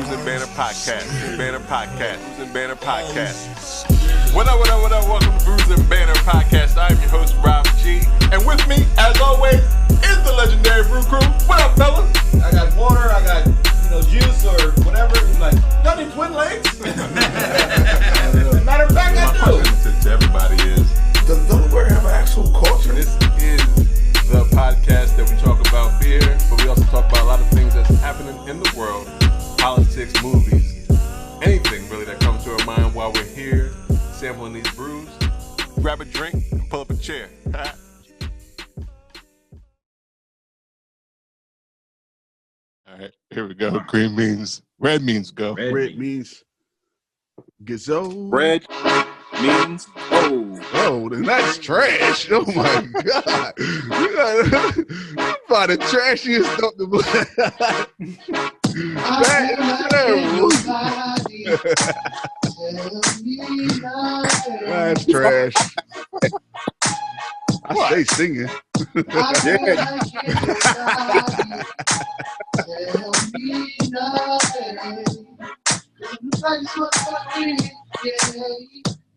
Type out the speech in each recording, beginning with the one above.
Brews and Banner Podcast. What up? Welcome to Brews and Banner Podcast. I'm your host, Rob G. And with me, as always, is the Legendary Brew Crew. What up, fellas? I got water, I got, juice or whatever. You're like, y'all need twin legs? Matter of fact, I do. To everybody is, Does Delaware have an actual culture? this is the podcast that we talk about beer, but we also talk about a lot of things that's happening in the world, politics, movies, anything really that comes to our mind while we're here sampling these brews. Grab a drink and pull up a chair. All right, here we go. Green means, red means go. Red means gazelle. Red means Oh, then that's trash. Oh my God. You about the trashiest stuff to That is terrible. That's trash. I stay singing.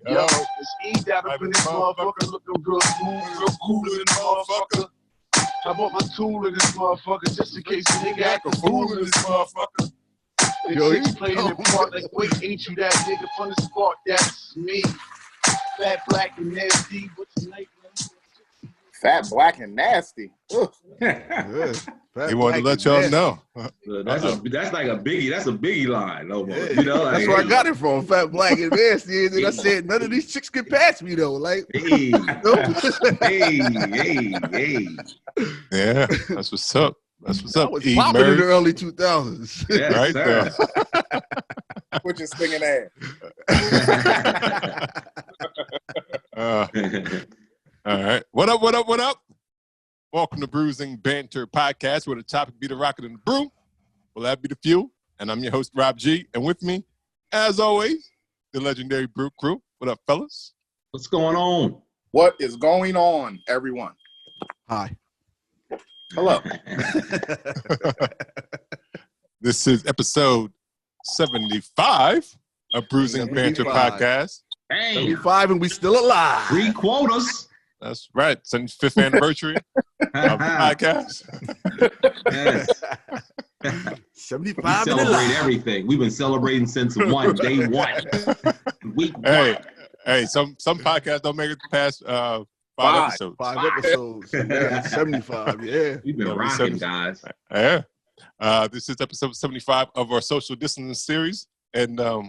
Yo, it's Eid out up in this motherfucker, looking real smooth, real cool in this motherfucker. I bought my tool in this motherfucker just in case a nigga act a fool in this motherfucker. Yo, Yo, playing the part like, wait, ain't you that nigga from the spot? That's me. Fat, black, and nasty. What's your name? Fat, black, and nasty. He wanted to let y'all know. That's like a biggie. That's a biggie line, almost. Yeah. You know, like, That's where I got it from. Fat, black, and nasty. And then I said, none of these chicks can pass me though. Like, Hey, hey. Yeah, that's what's up. That's what's I up. was E. popping in Murray. the early 2000s. Yes, Right sir. there. Put your singing ass. All right. What up? Welcome to Bruising Banter Podcast, where the topic be the rocket and the brew. Well, that be the fuel. And I'm your host, Rob G. And with me, as always, the Legendary Brew Crew. What up, fellas? What's going on? What is going on, everyone? Hi. Hello. This is episode 75 of Bruising Banter 75. Podcast. Damn. 75 and we still alive. 3 quotas. That's right. 75th anniversary of the podcast. Yes. 75 We and celebrate alive. everything. We've been celebrating since day one. Week one. Hey, some podcasts don't make it past five episodes. 5 episodes. Yeah, 75. Yeah. We've been Yeah, we rocking, said- guys. Yeah. This is episode 75 of our social distancing series. And I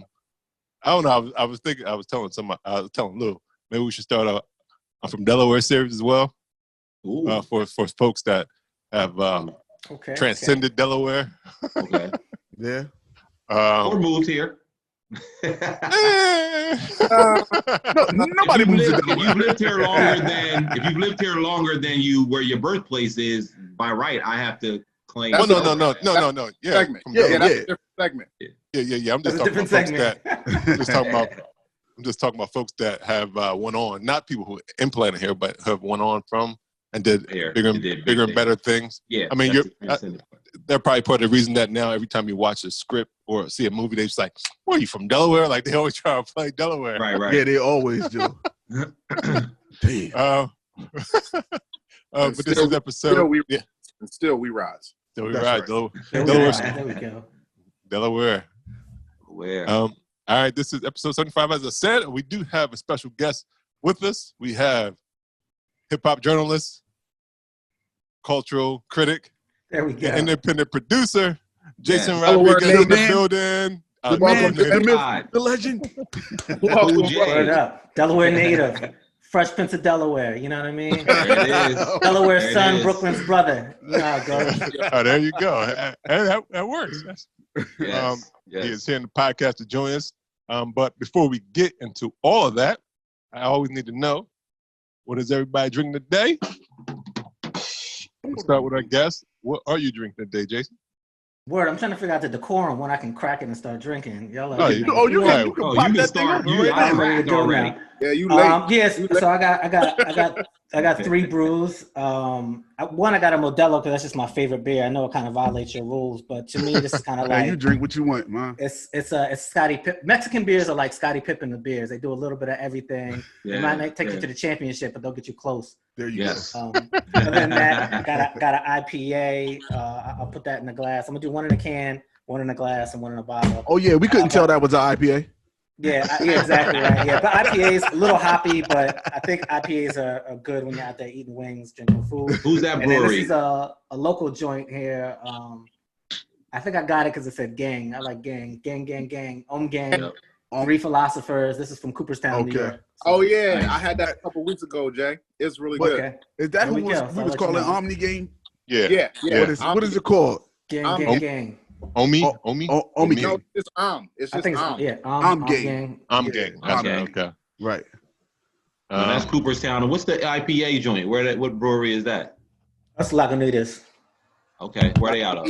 don't know, I was telling Lou, maybe we should start a from Delaware series as well. Ooh. For folks that have transcended Delaware. Okay. Yeah. Or moved here. Nobody moves to If Delaware. you've lived here longer than you where your birthplace is, by right, I have to claim. Well, no. Yeah, Segment. from Yeah, Delaware. that's a different segment. Yeah. I'm just That's a talking about different folks I'm just talking about folks that have went on, not people who implanted here, but have went on from and did Here, bigger you did and big better things. Yeah. I mean, that's- they're probably part of the reason that now every time you watch a script or see a movie, they're just like, "Where are you from, Delaware?" Like they always try to play Delaware. right. Yeah, they always do. Damn. But this is episode. Still we rise. So we That's ride right. Delaware. There we go. Delaware. Where? All right, this is episode 75. As I said, we do have a special guest with us. We have hip-hop journalist, cultural critic, There we go. independent producer, Jayson Yes. Rodriguez in the man. building. Welcome to the myth, God. the legend. OJ. Word up. Delaware native. Fresh Prince of Delaware. You know what I mean? There it is. Delaware's There it son, is. Brooklyn's brother. You know how it goes. Oh, there you go. That works. Yes. He is here in the podcast to join us. But before we get into all of that, I always need to know, what is everybody drinking today? We'll start with our guest. What are you drinking today, Jayson? Word, I'm trying to figure out the decorum when I can crack it and start drinking. Y'all Oh, are you can Oh, pop you that can thing start. up You right I now. cracked Do it already. now. Yeah, you late. Yes, so I got 3 brews. I I got a Modelo because that's just my favorite beer. I know it kind of violates your rules, but to me, this is kind of Man, like you drink what you want, man. it's Scottie Pippen. Mexican beers are like Scottie Pippen of beers. They do a little bit of everything. They might not take you to the championship, but they'll get you close. There you go. Other than that, got an IPA. I'll put that in the glass. I'm gonna do one in a can, one in a glass, and one in a bottle. Oh yeah, we couldn't tell that was an IPA. Yeah, exactly right. Yeah, but IPAs a little hoppy, but I think IPAs are good when you're out there eating wings, drinking food. Who's that brewery? This is a local joint here. I think I got it because it said gang. I like gang. Ommegang. Yep. Three Philosophers. This is from Cooperstown, New York. Oh yeah, I had that a couple weeks ago, Jay. It's really good. Okay. Is that who was calling Ommegang? Yeah. What is it called? Gang. Omi? No, it's It's I just think Ommegang. Ommegang. Okay. Right. So that's Cooperstown. And what's the IPA joint? What brewery is that? That's Lagunitas. Okay, where are they out of?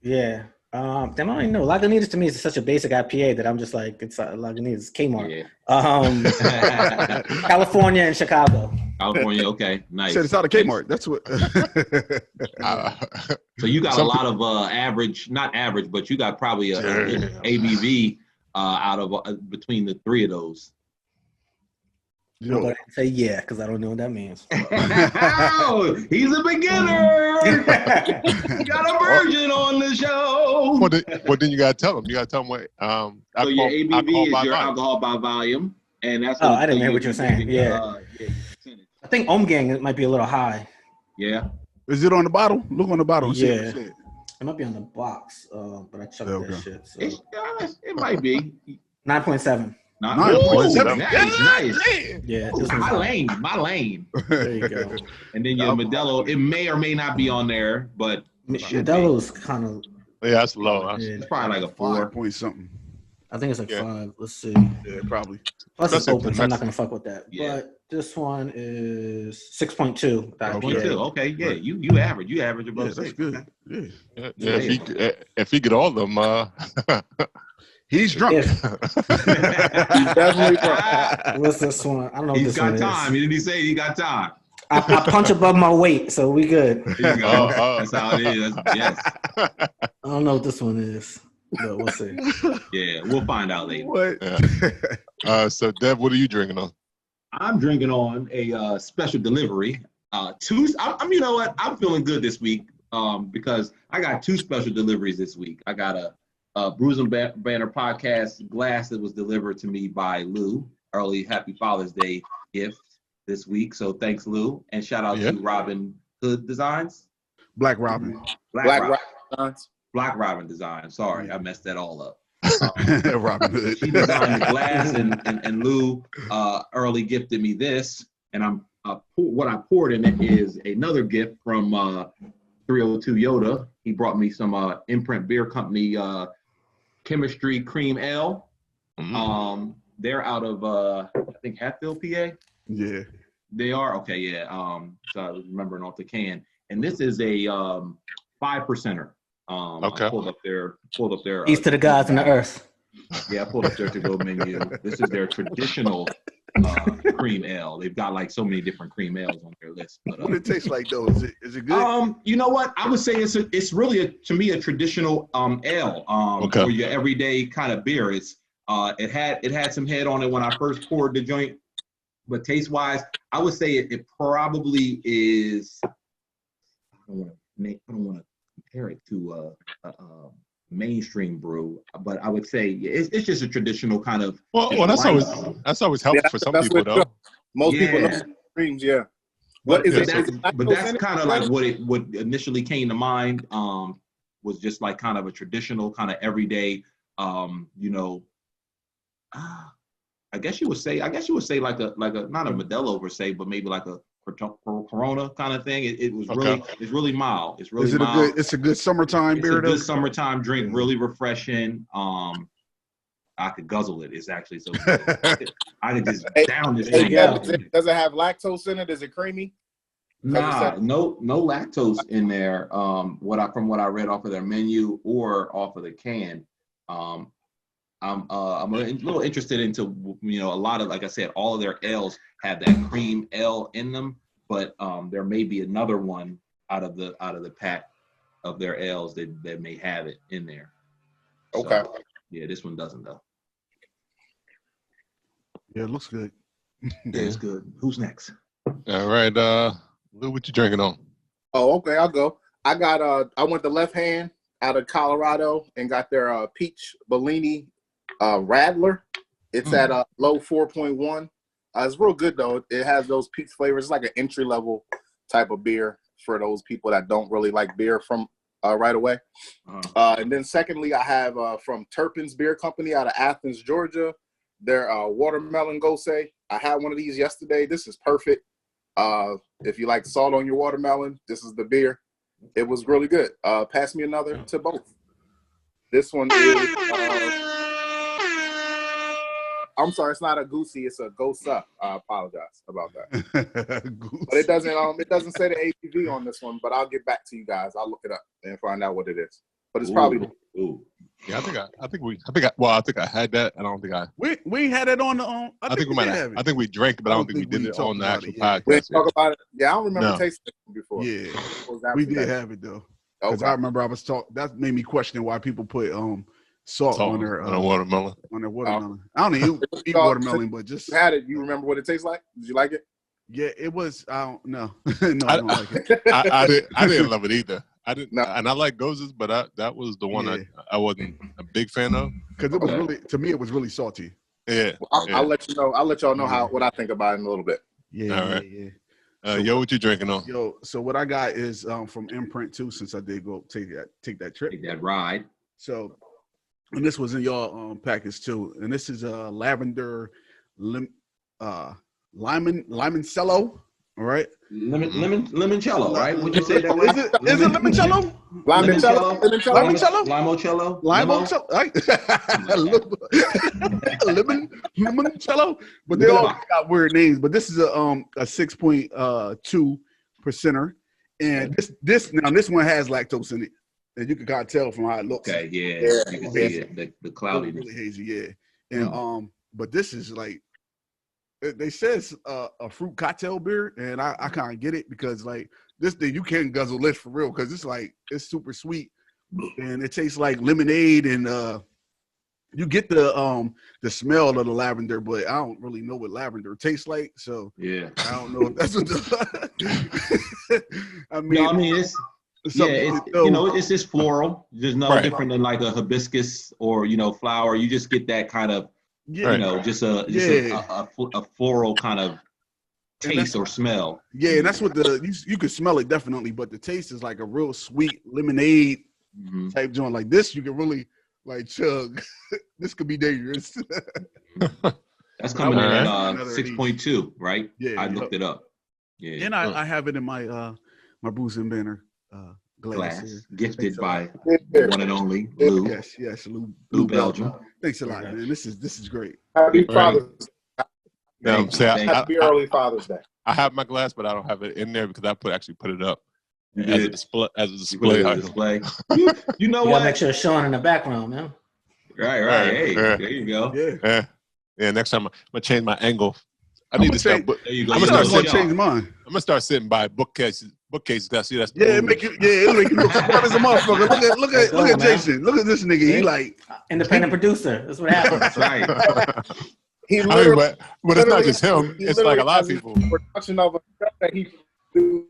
Yeah. I don't even know. Lagunitas to me is such a basic IPA that I'm just like, it's Lagunitas, Kmart. Yeah. California and Chicago. California, okay, nice. Said it's out of Kmart. That's what. So you got a lot of not average, but you got probably a ABV out of between the three of those. I'm going to say yeah, because I don't know what that means. Oh, he's a beginner. Got a virgin on the show. Well, then you got to tell him. You got to tell him what. So your ABV is your alcohol by volume. And that's I didn't hear what you were saying. Yeah. I think Ommegang might be a little high. Yeah. Is it on the bottle? Look on the bottle. Yeah. It might be on the box, but I checked that shit. So. It might be 9.7. 9.7. Nice. Yeah. My lane. There you go. And then your Modelo, it may or may not be on there, but Modelo's kind of. Yeah, that's low. It's probably like a 4 point something. I think it's like 5. Let's see. Yeah, probably. Plus it's open, so I'm not gonna fuck with that. Yeah. But this one is 6.2. 6.2. Okay, yeah. You average. You average above 6. That's good. Yeah. If he get all of them, he's drunk. He's definitely drunk. What's this one? I don't know. He's got time. Didn't he say he got time? I punch above my weight, so we good. There you go. That's how it is. Yes. I don't know what this one is, but we'll see. Yeah, we'll find out later. What? Yeah. So, Dev, what are you drinking on? I'm drinking on a special delivery. You know what? I'm feeling good this week because I got 2 special deliveries this week. I got a Brews and Banter podcast glass that was delivered to me by Lou. Early Happy Father's Day gift this week. So thanks, Lou. And shout out to Robin Hood Designs. Black Robin. Black Robin Designs. Black Robin Design. Sorry, I messed that all up. Robin Hood. She designed the glass, and Lou early gifted me this. And what I poured in it is another gift from 302 Yoda. He brought me some Imprint Beer Company Chemistry Cream Ale. They're out of I think Hatfield, PA. Yeah. They are? Okay, yeah. So I was remembering off the can. And this is a 5%er. Okay. I pulled up their East to the gods and the earth. Yeah, I pulled up their to-go menu. This is their traditional cream ale. They've got like so many different cream ales on their list. But, what it tastes like though? Is it good? You know what? I would say it's really to me a traditional ale. For your everyday kind of beer. It's it had some head on it when I first poured the joint, but taste wise, I would say it probably is. I don't want to compare it to a mainstream brew, but I would say it's just a traditional kind of. Well, that's always helpful for some people though. Most people know streams, yeah. What is it? But that's kind of like what initially came to mind. Was just like kind of a traditional kind of everyday. I guess you would say like a not a Modelo per se, but maybe like a Corona kind of thing. It was it's really mild. It's really mild. It's a good summertime beer. It's a good summertime drink, really refreshing. I could guzzle it. It's actually so good. I could just down this thing. Does it have lactose in it? Is it creamy? Nah, no lactose in there. From what I read off of their menu or off of the can. I'm a little interested into, a lot of, like I said, all of their ales have that cream ale in them, but there may be another one out of the pack of their ales that may have it in there. Okay. So, yeah, this one doesn't though. Yeah, it looks good. Yeah, it's good. Who's next? All right, Lou, what you drinking on? Oh, okay, I'll go. I went to Left Hand out of Colorado and got their peach Bellini Radler. It's at a low 4.1. It's real good though. It has those peach flavors. It's like an entry level type of beer for those people that don't really like beer from right away. And then secondly, I have from Turpin's Beer Company out of Athens, Georgia, their watermelon gose. I had one of these yesterday. This is perfect. If you like salt on your watermelon, this is the beer. It was really good. Pass me another to both. This one is I'm sorry, it's not a goosey, it's a gosa. I apologize about that. But it doesn't say the ABV on this one, but I'll get back to you guys. I'll look it up and find out what it is. But it's probably Yeah, I think I had that. I don't think I. We had it on the. I think we might have it. I think we drank it, but I don't think we did it on the actual podcast. We didn't talk about it. Yeah, I don't remember tasting it before. Yeah, we did have it though. Because I remember I was talking. That made me question why people put salt on their watermelon. On their watermelon. I don't even eat watermelon, but just had it. You remember what it tastes like? Did you like it? Yeah, it was. I don't know. No, I don't like it. I didn't love it either. I didn't, and I like gozes, but that was the one I wasn't a big fan of because it was really, to me, it was really salty. Yeah, well, I'll let you know. I'll let y'all know what I think about it in a little bit. Yeah, all right. Yeah. Yo, what you drinking on? Yo, so what I got is from Imprint too, since I did go take that trip, take that ride. So, and this was in your package too, and this is a lavender limoncello. All right. Limoncello, right? Would you say that? Is it limoncello? Limoncello. Limoncello. But they all got weird names. But this is a 6.2 percenter, and this one has lactose in it, and you can kind of tell from how it looks. Okay, yeah. You can see it. The cloudiness. Really hazy, yeah. And but this is like. They says a fruit cocktail beer, and I kind of get it because like this thing you can't guzzle this for real because it's super sweet and it tastes like lemonade and you get the smell of the lavender, but I don't really know what lavender tastes like, so yeah, I don't know if that's what it's it's just floral. There's no different than like a hibiscus or flower. You just get that kind of. Yeah, just a floral kind of taste or smell. Yeah, and that's what you can smell it definitely, but the taste is like a real sweet lemonade type joint. Like this, you can really like chug. This could be dangerous. That's coming in at 6.2, right? Yeah, I looked it up. Yeah, and I have it in my my Bruce and Banner glass gifted by the one and only Lou. Yes, Lou Belgium. Thanks a lot, man. This is great. Happy Father's Day. Happy early Father's Day. I have my glass, but I don't have it in there because I actually put it up as a display. You know what? Gotta make sure it's showing in the background, man. Right. Hey, there you go. Yeah. Next time I'm gonna change my angle. I need to start. There you go. I'm gonna change mine. I'm gonna start sitting by bookcases. That's it'll make you look smart as a motherfucker. Look at Jayson. Look at this nigga. He like independent producer. That's what happens. That's right. But it's not just him. It's like a lot of people. Production of a stuff that he produces.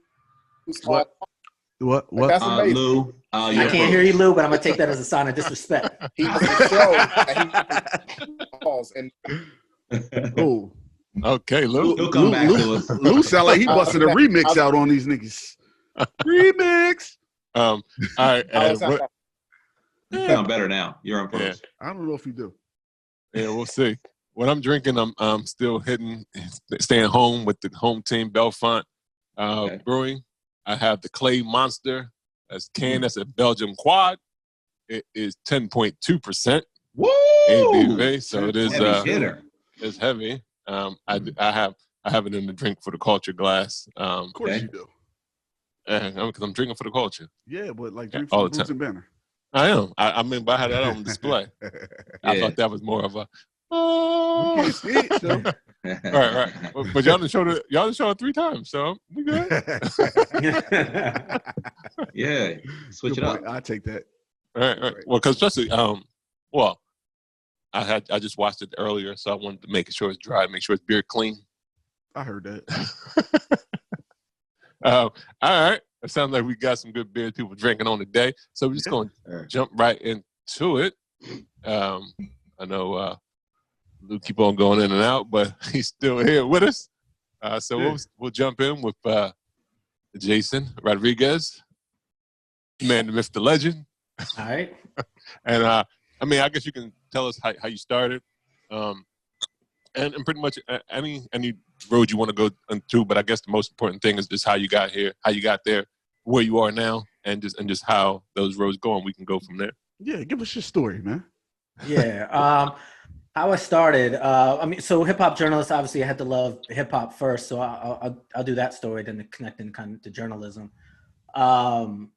What? That's amazing. Lou. I can't hear you, Lou, but I'm gonna take that as a sign of disrespect. He does a show that he calls and. Oh. Okay, Lou. He'll come back to us. Lou sound like he busted a remix out on these niggas. Remix. All right. You sound better now. You're on first. I don't know if you do. Yeah, we'll see. When I'm drinking, I'm still staying home with the home team, Bellefronte Brewing. I have the Clay Monster that's canned. That's a Belgian quad. It is 10.2%. Woo! ABV, so it is it's heavy. I have it in the drink for the culture glass. Of course you do. Because I'm drinking for the culture. Yeah, but like drink for the Bruce and Banner. I am. I mean, but I had that on display. I thought that was more of a. We can't see it, though. Right. But y'all done showed it 3 times, so we good. Yeah, switch Good it point. up. I take that. Right. Well, because especially well, I just watched it earlier, so I wanted to make sure it's dry, make sure it's beer clean. I heard that. All right. It sounds like we got some good beers people drinking on today. So we're just going to jump right into it. I know Lou keep on going in and out, but he's still here with us. So we'll jump in with Jayson Rodriguez, man, the myth, the legend. All right. And I mean, I guess you can tell us how you started, and pretty much any road you want to go into. But I guess the most important thing is just how you got here, how you got there, where you are now, and just how those roads go, and we can go from there. Yeah, give us your story, man. Yeah. How I started. I mean, so hip hop journalist. Obviously, I had to love hip hop first, so I'll do that story, then connecting kind of to journalism. So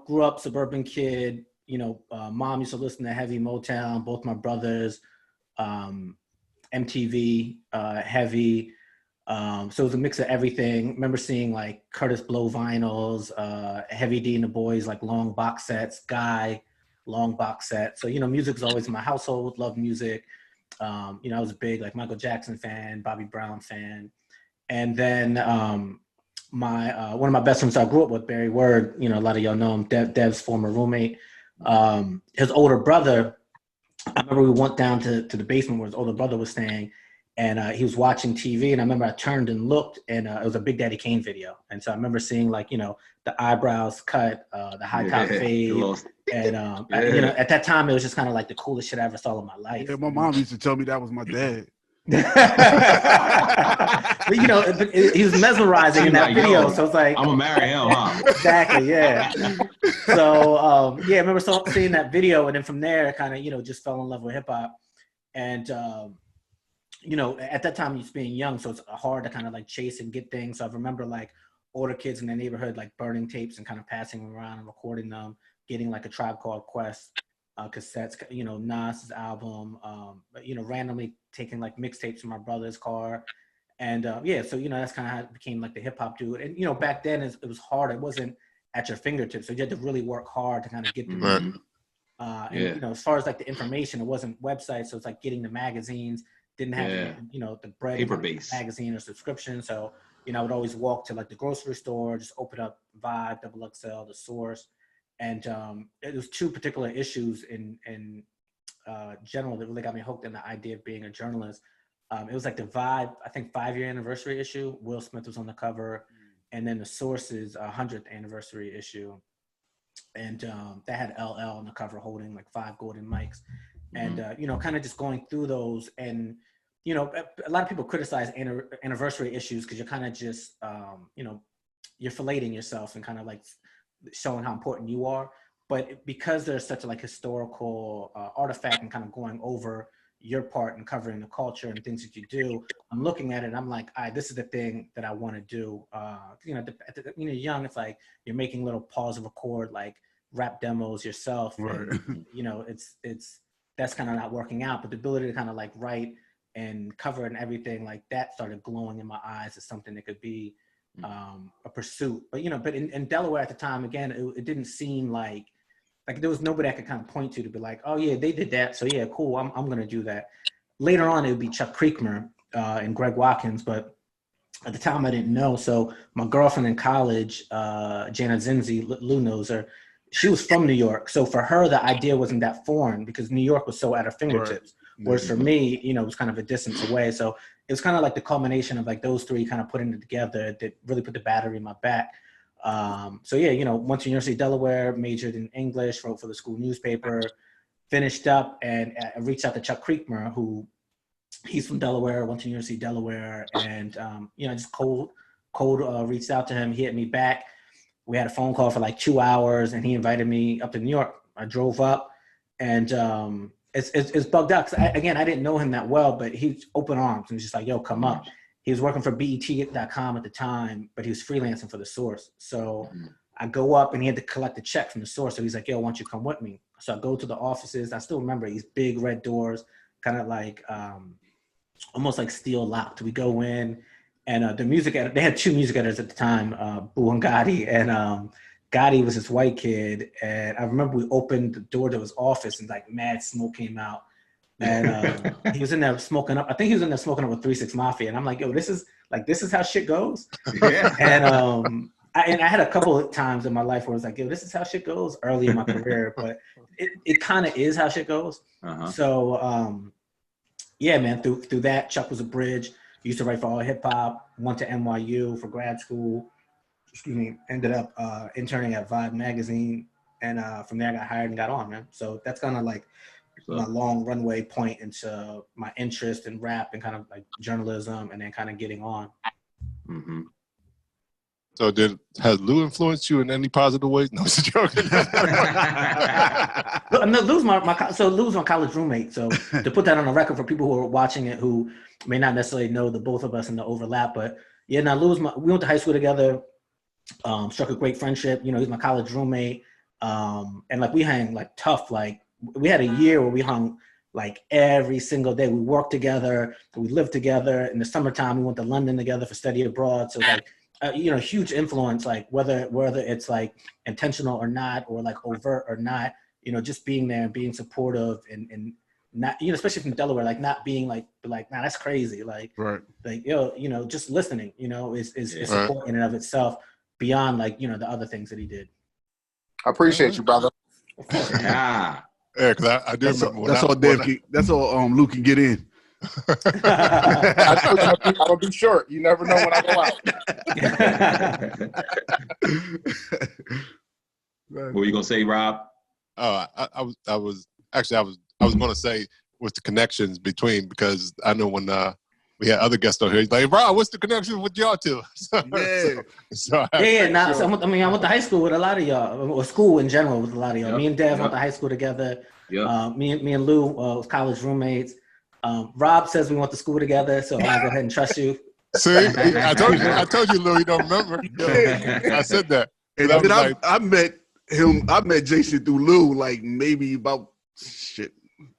grew up suburban kid. Mom used to listen to heavy Motown. Both my brothers, MTV, heavy. So it was a mix of everything. Remember seeing like Curtis Blow vinyls, Heavy D and the Boys, like long box sets, Guy, long box set. So, music was always in my household, loved music. I was a big like Michael Jackson fan, Bobby Brown fan. And then one of my best friends I grew up with, Barry Word, a lot of y'all know him, Dev's former roommate. His older brother, I remember we went down to the basement where his older brother was staying, and he was watching TV, and I remember I turned and looked, and it was a Big Daddy Kane video. And so I remember seeing like, the eyebrows cut, the high top fade. And, at that time, it was just kind of like the coolest shit I ever saw in my life. Yeah, my mom used to tell me that was my dad. But, he was mesmerizing in that video. So it's like, I'm gonna marry him, huh? Exactly, yeah. So, I remember seeing that video, and then from there, kind of, just fell in love with hip hop. And, at that time, just being young, so it's hard to kind of like chase and get things. So I remember like older kids in the neighborhood, like burning tapes and kind of passing them around and recording them, getting like a Tribe Called Quest cassettes, Nas's album, randomly taking like mixtapes from my brother's car. And so, that's kind of how it became like the hip hop dude. And, back then it was hard. It wasn't at your fingertips. So you had to really work hard to kind of get the music. As far as like the information, it wasn't websites. So it's like getting the magazines, didn't have, the bread paper-based magazine or subscription. So, I would always walk to like the grocery store, just open up Vibe, XXL, The Source. And it was 2 particular issues in general that really got me hooked in the idea of being a journalist. It was like the Vibe, I think 5-year anniversary issue. Will Smith was on the cover. And then The Source's 100th anniversary issue. And that had LL on the cover holding like 5 golden mics. And, kind of just going through those. And, a lot of people criticize anniversary issues because you're kind of just, you're filleting yourself and kind of like showing how important you are. But because there's such a like historical artifact and kind of going over your part and covering the culture and things that you do, I'm looking at it and I'm like, all right, this is the thing that I want to do. You're young, it's like you're making little pause of record, like rap demos yourself. Right. And, it's that's kind of not working out, but the ability to kind of like write and cover and everything like that started glowing in my eyes as something that could be a pursuit. But in Delaware at the time, again, it didn't seem like there was nobody I could kind of point to be like, oh yeah, they did that, so yeah, cool, I'm gonna do that. Later on, it would be Chuck Creekmer and Greg Watkins, but at the time I didn't know. So my girlfriend in college, Jana Zinzi, Lou knows her, she was from New York, so for her the idea wasn't that foreign because New York was so at her fingertips. Right. Whereas for me, it was kind of a distance away. So it was kind of like the culmination of like those 3 kind of putting it together that really put the battery in my back. Went to University of Delaware, majored in English, wrote for the school newspaper, finished up, and I reached out to Chuck Creekmer, who he's from Delaware, went to University of Delaware, and just cold reached out to him. He hit me back. We had a phone call for like 2 hours, and he invited me up to New York. I drove up, and it's bugged out because I didn't know him that well, but he's open arms and just like, yo, come up. He was working for BET.com at the time, but he was freelancing for The Source. So I go up and he had to collect a check from The Source. So he's like, yo, why don't you come with me? So I go to the offices. I still remember these big red doors, kind of like almost like steel locked. We go in, and the music they had 2 music editors at the time, Boo and Gotti, and Gotti was this white kid, and I remember we opened the door to his office and like mad smoke came out, and he was in there smoking up. I think he was in there smoking up with 3 6 Mafia, and I'm like, yo, this is how shit goes. Yeah. And I had a couple of times in my life where I was like, yo, this is how shit goes early in my career, but it kind of is how shit goes. So yeah, man, through that, Chuck was a bridge. Used to write for All Hip Hop, went to NYU for grad school. Ended up interning at Vibe magazine, and from there I got hired and got on, man. So that's kind of like my long runway point into my interest in rap and kind of like journalism, and then kind of getting on. Mm-hmm. So has Lou influenced you in any positive ways? No, I'm just joking. Lou's my college roommate. So to put that on the record for people who are watching it who may not necessarily know the both of us in the overlap, but yeah, now we went to high school together, struck a great friendship. You know, he's my college roommate, and like we hang like tough. Like we had a year where we hung like every single day. We worked together, we lived together. In the summertime, we went to London together for study abroad. So like. You know, huge influence, like whether it's like intentional or not, or like overt or not, you know, just being there and being supportive and not, you know, especially from Delaware, like not being like, nah, that's crazy. Like, right. Like, yo, you know, just listening, you know, is support in and of itself beyond like, you know, the other things that he did. I appreciate you, brother. Yeah. Yeah, because I do remember. That's all Luke can get in. I'll be short. You never know when I go out. What were you gonna say, Rob? Oh, I was going to say what's the connections between, because I know when we had other guests on here, he's like, Rob, what's the connection with y'all two? I went to high school with a lot of y'all, or school in general with a lot of y'all. Me and Dev went to high school together. Me and Lou was college roommates. Rob says we went to school together, so I'm gonna go ahead and trust you. See, I told you, Lou, you don't remember. I said that. And then I met Jayson through Lou, like maybe about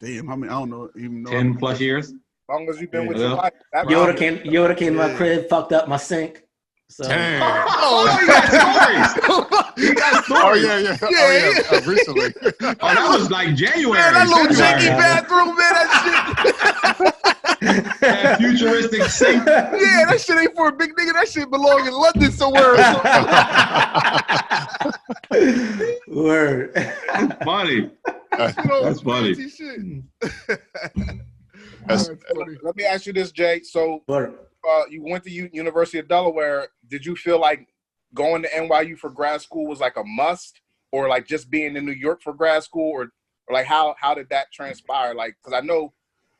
damn, I mean, I don't know, even know 10 plus years. As long as you've been with your wife. Yoda came to my crib, fucked up my sink. So. Damn. Oh, he got stories. He got stories. Oh yeah. Recently. Oh, that was like January. Man, that little janky bathroom, man, that shit. That futuristic sink. Yeah, that shit ain't for a big nigga. That shit belong in London somewhere. Word. That's funny. That's funny. Let me ask you this, Jay. So you went to University of Delaware. Did you feel like going to NYU for grad school was like a must, or like just being in New York for grad school, or like how did that transpire? Like, because I know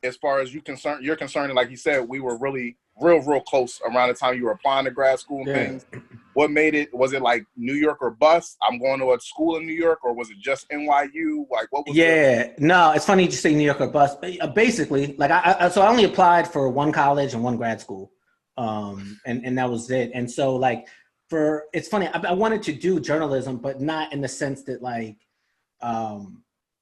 as far as you're concerned, like you said, we were really real close around the time you were applying to grad school and things. What made it? Was it like New York or bust? I'm going to a school in New York, or was it just NYU? Like, what was? No, it's funny you just say New York or bust. Basically, like I only applied for one college and one grad school, and that was it. And so like it's funny. I wanted to do journalism, but not in the sense that like,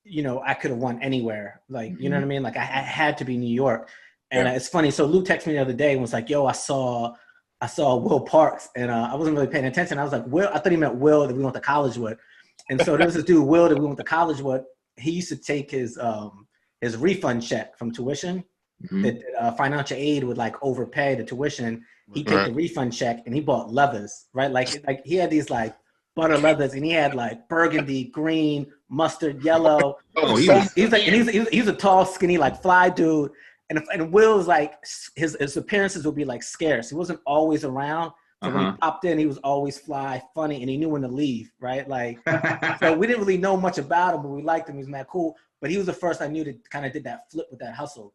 you know, I could have won anywhere. Like, you know what I mean? Like I had to be New York. And it's funny. So Lou texted me the other day and was like, yo, I saw Will Parks, and I wasn't really paying attention. I was like, Will, I thought he meant Will that we went to college with. And so there was this dude, Will, that we went to college with. He used to take his refund check from tuition that financial aid would like overpay the tuition. He took the refund check and he bought leathers, right? Like he had these like butter leathers, and he had like burgundy, green, mustard, yellow. Oh, he's a tall, skinny, like fly dude. And Will's like his appearances would be like scarce. He wasn't always around. So when he popped in, he was always fly, funny, and he knew when to leave, right? Like, so we didn't really know much about him, but we liked him. He was mad cool. But he was the first I knew that kind of did that flip with that hustle.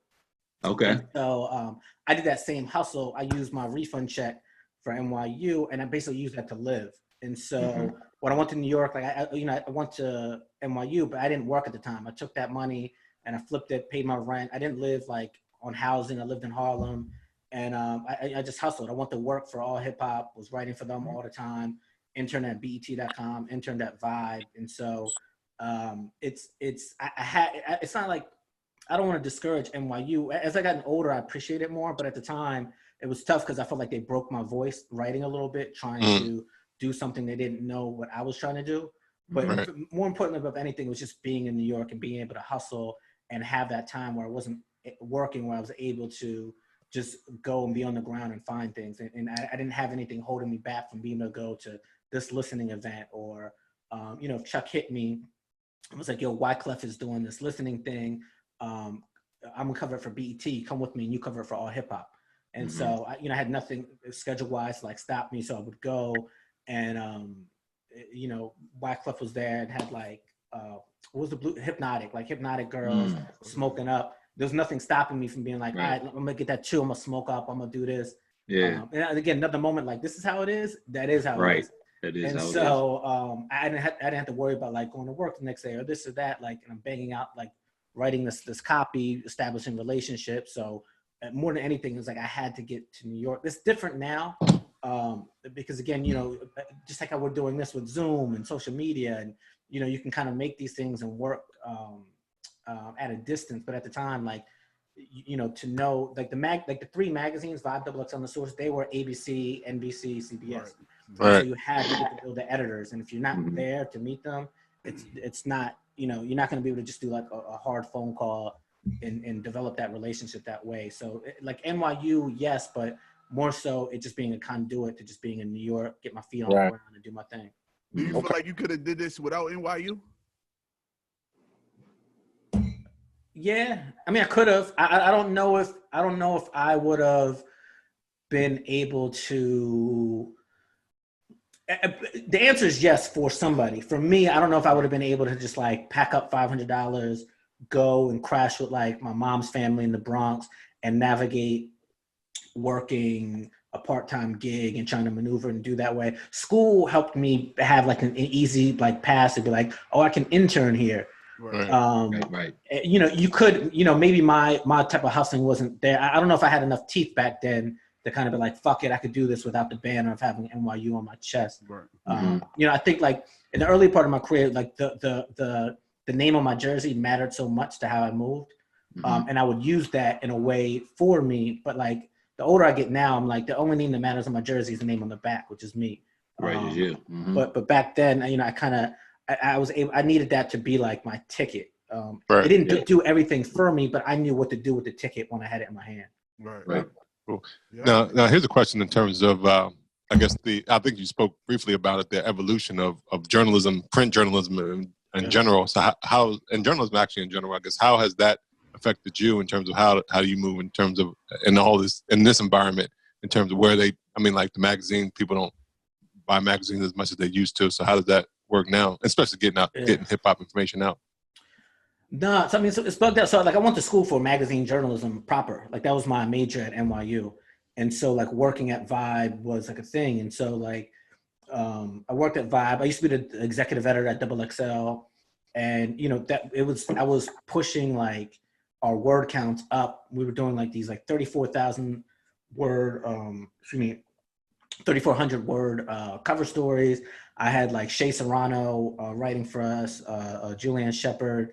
Okay. And so I did that same hustle. I used my refund check for NYU, and I basically used that to live. And so when I went to New York, like I went to NYU, but I didn't work at the time. I took that money and I flipped it, paid my rent. I didn't live like on housing. I lived in Harlem, and I just hustled. I went to work for All Hip Hop, was writing for them all the time, interned at BET.com, interned at Vibe. And so it's not like I don't want to discourage NYU. As I gotten older, I appreciate it more. But at the time, it was tough because I felt like they broke my voice writing a little bit, trying to do something they didn't know what I was trying to do. But more importantly above anything was just being in New York and being able to hustle and have that time where I wasn't working, where I was able to just go and be on the ground and find things. And I didn't have anything holding me back from being able to go to this listening event or, you know, if Chuck hit me, I was like, yo, Wyclef is doing this listening thing. I'm gonna cover it for BET. Come with me and you cover it for All Hip Hop. And so, you know, I had nothing schedule-wise to like stop me. So I would go and, you know, Wyclef was there and had like, what was the blue Hypnotic girls smoking up. There's nothing stopping me from being like, all right, I'm gonna get that chill. I'm gonna smoke up. I'm gonna do this. Yeah. And again, another moment like this is how it is. That is how it is. That is and how so I didn't have to worry about like going to work the next day or this or that. Like, and I'm banging out like writing this copy, establishing relationships. So more than anything, it was like I had to get to New York. It's different now because again, you know, just like how we're doing this with Zoom and social media, and you know, you can kind of make these things and work at a distance. But at the time, like, you know, to know like the three magazines, Vibe, XX on The Source, they were ABC, NBC, CBS. So you had to get to build the editors, and if you're not there to meet them, it's not, you know, you're not going to be able to just do like a hard phone call and develop that relationship that way. So like NYU, yes, but more so it just being a conduit to just being in New York, get my feet on the ground and do my thing. Do you feel like you could have did this without NYU? Yeah, I mean, I could have. I don't know if I would have been able to. The answer is yes for somebody. For me, I don't know if I would have been able to just like pack up $500, go and crash with like my mom's family in the Bronx and navigate working a part-time gig and trying to maneuver and do that way. School helped me have like an easy like pass to be like, oh, I can intern here. Right. You know, you could, you know, maybe my type of hustling wasn't there. I don't know if I had enough teeth back then to kind of be like, fuck it, I could do this without the banner of having NYU on my chest. You know, I think like in the early part of my career, like the name on my jersey mattered so much to how I moved. And I would use that in a way for me. But like the older I get now, I'm like, the only name that matters on my jersey is the name on the back, which is me. Is you. But back then, you know, I needed that to be like my ticket. It didn't do everything for me, but I knew what to do with the ticket when I had it in my hand. Right. Cool. Yeah. Now here's a question in terms of, I guess I think you spoke briefly about it, the evolution of journalism, print journalism in general. So how, and journalism actually in general, I guess, how has that affected you in terms of how you move in terms of, in this environment, in terms of where like the magazine, people don't buy magazines as much as they used to. So how does that work now, especially getting hip hop information out? No, so I mean, so it's bugged out. So like I went to school for magazine journalism proper. Like that was my major at NYU. And so like working at Vibe was like a thing. And so like I worked at Vibe. I used to be the executive editor at XXL. And you know, I was pushing like our word counts up. We were doing like these like 34,000 word, 3,400 word cover stories. I had like Shea Serrano writing for us, Julianne Shepard,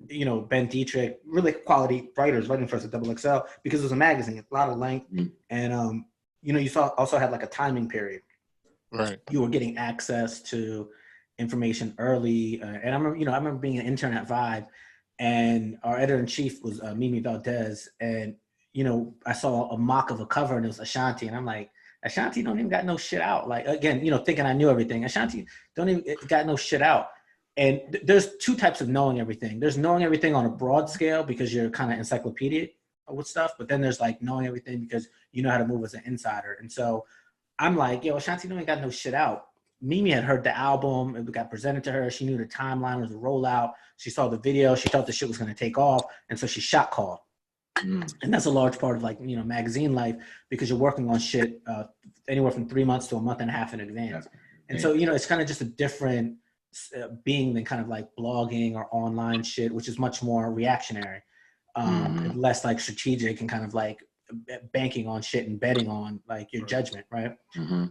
you know, Ben Dietrich, really quality writers writing for us at XXL because it was a magazine, a lot of length. And, you know, you also had like a timing period. Right. You were getting access to information early. And I remember being an intern at Vibe, and our editor-in-chief was Mimi Valdez. And, you know, I saw a mock of a cover and it was Ashanti. And I'm like, Ashanti don't even got no shit out. Like, again, you know, thinking I knew everything. Ashanti don't even got no shit out. And there's two types of knowing everything. There's knowing everything on a broad scale because you're kind of encyclopedic with stuff. But then there's like knowing everything because you know how to move as an insider. And so I'm like, yo, Ashanti don't even got no shit out. Mimi had heard the album. It got presented to her. She knew the timeline was a rollout. She saw the video. She thought the shit was going to take off. And so she shot called. And that's a large part of like, you know, magazine life because you're working on shit anywhere from 3 months to a month and a half in advance. And so, you know, it's kind of just a different being than kind of like blogging or online shit, which is much more reactionary, and less like strategic and kind of like banking on shit and betting on like your judgment, right?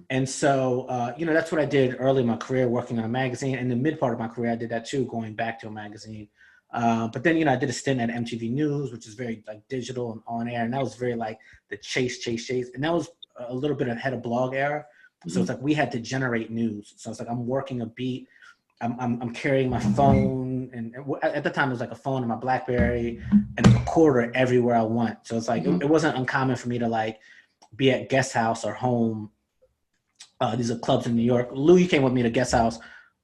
And so, you know, that's what I did early in my career, working on a magazine. And the mid part of my career, I did that too, going back to a magazine. But then, I did a stint at MTV News, which is very like digital and on air. And that was very like the chase. And that was a little bit ahead of blog era. So it's like we had to generate news. So it's like I'm working a beat. I'm carrying my phone, and at the time it was like a phone and my BlackBerry and a recorder everywhere I went. So it's like it wasn't uncommon for me to like be at guest house or home. These are clubs in New York. Lou, you came with me to guest house.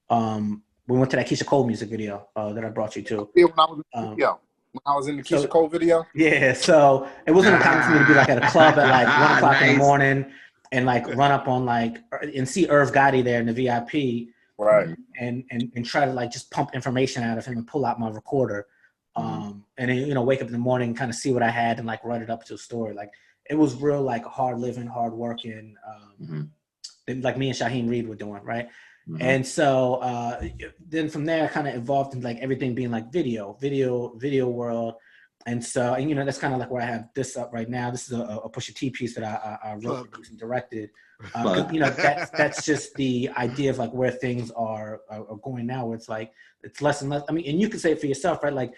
We went to that Keisha Cole music video that I brought you to. Yeah, when I was in the Keisha Cole video. Yeah, so it wasn't uncommon for me to be like at a club at like 1 o'clock in the morning and like run up on like and see Irv Gotti there in the VIP. Right. And try to like just pump information out of him and pull out my recorder. And then, wake up in the morning, kind of see what I had and like write it up to a story. Like it was real like hard living, hard working, like me and Shaheem Reed were doing, right? And so then from there I kind of evolved into like everything being like video world. And so, and that's kind of like where I have this up right now. This is a Pusha T piece that I wrote, produced, and directed. That's just the idea of like where things are going now, where it's like, it's less and less. I mean, and you can say it for yourself, right? Like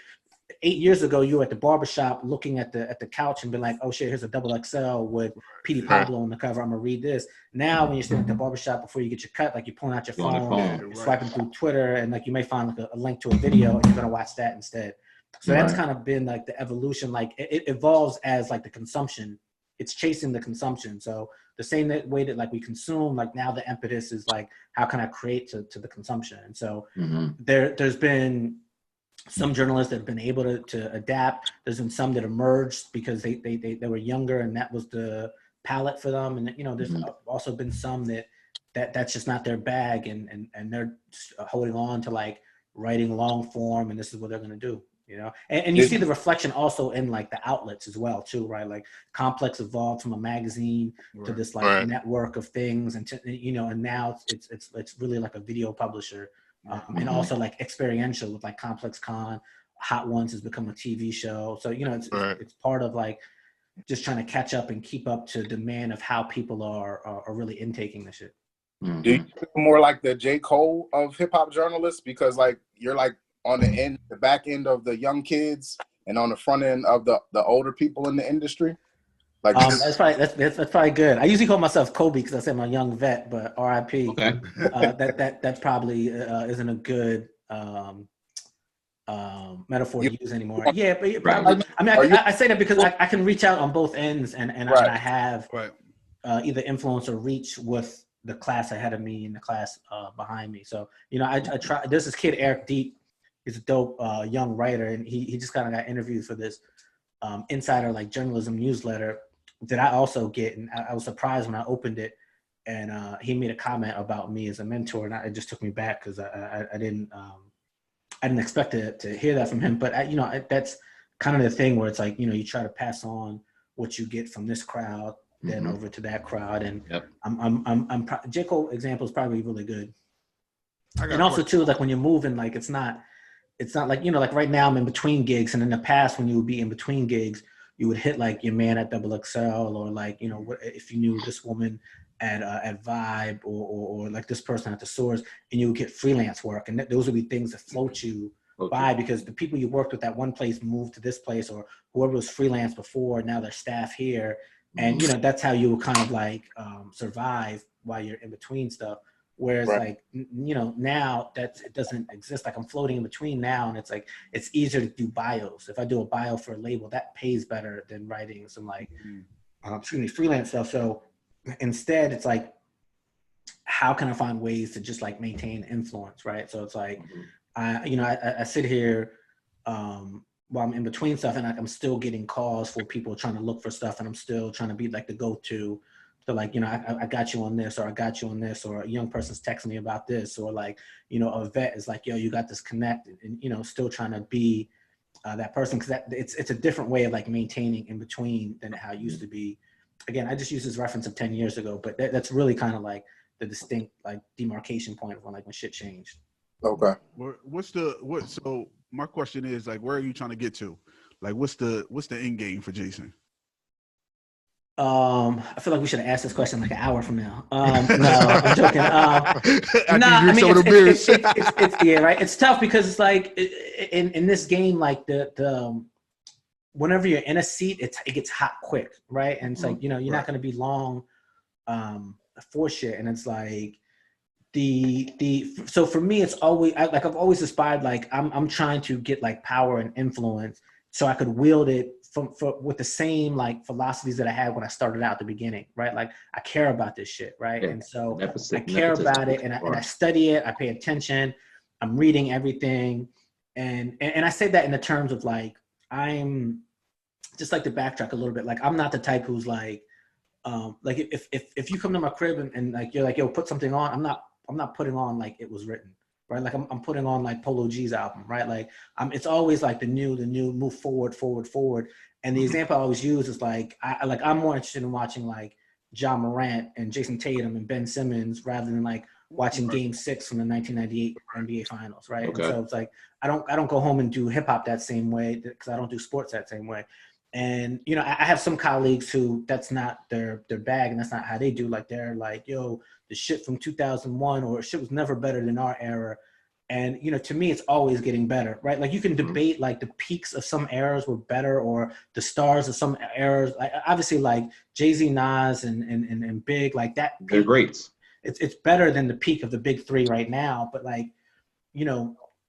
8 years ago, you were at the barbershop looking at the couch and be like, oh shit, here's a XXL with P.D. Pablo on the cover. I'm gonna read this. Now, when you're sitting at the barbershop before you get your cut, like you're pulling out your phone, swiping through Twitter, and like you may find like a link to a video and you're gonna watch that instead. So that's kind of been like the evolution. Like it evolves as like the consumption. It's chasing the consumption. So the same way that like we consume, like now the impetus is like, how can I create to the consumption? And so there's been some journalists that have been able to adapt. There's been some that emerged because they were younger and that was the palette for them. And there's also been some that's just not their bag and they're holding on to like writing long form and this is what they're gonna do. And you see the reflection also in like the outlets as well too, right? Like Complex evolved from a magazine to this like network of things, and and now it's really like a video publisher, and also like experiential with like Complex Con. Hot Ones has become a TV show, so it's part of like just trying to catch up and keep up to demand of how people are really intaking the shit. Do you feel more like the J. Cole of hip hop journalists because like you're like on the back end of the young kids and on the front end of the older people in the industry? Like that's probably good. I usually call myself Kobe because I say I'm a young vet, but RIP. Okay. That probably isn't a good metaphor to use anymore. Yeah, but probably. I mean, I say that because I can reach out on both ends, and I have either influence or reach with the class ahead of me and the class behind me. So I try. There's this kid Eric Deep. He's a dope young writer, and he just kind of got interviewed for this insider like journalism newsletter that I also get, and I was surprised when I opened it, and he made a comment about me as a mentor, and it just took me back because I didn't expect to hear that from him. But that's kind of the thing where it's like you try to pass on what you get from this crowd, then over to that crowd, and I'm J. Cole example is probably really good, and also too like when you're moving, like it's not like, like right now I'm in between gigs. And in the past, when you would be in between gigs, you would hit like your man at XXL or like, if you knew this woman at Vibe or like this person at the Source, and you would get freelance work. And those would be things that float you by because the people you worked with at one place moved to this place, or whoever was freelance before, now they're staff here. And, that's how you would kind of like survive while you're in between stuff. Whereas like, now it doesn't exist. Like I'm floating in between now, and it's like, it's easier to do bios. If I do a bio for a label, that pays better than writing some like, freelance stuff. So instead it's like, how can I find ways to just like maintain influence? Right. So it's like, I sit here while I'm in between stuff, and I'm still getting calls for people trying to look for stuff, and I'm still trying to be like the go-to. So like, I got you on this, or I got you on this, or a young person's texting me about this, or like, a vet is like, yo, you got this connect, and still trying to be that person, because it's a different way of like maintaining in between than how it used to be. Again, I just use this reference of 10 years ago, but that's really kind of like the distinct like demarcation point of when shit changed. Okay. So my question is like, where are you trying to get to? Like, what's the end game for Jayson? I feel like we should have asked this question like an hour from now. No, I'm joking. It's yeah, right. It's tough because it's like in this game, like the whenever you're in a seat, it gets hot quick, right? And it's like, you're not going to be long for shit. And it's like so for me, it's always I've always aspired, like I'm trying to get like power and influence so I could wield it with the same like philosophies that I had when I started out at the beginning, right? Like I care about this shit, right? And so I care about it, and I study it. I pay attention. I'm reading everything, and I say that in the terms of like I'm just like to backtrack a little bit. Like I'm not the type who's like if you come to my crib and like you're like, yo, put something on, I'm not putting on like it was written. Right, like I'm putting on like Polo G's album, right? Like it's always like the new, move forward. And the example I always use is like I'm more interested in watching like John Morant and Jason Tatum and Ben Simmons rather than like watching Game 6 from the 1998 NBA Finals, right? Okay. And so it's like I don't go home and do hip hop that same way because I don't do sports that same way. And I have some colleagues who that's not their bag and that's not how they do. Like they're like, yo, the shit from 2001 or shit was never better than our era. And to me, it's always getting better, right? Like you can debate like the peaks of some eras were better or the stars of some eras. Like obviously, like Jay-Z, Nas, and Big, like that. They're greats. It's better than the peak of the big three right now. But like,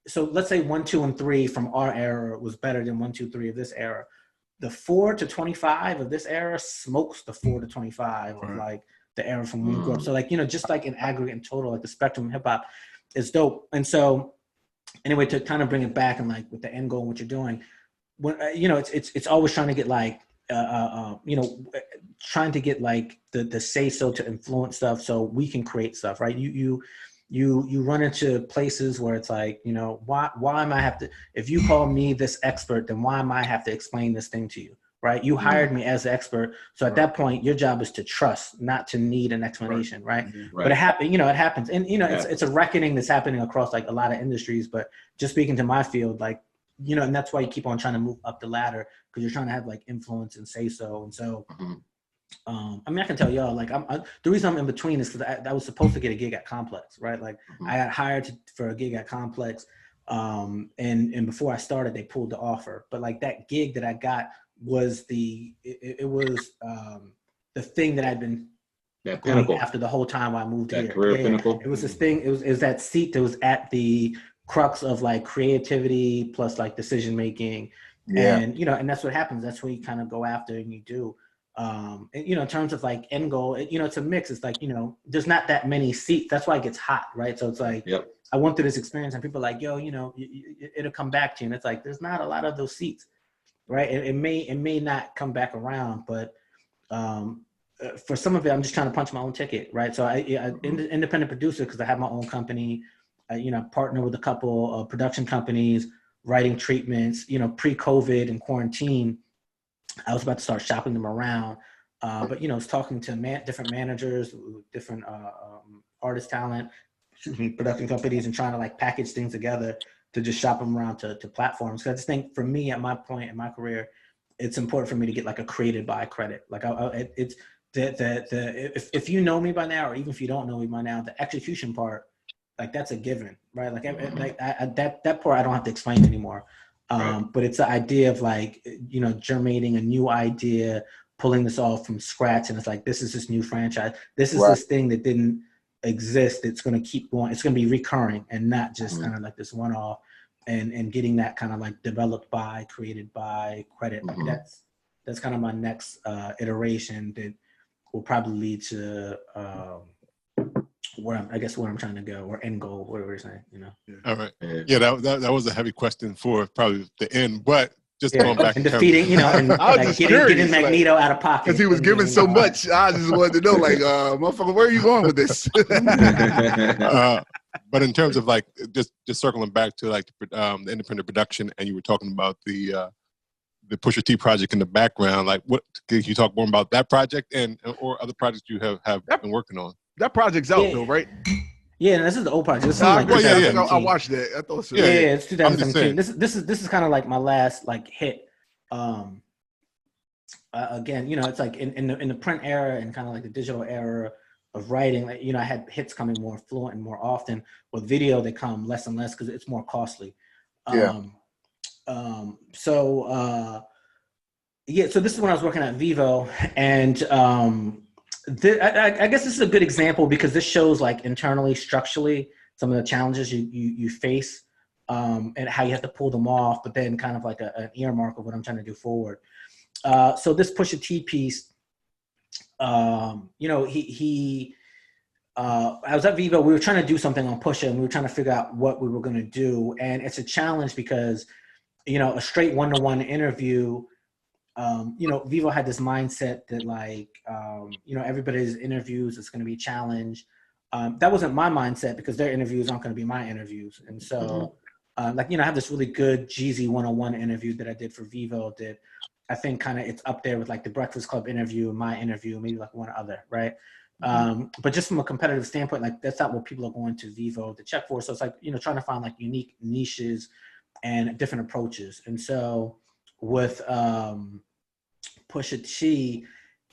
so let's say 1, 2, and 3 from our era was better than 1, 2, 3 of this era. The 4 to 25 of this era smokes the 4 to 25 of like the era from when we grew up. So like, just like in aggregate and total, like the spectrum of hip hop is dope. And so anyway, to kind of bring it back and like with the end goal and what you're doing, when it's always trying to get like trying to get like the say so to influence stuff so we can create stuff, right? You run into places where it's like, why am I have to, if you call me this expert, then why am I have to explain this thing to you, right? You hired me as the expert. So at that point, your job is to trust, not to need an explanation, right? But it happens. And, it's a reckoning that's happening across like a lot of industries, but just speaking to my field, like, and that's why you keep on trying to move up the ladder because you're trying to have like influence and say so. And so, I mean, I can tell y'all, like, the reason I'm in between is because I was supposed to get a gig at Complex, right? Like, I got hired for a gig at Complex, and before I started, they pulled the offer. But like that gig that I got was the thing that I'd been that pinnacle after the whole time I moved that here. Career pinnacle. It was this thing. It was that seat that was at the crux of like creativity plus like decision making, and and that's what happens. That's what you kind of go after and you do. And in terms of like end goal, it's a mix. It's like, there's not that many seats. That's why it gets hot, right? So it's like, I went through this experience and people are like, yo, it'll come back to you. And it's like, there's not a lot of those seats, right? It may not come back around, but for some of it, I'm just trying to punch my own ticket, right? So I independent producer, because I have my own company, partner with a couple of production companies, writing treatments, pre-COVID and quarantine. I was about to start shopping them around, but I was talking to different managers, different artist talent, production companies, and trying to like package things together to just shop them around to platforms. Because I just think for me, at my point in my career, it's important for me to get like a created by credit. Like it's if you know me by now, or even if you don't know me by now, the execution part, like that's a given, right? Like that part I don't have to explain anymore. But it's the idea of like, germinating a new idea, pulling this all from scratch. And it's like, this is this new franchise. This is this thing that didn't exist. It's going to keep going. It's going to be recurring and not just kind of like this one-off, and getting that kind of like developed by, created by credit. Like that's kind of my next iteration that will probably lead to where I'm trying to go, or end goal, whatever you're saying, All right. Yeah, that was a heavy question for probably the end, but just going back and defeating, and like getting Magneto out of pocket because he was giving so much. I just wanted to know, like, motherfucker, where are you going with this? But in terms of like just circling back to like the independent production, and you were talking about the Pusha T project in the background, like what can you talk more about that project or other projects you have been working on? That project's out though, right? Yeah, this is the old project. This is I watched that. I thought so. Yeah, it's 2017. This is kind of like my last like hit. again, you know, it's like in the print era and kind of like the digital era of writing, like, you know, I had hits coming more fluent and more often. With video, they come less and less because it's more costly. Yeah. So this is when I was working at Vivo, and I guess this is a good example because this shows like internally, structurally, some of the challenges you face, and how you have to pull them off, but then kind of like an earmark of what I'm trying to do forward. So this Pusha T piece, you know, I was at Vivo. We were trying to do something on Pusha, and we were trying to figure out what we were going to do. And it's a challenge because, you know, a straight one-to-one interview, you know, Vivo had this mindset that like, you know, everybody's interviews is going to be challenged. That wasn't my mindset because their interviews aren't going to be my interviews. And so, like, you know, I have this really good Jeezy one-on-one interview that I did for Vivo that I think kind of it's up there with like the Breakfast Club interview and my interview, maybe like one other, right? But just from a competitive standpoint, like that's not what people are going to Vivo to check for. So it's like, you know, trying to find like unique niches and different approaches. And so with Pusha T,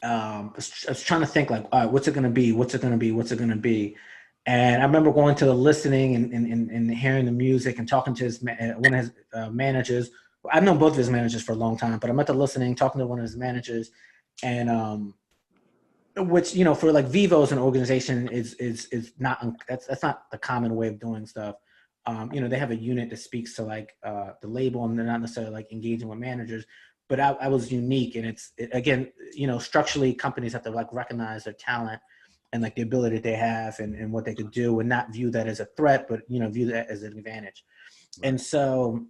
I was trying to think like, all right, what's it going to be? What's it going to be? What's it going to be? And I remember going to the listening and hearing the music and talking to one of his managers. I've known both of his managers for a long time, but I'm at the listening, talking to one of his managers, and which, you know, for like Vivo as an organization is not, that's not the common way of doing stuff. You know, they have a unit that speaks to like the label, and they're not necessarily like engaging with managers. But I was unique, and again, you know, structurally companies have to like recognize their talent and like the ability that they have and what they could do, and not view that as a threat, but, you know, view that as an advantage. And so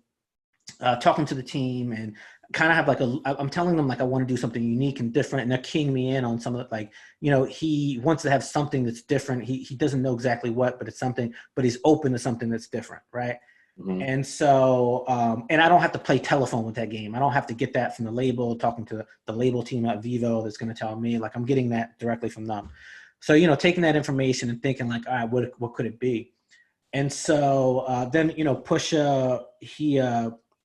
talking to the team and kind of have like I'm telling them like I want to do something unique and different, and they're keying me in on some of it. Like, you know, he wants to have something that's different. He doesn't know exactly what, but it's something, but he's open to something that's different, right? And so, and I don't have to play telephone with that game. I don't have to get that from the label, talking to the label team at Vivo that's going to tell me, like, I'm getting that directly from them. So, you know, taking that information and thinking like, all right, what could it be? And so then, you know, Pusha, he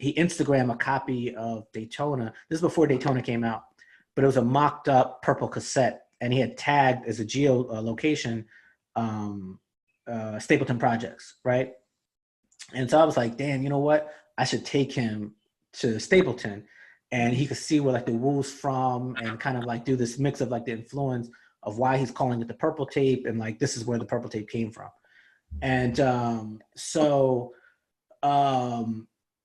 Instagrammed a copy of Daytona. This is before Daytona came out, but it was a mocked up purple cassette, and he had tagged as a geolocation Stapleton Projects, right? And so I was like, damn, you know what? I should take him to Stapleton, and he could see where like the wool's from, and kind of like do this mix of like the influence of why he's calling it the purple tape, and like this is where the purple tape came from. And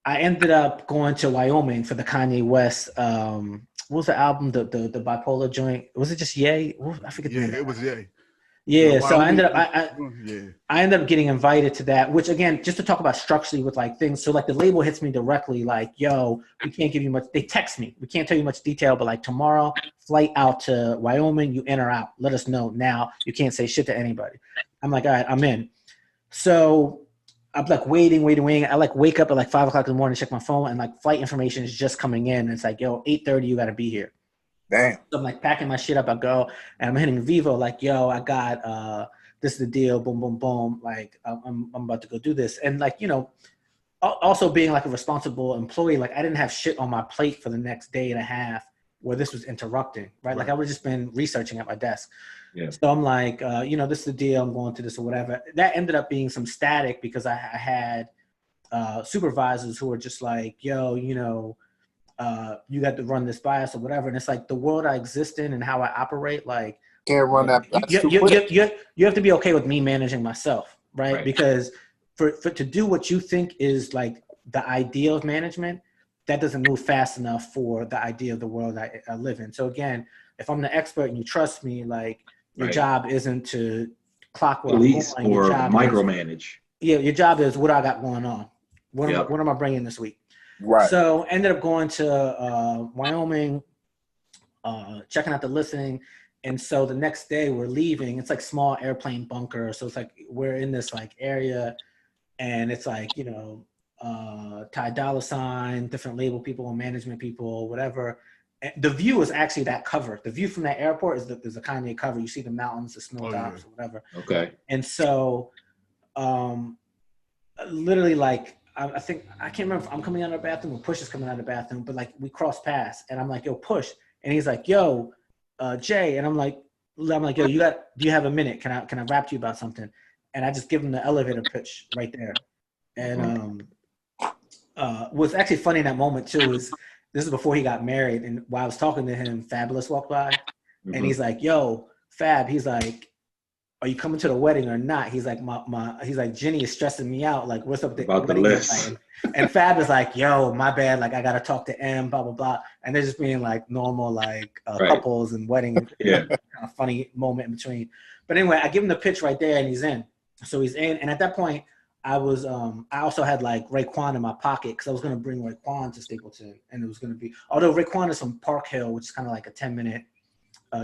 I ended up going to Wyoming for the Kanye West. What was the album? The bipolar joint? Was it just Ye? I forget. Yeah, it was Ye. Yeah, so I ended up I ended up getting invited to that, which again, just to talk about structurally with like things. So like the label hits me directly, like, yo, we can't give you much. They text me, we can't tell you much detail, but like tomorrow, flight out to Wyoming, you in or out? Let us know now. You can't say shit to anybody. I'm like, all right, I'm in. So I'm like waiting. I like wake up at like 5 o'clock in the morning, check my phone, and like flight information is just coming in. And it's like, yo, 8:30, you got to be here. Damn. So I'm like packing my shit up. I go and I'm hitting Vivo like, yo, I got this is the deal. Boom, boom, boom. Like I'm about to go do this. And like, you know, also being like a responsible employee, like I didn't have shit on my plate for the next day and a half where this was interrupting, right? Like I would have just been researching at my desk. Yeah. So I'm like, you know, this is the deal. I'm going to this or whatever. That ended up being some static because I had supervisors who were just like, yo, you know, you got to run this by us or whatever. And it's like the world I exist in and how I operate, like can't run that. You have to be okay with me managing myself, right? Because for to do what you think is like the ideal of management, that doesn't move fast enough for the idea of the world I live in. So again, if I'm the expert and you trust me, like your job isn't to clock what police I'm going, or micromanage. Your job is what I got going on. What am I bringing this week? Right. So ended up going to Wyoming, checking out the listening. And so the next day we're leaving. It's like small airplane bunker. So it's like we're in this like area, and it's like, you know, Ty Dolla $ign, different label people, management people, whatever. And the view is actually that cover. The view from that airport is there's a Kanye cover. You see the mountains, the snow tops, or whatever. Okay. And so literally like, I think, I can't remember if I'm coming out of the bathroom or Push is coming out of the bathroom, but like we cross paths and I'm like, yo, Push, And he's like, yo, Jay. And I'm like, yo, do you have a minute? Can I rap to you about something? And I just give him the elevator pitch right there. And what's actually funny in that moment too is this is before he got married. And while I was talking to him, Fabulous walked by, and he's like, yo, Fab, he's like, are you coming to the wedding or not? He's like, he's like, Jenny is stressing me out. Like, what's up with About the list? And Fab is like, yo, my bad. Like, I got to talk to M, blah, blah, blah. And they're just being like normal, like couples and wedding, kind of funny moment in between. But anyway, I give him the pitch right there and he's in. So he's in. And at that point, I was, I also had like Raekwon in my pocket because I was going to bring Raekwon to Stapleton. And it was going to be, although Raekwon is from Park Hill, which is kind of like a 10-minute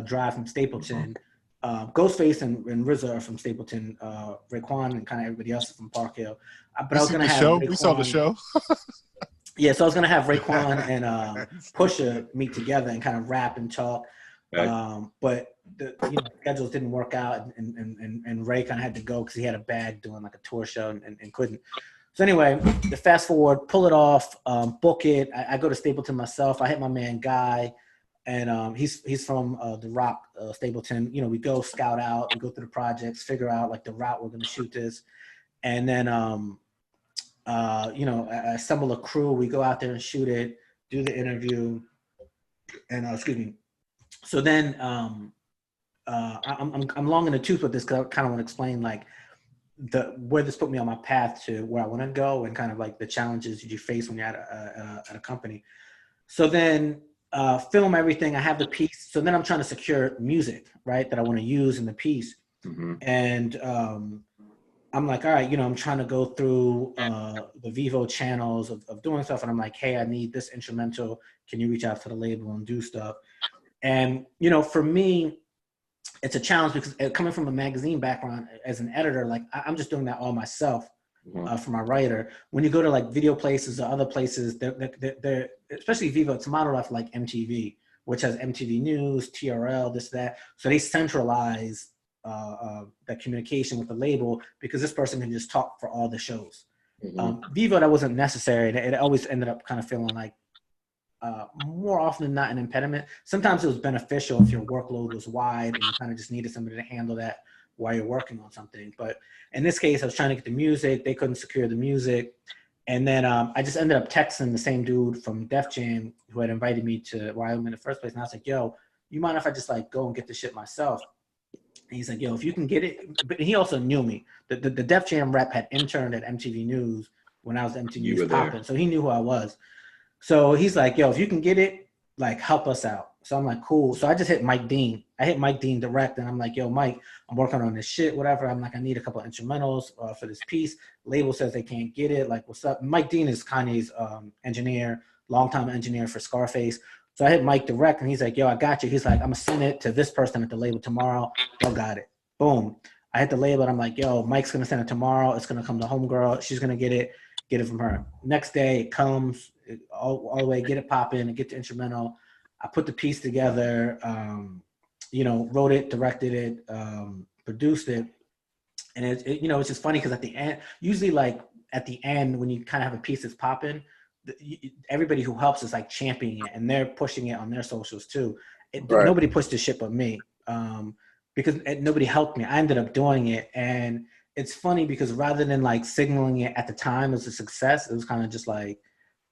drive from Stapleton. Ghostface and RZA are from Stapleton. Raekwon and kind of everybody else is from Park Hill. But I was gonna have Raekwon, we saw the show. Yeah, so I was gonna have Raekwon and Pusha meet together and kind of rap and talk. Right. But the schedules didn't work out, and Ray kind of had to go because he had a bag doing like a tour show and couldn't. So anyway, the fast forward, pull it off, book it. I go to Stapleton myself. I hit my man Guy. And he's from the Rock, Stapleton. We go scout out, we go through the projects, figure out like the route we're gonna shoot this, and then I assemble a crew. We go out there and shoot it, do the interview, and excuse me. So then I'm long in the tooth with this because I kind of want to explain like where this put me on my path to where I want to go and kind of like the challenges you face when you're at a company. So then. Film everything. I have the piece. So then I'm trying to secure music, right, that I want to use in the piece. And I'm like, all right, I'm trying to go through the Vivo channels of doing stuff. And I'm like, hey, I need this instrumental. Can you reach out to the label and do stuff? And, for me, it's a challenge because coming from a magazine background as an editor, like I'm just doing that all myself. For my writer, when you go to like video places or other places, they're especially Vivo, it's modeled off like MTV, which has MTV News, TRL, this, that. So they centralize that communication with the label because this person can just talk for all the shows. Vivo, that wasn't necessary. It always ended up kind of feeling like more often than not an impediment. Sometimes it was beneficial if your workload was wide and you kind of just needed somebody to handle that while you're working on something. But in this case, I was trying to get the music. They couldn't secure the music. And then I just ended up texting the same dude from Def Jam who had invited me to where I'm in the first place. And I was like, yo, you mind if I just like go and get the shit myself? And he's like, yo, if you can get it. But he also knew me. The Def Jam rep had interned at MTV News when I was MTV News popping. So he knew who I was. So he's like, yo, if you can get it, like help us out. So I'm like, cool. So I just hit Mike Dean. I hit Mike Dean direct and I'm like, yo, Mike, I'm working on this shit, whatever. I'm like, I need a couple of instrumentals for this piece. Label says they can't get it. Like, what's up? Mike Dean is Kanye's engineer, longtime engineer for Scarface. So I hit Mike direct and he's like, yo, I got you. He's like, I'm gonna send it to this person at the label tomorrow. I got it. Boom. I hit the label and I'm like, yo, Mike's gonna send it tomorrow. It's gonna come to Homegirl. She's gonna get it from her. Next day it comes all the way, get it popping and get the instrumental. I put the piece together, wrote it, directed it, produced it. And it's just funny because at the end, usually like at the end, when you kind of have a piece that's popping, everybody who helps is like championing it and they're pushing it on their socials too. Right. Nobody pushed the shit but me because nobody helped me. I ended up doing it. And it's funny because rather than like signaling it at the time as a success, it was kind of just like,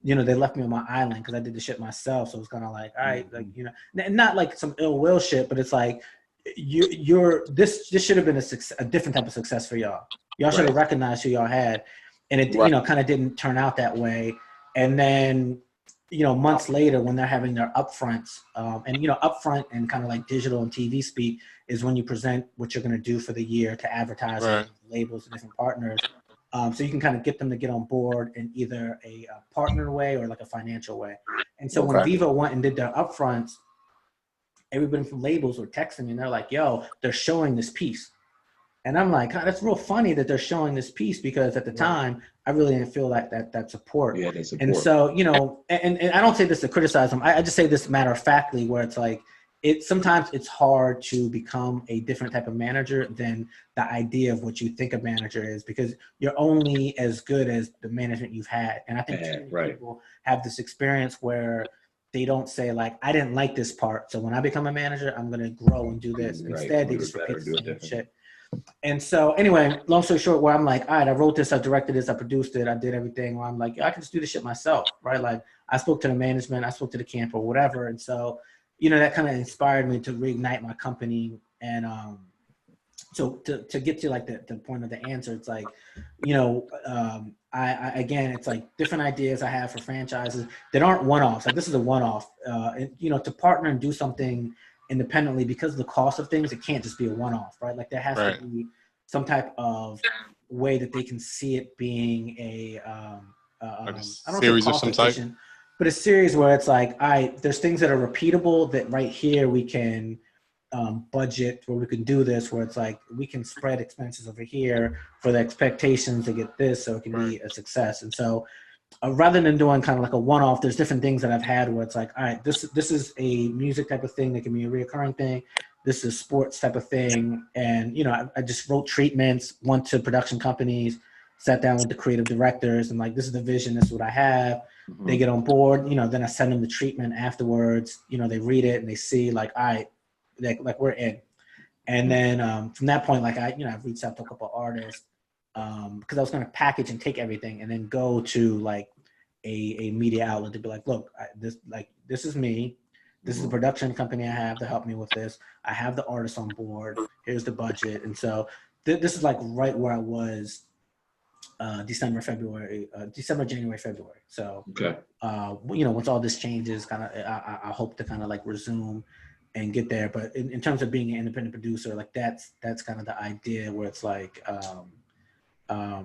they left me on my island because I did the shit myself. So it was kind of like, all right, like, not like some ill will shit, but it's like, this should have been a different type of success for y'all. Y'all should have recognized who y'all had. And it, kind of didn't turn out that way. And then, months later when they're having their upfronts, and, upfront and kind of like digital and TV speak is when you present what you're going to do for the year to advertisers, labels, and different partners. So you can kind of get them to get on board in either a partner way or like a financial way. And so when Vivo went and did their upfronts, everybody from labels were texting me and they're like, yo, they're showing this piece. And I'm like, that's real funny that they're showing this piece because at the time, I really didn't feel like that support. Yeah, that support. And so, and I don't say this to criticize them. I just say this matter of factly where it's like, sometimes it's hard to become a different type of manager than the idea of what you think a manager is because you're only as good as the management you've had. And I think too many people have this experience where they don't say like, I didn't like this part, so when I become a manager, I'm gonna grow and do this. Instead, they just repeat the same shit. And so anyway, long story short, where I'm like, all right, I wrote this, I directed this, I produced it, I did everything. Where I'm like, I can just do this shit myself, right? Like I spoke to the management, I spoke to the camp or whatever. And so, that kind of inspired me to reignite my company. And so to get to like the point of the answer, it's like, I again, it's like different ideas I have for franchises that aren't one-offs. Like this is a one-off, to partner and do something independently, because of the cost of things, it can't just be a one-off, right? Like there has to be some type of way that they can see it being a series of some type, but a series where it's like, there's things that are repeatable that right here we can budget, where we can do this, where it's like we can spread expenses over here for the expectations to get this, so it can be a success. And so rather than doing kind of like a one-off, there's different things that I've had where it's like, all right, this is a music type of thing that can be a reoccurring thing. This is sports type of thing. And, I just wrote treatments, went to production companies, sat down with the creative directors and like, this is the vision, this is what I have. Mm-hmm. They get on board, then I send them the treatment afterwards. They read it and they see like, all right, like we're in. And then from that point, like I've reached out to a couple of artists, because I was going to package and take everything and then go to like a media outlet to be like, look, this is me. This is the production company I have to help me with this. I have the artists on board. Here's the budget. And so this is like right where I was December, January, February. So, once all this changes, kind of, I hope to kind of like resume and get there. But in terms of being an independent producer, like that's kind of the idea where it's like, I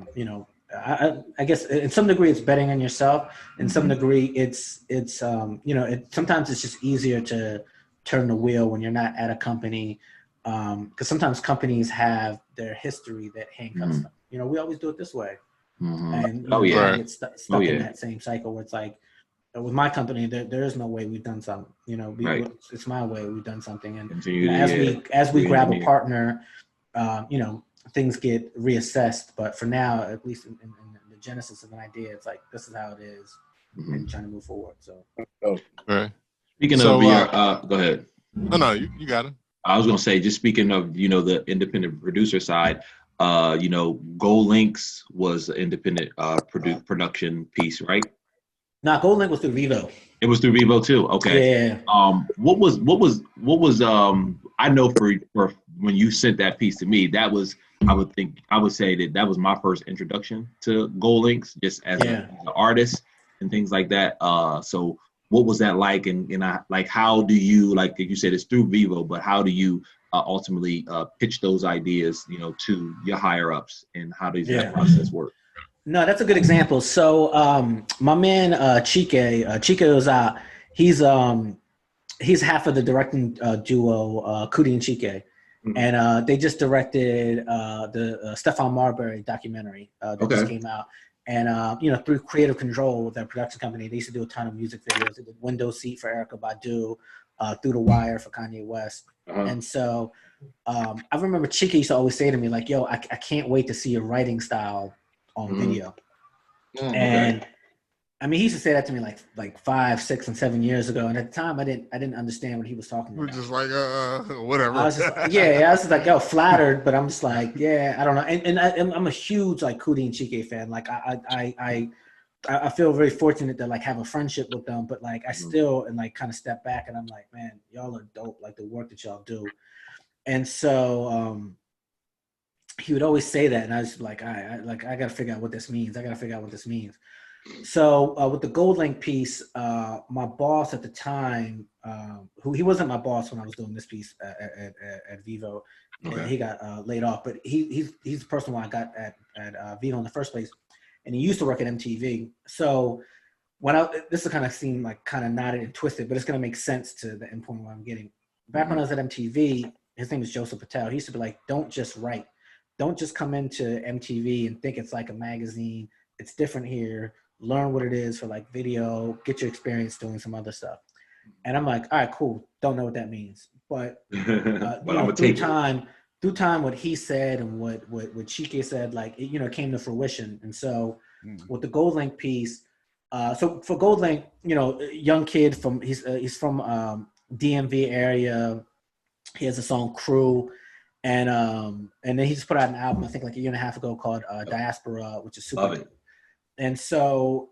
guess in some degree it's betting on yourself. In some degree it's sometimes it's just easier to turn the wheel when you're not at a company, because sometimes companies have their history that handcuffs them. We always do it this way, and get stuck in that same cycle where it's like, with my company, there is no way we've done something. It's my way. We've done something, and as we grab a partner, things get reassessed. But for now, at least in the genesis of an idea, it's like this is how it is, and trying to move forward. So, Speaking of your, go ahead. No, you got it. I was gonna say, just speaking of the independent producer side, Goldlinks was an independent production piece, right? Nah, Goldlink was through Vivo. It was through Vivo too. Okay. Yeah. What was I know for when you sent that piece to me, that was, I would say that was my first introduction to Goldlinks, just as an artist and things like that. So what was that like? And I like, how do you, like you said, it's through Vivo, but how do you ultimately pitch those ideas, to your higher ups, and how does that process work? No, that's a good example. So my man Chike Oza, he's half of the directing duo Kudi and Chike. And they just directed the Stephon Marbury documentary that just came out. And through Creative Control, their production company, they used to do a ton of music videos. They did Window Seat for Erykah Badu, Through the Wire for Kanye West. And so I remember Chike used to always say to me like, yo, I can't wait to see your writing style on video. And I mean, he used to say that to me like 5, 6, and 7 years ago. And at the time I didn't understand what he was talking about. We're just like, whatever. I was just like, I was just like, yo, flattered, but I'm just like, I don't know. And I'm a huge like Kudi and Chike fan. Like I feel very fortunate to like have a friendship with them, but like I still and like kind of step back and I'm like, man, y'all are dope. Like the work that y'all do. And so he would always say that, and I was like, I got to figure out what this means. So with the Goldlink piece, my boss at the time, who he wasn't my boss when I was doing this piece at Vivo, and he got laid off, but he's the person who I got at Vivo in the first place, and he used to work at MTV. So this will kind of seem like kind of knotted and twisted, but it's going to make sense to the end point where I'm getting. Back when I was at MTV, his name was Joseph Patel. He used to be like, don't just write. Don't just come into MTV and think it's like a magazine. It's different here. Learn what it is for like video, get your experience doing some other stuff. And I'm like, all right, cool. Don't know what that means. But, through time, what he said and what Chike said, like, it came to fruition. And so with the Goldlink piece, So for Goldlink, you know, young kid he's from DMV area. He has a song Crew, and then he just put out an album I think like a year and a half ago called Diaspora, which is super. Love it. And so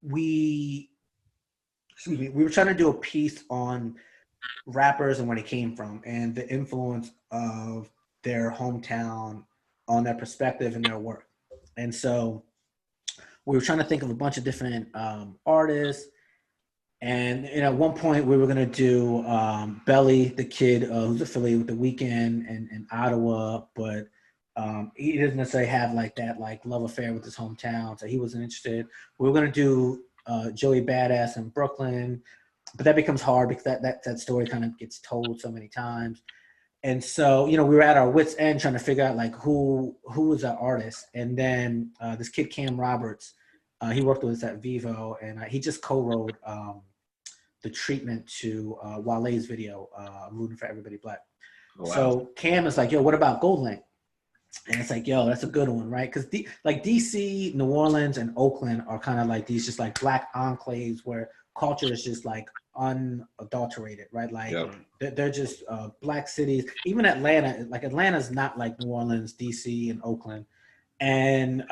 we were trying to do a piece on rappers and where they came from and the influence of their hometown on their perspective and their work. And so we were trying to think of a bunch of different artists. And at one point we were going to do Belly, the kid who's affiliated with The Weeknd in Ottawa, but he doesn't necessarily have like that like love affair with his hometown, so he wasn't interested. We were going to do Joey Badass in Brooklyn, but that becomes hard because that story kind of gets told so many times. And so, we were at our wits' end trying to figure out like who was our artist. And then this kid Cam Roberts, he worked with us at Vivo, and he just co-wrote the treatment to Wale's video, Rooting for Everybody Black. Oh, wow. So Cam is like, yo, what about Goldlink? And it's like, yo, that's a good one, right? Because like DC, New Orleans, and Oakland are kind of like these just like black enclaves where culture is just like unadulterated, right? Like they're just black cities. Even Atlanta, like Atlanta's not like New Orleans, DC, and Oakland. And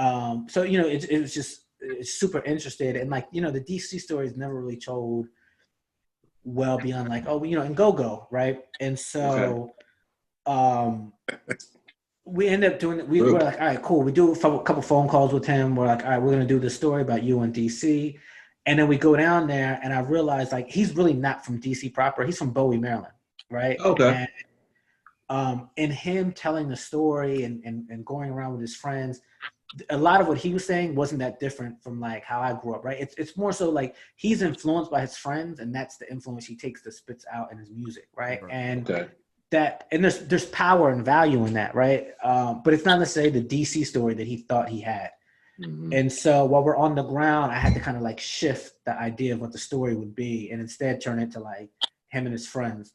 so, it was just super interested. And like, the DC story is never really told well beyond like, and Go-Go, right? And so we ended up doing it. We were like, all right, cool. We do a couple phone calls with him. We're like, all right, we're going to do this story about you in DC. And then we go down there and I realized like, he's really not from DC proper. He's from Bowie, Maryland. Right. Okay. And in him telling the story and going around with his friends, a lot of what he was saying wasn't that different from like how I grew up. Right. It's more so like he's influenced by his friends, and that's the influence he takes to spits out in his music. Right. And there's power and value in that, right? But it's not necessarily the DC story that he thought he had. Mm-hmm. And so while we're on the ground, I had to kind of like shift the idea of what the story would be, and instead turn it to like him and his friends.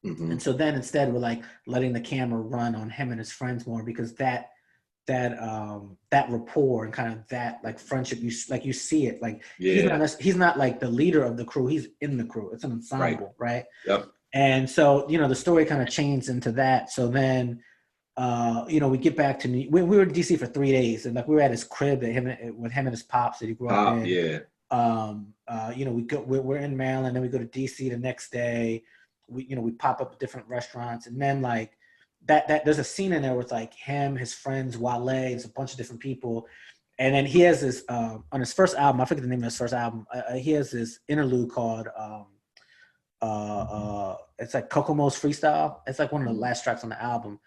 Mm-hmm. And so then instead we're like letting the camera run on him and his friends more, because that rapport and kind of that like friendship, you see it, like he's not like the leader of the crew, he's in the crew. It's an ensemble, right? Yep. And so, the story kind of changed into that. So then, we get back to we were in DC for 3 days, and like we were at his crib with him and his pops that he grew up in. Yeah. We're in Maryland, then we go to DC the next day. We pop up at different restaurants, and then like that there's a scene in there with like him, his friends, Wale, it's a bunch of different people. And then he has this on his first album, I forget the name of his first album. He has this interlude called it's like Kokomo's Freestyle. It's like one of the last tracks on the album,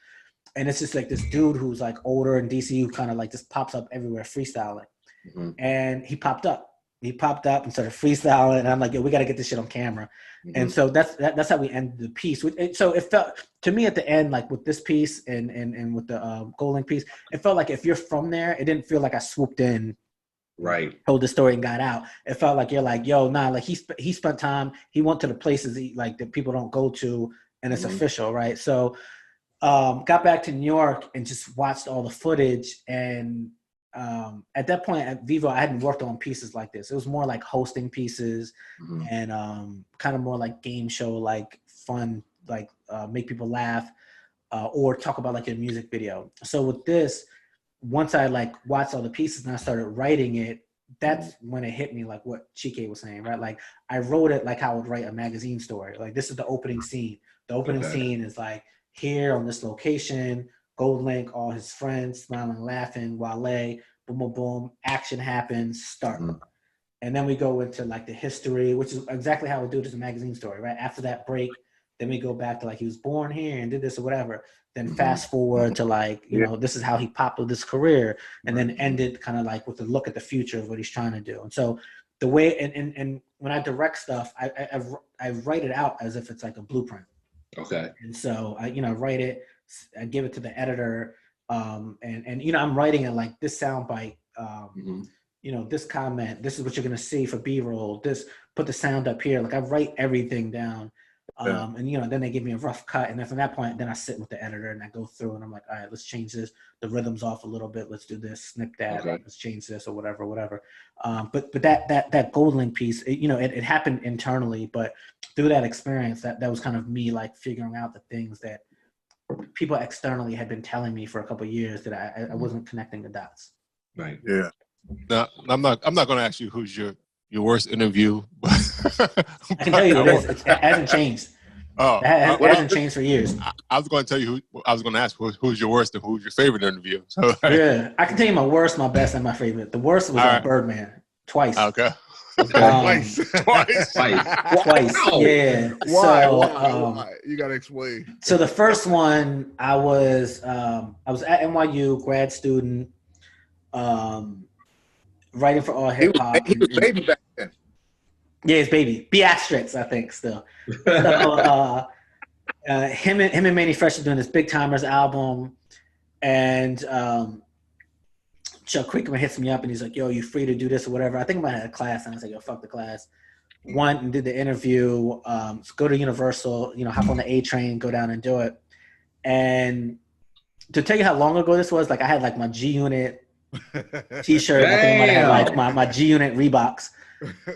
and it's just like this dude who's like older in DC who kind of like just pops up everywhere freestyling. Mm-hmm. And he popped up and started freestyling, and I'm like, yo, we got to get this shit on camera. Mm-hmm. And so that's how we ended the piece. So it felt to me at the end, like with this piece and with the Goldlink piece, it felt like if you're from there, it didn't feel like I swooped in, right, told the story and got out. It felt like you're like, yo, nah, like he spent time, he went to the places like that people don't go to, and it's official, right? So got back to New York and just watched all the footage. And at that point at Vivo, I hadn't worked on pieces like this. It was more like hosting pieces and kind of more like game show, like fun, like make people laugh or talk about like a music video. So with this, once I like watched all the pieces and I started writing it, that's when it hit me, like what Chike was saying, right? Like I wrote it like how I would write a magazine story. Like this is the opening scene. The opening scene is like here on this location, Goldlink, all his friends, smiling, laughing, Wale, boom, boom, boom, action happens, start. Mm-hmm. And then we go into like the history, which is exactly how we do it as a magazine story, right? After that break, then we go back to like he was born here and did this or whatever. Then fast forward to like, this is how he popped with his career, and then ended kind of like with a look at the future of what he's trying to do. And so the way, and when I direct stuff, I write it out as if it's like a blueprint. Okay. And so I write it, I give it to the editor, and I'm writing it like this soundbite, this comment, this is what you're gonna see for B-roll, this, put the sound up here. Like I write everything down. And then they give me a rough cut, and then from that point, then I sit with the editor and I go through and I'm like, all right, let's change this. The rhythm's off a little bit. Let's do this. Snip that. Okay. Let's change this or whatever. But that Goldlink piece, it happened internally, but through that experience, that was kind of me like figuring out the things that people externally had been telling me for a couple of years that I wasn't connecting the dots. Right. Yeah. Now, I'm not going to ask you who's your worst interview. I can tell you it hasn't changed. Oh, it hasn't changed for years. I was going to tell you I was going to ask who's your worst and who's your favorite interview. So yeah, I can tell you my worst, my best, and my favorite. The worst was Birdman twice. Okay. Twice. Yeah. Why? You gotta explain. So the first one, I was at NYU, grad student, writing for All Hip Hop. He was baby back then. Yeah, it's baby. Beatrix, I think, still. So, him and Manny Fresh are doing this Big Timers album, and Chuck Creekman hits me up and he's like, yo, you free to do this or whatever? I think I might have had a class, and I was like, yo, fuck the class. Went and did the interview, go to Universal, hop on the A train, go down and do it. And to tell you how long ago this was, like I had like my G-Unit t-shirt. I think I might have like my G-Unit Reeboks.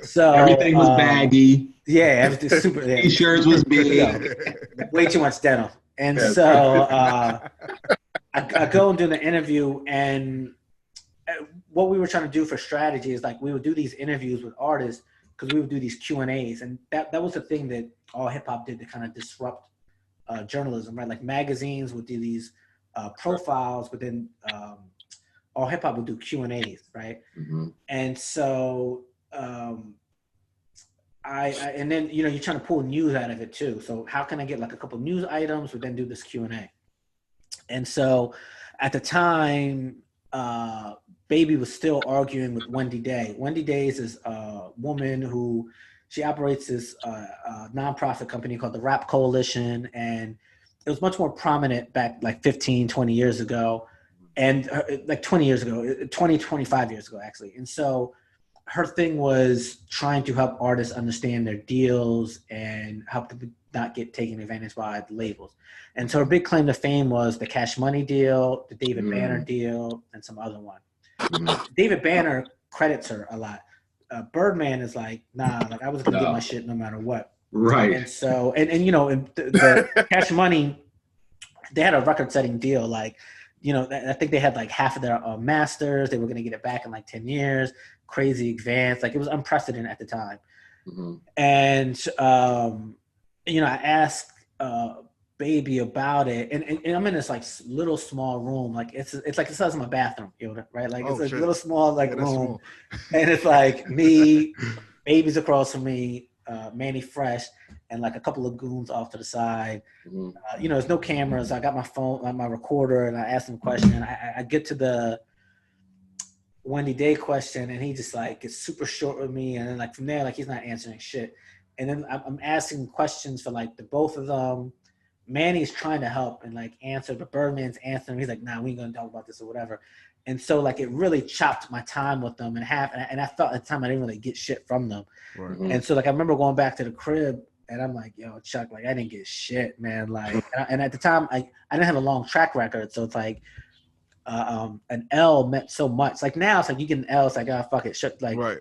So everything was baggy. Yeah, everything super. Yeah. T-shirts was big. Way too much denim. And so I go and do the interview, and what we were trying to do for strategy is like we would do these interviews with artists because we would do these Q&As, and that was the thing that All Hip Hop did to kind of disrupt journalism, right? Like magazines would do these profiles, but then All Hip Hop would do Q&As, right? Mm-hmm. And so and then you're trying to pull news out of it too. So how can I get like a couple news items, but then do this Q&A? And so at the time, Baby was still arguing with Wendy Day. Wendy Day is this woman who she operates this nonprofit company called the Rap Coalition, and it was much more prominent back like 15, 20 years ago, and like 20 years ago, 20, 25 years ago actually. And so her thing was trying to help artists understand their deals and help them not get taken advantage by the labels. And so her big claim to fame was the Cash Money deal, the David Banner deal, and some other one. David Banner credits her a lot. Birdman is like, nah, like I was gonna get my shit no matter what. Right. And so, and the Cash Money, they had a record-setting deal. Like, I think they had like half of their masters. They were gonna get it back in like 10 years. Crazy advance. Like it was unprecedented at the time. Mm-hmm. And I asked Baby about it, and I'm in this like little small room, like it's like the size of my bathroom, right? Like it's a little small like room, small. And it's like me, Baby's across from me, Manny Fresh, and like a couple of goons off to the side. Mm-hmm. There's no cameras. I got my phone, my recorder, and I asked him a question. I get to the Wendy Day question, and he just like gets super short with me, and then like from there, like he's not answering shit. And then I'm asking questions for like the both of them. Manny's trying to help and like answer, but Birdman's answering. He's like, nah, we ain't gonna talk about this or whatever. And so like it really chopped my time with them in half. And I felt at the time I didn't really get shit from them. Right. And so like I remember going back to the crib and I'm like, yo, Chuck, like I didn't get shit, man. Like, and at the time I didn't have a long track record, so it's like an L meant so much. Like now it's like you get an L, it's like, oh fuck it, shit. Like right.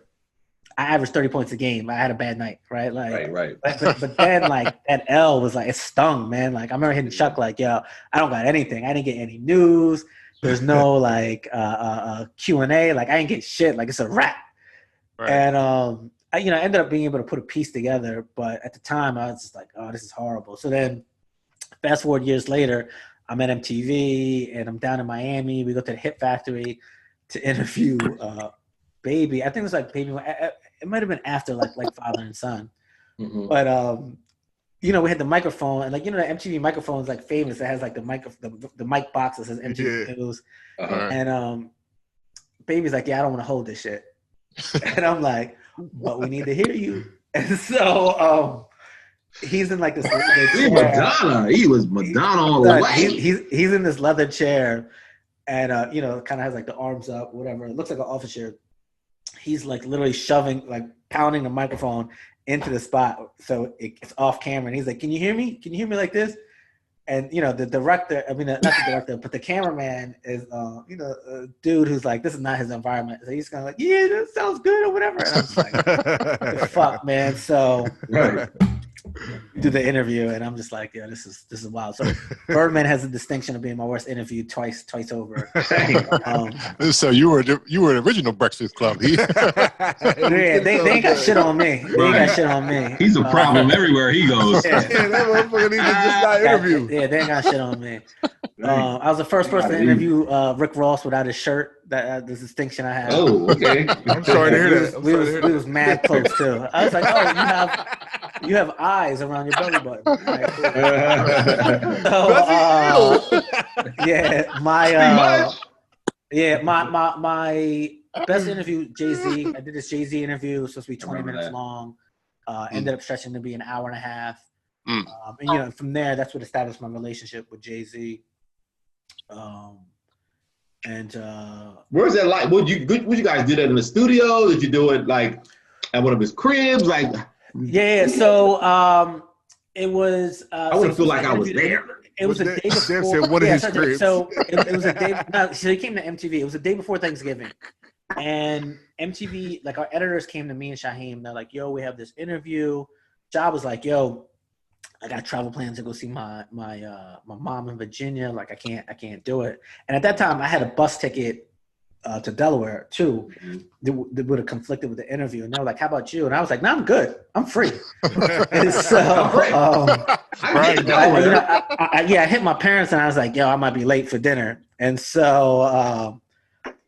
I averaged 30 points a game. I had a bad night, right? Like, right. But then, like, that L was like, it stung, man. Like, I remember hitting Chuck, like, yo, I don't got anything. I didn't get any news. There's no, like, Q&A. Like, I didn't get shit. Like, it's a wrap. Right. And, I ended up being able to put a piece together. But at the time, I was just like, oh, this is horrible. So then, fast forward years later, I'm at MTV, and I'm down in Miami. We go to the Hit Factory to interview Baby. I think it was like Baby. It might have been after like Father and Son. Mm-hmm. But we had the microphone, and like the MTV microphone is like famous. It has like the mic box that says MTV News. Uh-huh. And Baby's like, yeah, I don't want to hold this shit. And I'm like, but we need to hear you. And so he's in like this Madonna. He was Madonna all the way. He's in this leather chair, and kind of has like the arms up, whatever. It looks like an office chair. He's like literally shoving, like pounding the microphone into the spot, so it's off camera. And he's like, "Can you hear me? Can you hear me like this?" And the director, I mean, not the director, but the cameraman is, a dude who's like, this is not his environment. So he's kind of like, yeah, that sounds good or whatever. And I'm just like, fuck, man. So do the interview, and I'm just like, yeah, this is wild. So Birdman has the distinction of being my worst interview twice over. So you were the original Breakfast Club. Yeah, they ain't got shit on me. They ain't got shit on me. He's a problem everywhere he goes. Yeah, that motherfucker needs to just not interview. Yeah, they ain't got shit on me. I was the first person to interview Rick Ross without his shirt. That the distinction I have. Oh, okay. I'm sorry to hear that. We was mad close too. I was like, oh, you have eyes around your belly button. Right, cool. So, my best interview, Jay-Z. I did this Jay-Z interview. It was supposed to be 20 minutes long. Ended up stretching to be an hour and a half. And from there, that's what established my relationship with Jay-Z. Where's that like? Would you guys do that in the studio? Did you do it like at one of his cribs? Like, so it was. I would feel like I was there. It was a day before. One of his cribs. So it was a day. No, so he came to MTV. It was a day before Thanksgiving, and MTV, like our editors came to me and Shaheem. They're like, "Yo, we have this interview." Job was like, "Yo, I got travel plans to go see my mom in Virginia. Like I can't do it." And at that time, I had a bus ticket to Delaware too. That would have conflicted with the interview. And they were like, "How about you?" And I was like, "No, I'm good. I'm free." And so, I hit my parents and I was like, "Yo, I might be late for dinner." And so,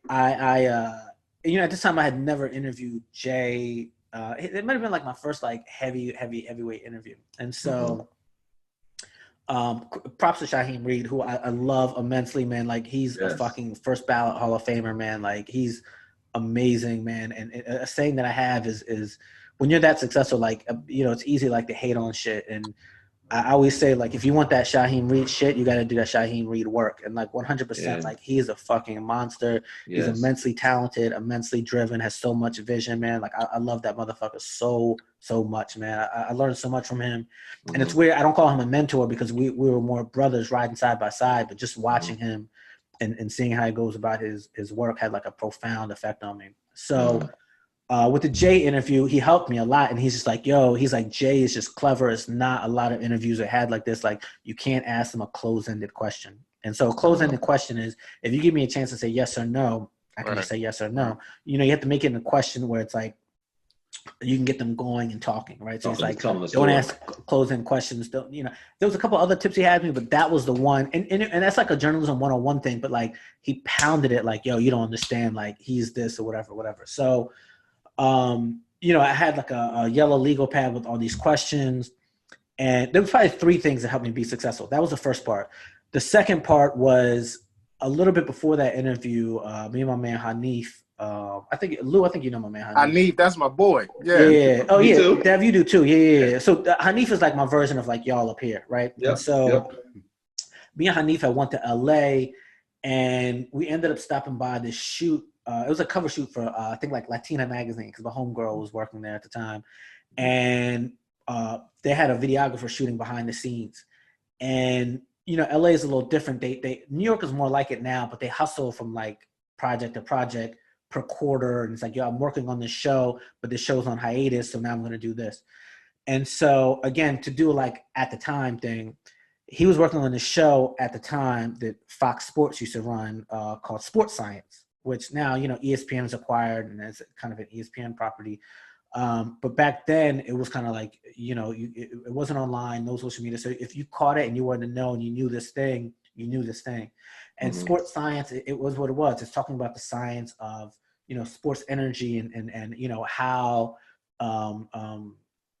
at this time I had never interviewed Jay. It might have been like my first like heavyweight interview. And so props to Shaheem Reed, who I love immensely, man. Like he's a fucking first ballot Hall of Famer, man. Like he's amazing, man. And a saying that I have is when you're that successful, like, it's easy like to hate on shit. And I always say, like, if you want that Shaheem Reed shit, you got to do that Shaheem Reed work. And like 100%, like he is a fucking monster. He's immensely talented, immensely driven, has so much vision, man. Like I love that motherfucker so much, man. I learned so much from him. And it's weird. I don't call him a mentor because we were more brothers riding side by side, but just watching him and seeing how he goes about his work had like a profound effect on me. So with the Jay interview, he helped me a lot. And he's just like, Jay is just clever. It's not a lot of interviews I had like this. Like you can't ask him a close-ended question. And so a close-ended question is, if you give me a chance to say yes or no, I can just say yes or no. You have to make it in a question where it's like, you can get them going and talking, right? So it's like, don't ask close-end questions. There was a couple other tips he had me, but that was the one. And that's like a journalism 101 thing, but like he pounded it like, yo, you don't understand. Like he's this or whatever. So, I had like a yellow legal pad with all these questions, and there was probably three things that helped me be successful. That was the first part. The second part was a little bit before that interview. Me and my man Hanif. I think you know my man Hanif. Hanif, that's my boy. Yeah. Oh yeah. Too. Dev, you do too. Yeah. So Hanif is like my version of like y'all up here, right? Yep. And so me and Hanif, I went to LA, and we ended up stopping by this shoot. It was a cover shoot for I think like Latina magazine, because my homegirl was working there at the time, and they had a videographer shooting behind the scenes. And LA is a little different. New York is more like it now, but they hustle from like project to project per quarter, and it's like, I'm working on this show, but this show's on hiatus, so now I'm going to do this. And so again, to do like at the time thing, he was working on this show at the time that Fox Sports used to run called Sports Science, which now, ESPN is acquired and it's kind of an ESPN property. But back then it was kind of like, it wasn't online, no social media. So if you caught it and you wanted to know and you knew this thing, you knew this thing. And Sports Science, it was what it was. It's talking about the science of, sports energy and how,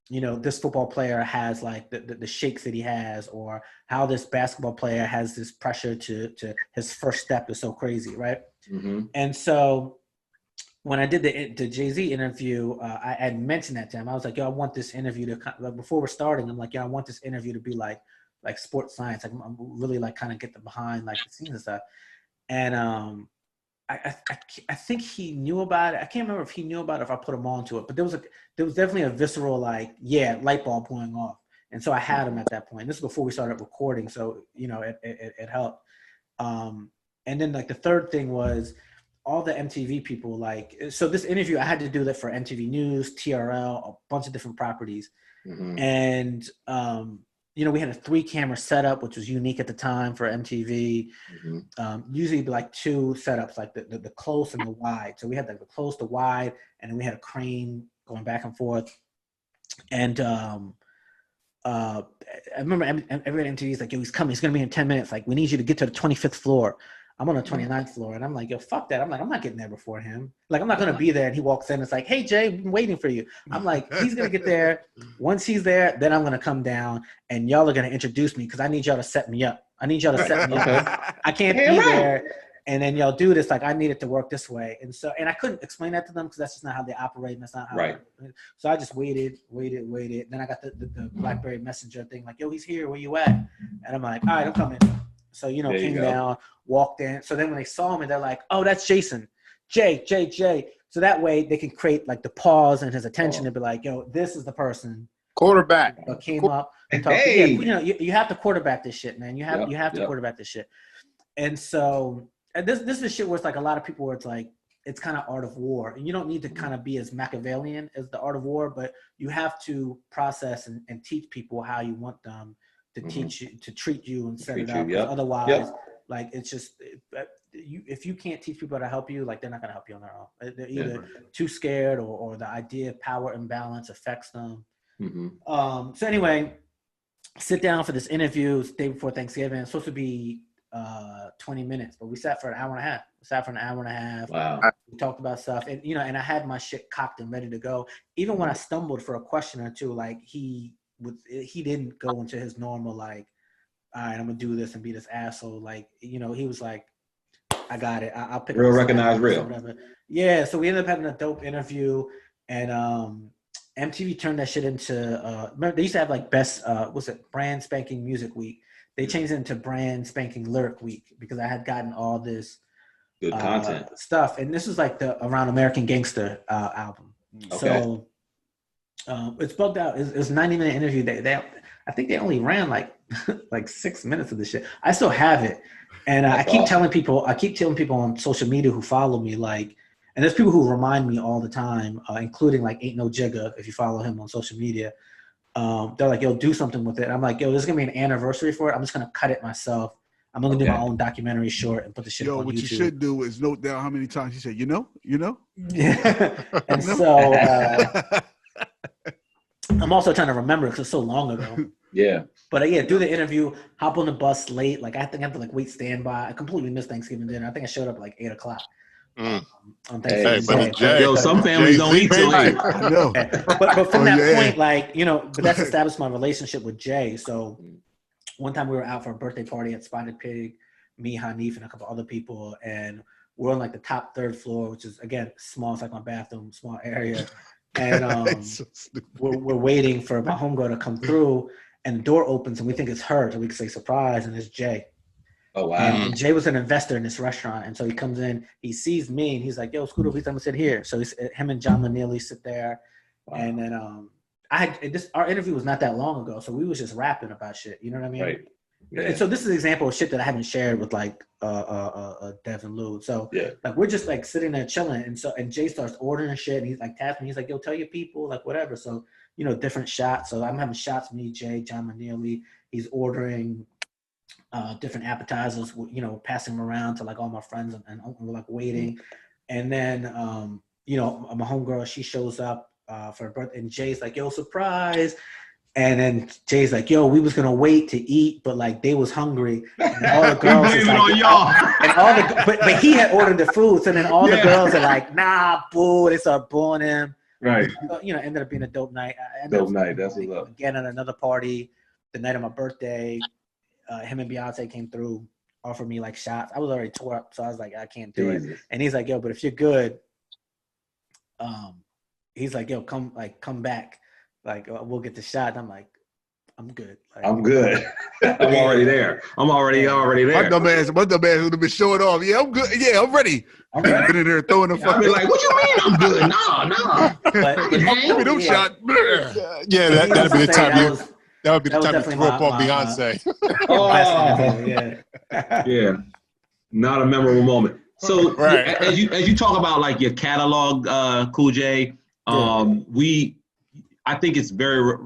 this football player has like the shakes that he has, or how this basketball player has this pressure to his first step is so crazy, right? And so when I did the Jay-Z interview, I had mentioned that to him. I was like, I want this interview to, like, before we're starting, I'm like, I want this interview to be like Sports Science. Like I'm really like kind of get behind like the scenes and stuff. And I think he knew about it. I can't remember if he knew about it, if I put him on to it, but there was definitely a visceral, like, yeah, light bulb going off. And so I had him at that point. This is before we started recording. So, you know, it helped. And then like the third thing was all the MTV people, like, so this interview, I had to do that for MTV News, TRL, a bunch of different properties. Mm-hmm. And, you know, we had a 3-camera setup, which was unique at the time for MTV. Mm-hmm. Usually it'd be like 2 setups, like the close and the wide. So we had like the close to wide, and then we had a crane going back and forth. And I remember every MTV is like, yo, he's coming. He's going to be in 10 minutes. Like, we need you to get to the 25th floor. I'm on the 29th floor. And I'm like, yo, fuck that. I'm like, I'm not getting there before him. Like, I'm not going to be there. And he walks in. It's like, hey, Jay, I've been waiting for you. I'm like, he's going to get there. Once he's there, then I'm going to come down. And y'all are going to introduce me because I need y'all to set me up. I need y'all to set me up. I can't be there. And then y'all do this. Like, I need it to work this way. And so, and I couldn't explain that to them because that's just not how they operate. And that's not how. Right. So I just waited. Then I got the BlackBerry Messenger thing. Like, yo, he's here. Where you at? And I'm like, all right, I'm coming. So, you know, came down, walked in. So then when they saw me, they're like, oh, that's Jayson. Jay. So that way they can create like the pause and his attention and be like, yo, this is the person. Quarterback. Came up and talked. Hey. Yeah, you know, you have to quarterback this shit, man. You have to quarterback this shit. And so and this is shit where it's like a lot of people where it's like, it's kind of art of war. And you don't need to kind of be as Machiavellian as the art of war, but you have to process and teach people how you want them to teach you, to treat you and set it up. Otherwise, like, it's just, if you can't teach people how to help you, like, they're not going to help you on their own. They're either too scared or the idea of power imbalance affects them. So anyway, sit down for this interview. It's the day before Thanksgiving. It's supposed to be 20 minutes, but we sat for an hour and a half. Wow. We talked about stuff, and you know, and I had my shit cocked and ready to go. Even when I stumbled for a question or two, like he didn't go into his normal, like, all right, I'm gonna do this and be this asshole. Like, you know, he was like, I got it. I'll pick real, up recognize real. Whatever. Yeah. So we ended up having a dope interview, and MTV turned that shit into. Remember, they used to have like best brand spanking music week. They changed it into brand spanking lyric week because I had gotten all this good content stuff, and this was like the Around American Gangster album. Okay. So it's bugged out. It was a 90-minute interview. They I think they only ran like like 6 minutes of this shit. I still have it, and I keep telling people on social media who follow me, like, and there's people who remind me all the time, including like Ain't No Jigga, if you follow him on social media. They're like, yo, do something with it. I'm like, yo, there's gonna be an anniversary for it. I'm just gonna cut it myself. I'm gonna do my own documentary short and put the shit on YouTube. What you should do is note down how many times he said, you know. Yeah. And so I'm also trying to remember because it's so long ago. Yeah. But yeah, do the interview, hop on the bus late. Like, I think I have to like wait standby. I completely missed Thanksgiving dinner. I think I showed up at like 8:00. On Thanksgiving Day. Yo, some families don't eat till late. I know. But from that point, like, you know, but that's established my relationship with Jay. So one time we were out for a birthday party at Spotted Pig, me, Hanif, and a couple other people, and we're on like the top 3rd floor, which is, again, small. It's like my bathroom, small area. And So we're waiting for my homegirl to come through, and the door opens, and we think it's her, so we can say surprise, and it's Jay. Oh, wow. And Jay was an investor in this restaurant, and so he comes in, he sees me, and he's like, yo, Scooter, please let me sit here. So him and John Manili sit there, and then our interview was not that long ago, so we was just rapping about shit, you know what I mean? Right. Yeah. And so this is an example of shit that I haven't shared with like Dev and Lou. So like, we're just like sitting there chilling, and Jay starts ordering shit, and he's like tapping me, he's like, yo, tell your people, like, whatever. So, you know, different shots. So I'm having shots, me, Jay, John Manili. He's ordering different appetizers, you know, passing them around to like all my friends, and we're like waiting. And then, you know, my homegirl, she shows up for her birthday, and Jay's like, yo, surprise. And then Jay's like, yo, we was going to wait to eat, but like they was hungry. And all the girls was like, on y'all. And but he had ordered the food. So then all the girls are like, nah, boo. They start booing him. Right. So, you know, ended up being a dope night. Dope night. That's what's up. Again, at another party, the night of my birthday, him and Beyonce came through, offered me like shots. I was already tore up, so I was like, I can't do it. And he's like, yo, but if you're good, he's like, yo, come back, like, we'll get the shot. And I'm like, I'm good. Like, I'm good. I'm already there. I'm already there. My dumb ass would have been showing off. Yeah, I'm good. Yeah, I'm ready. I'm ready. Been in there throwing the I'd fucking. be like, what you mean I'm good? Nah. But Give me them shot. Yeah, that'd be the time. That would be the time to throw up on Beyonce. Yeah. Not a memorable moment. So right. as you talk about like your catalog, Cool J, I think it's very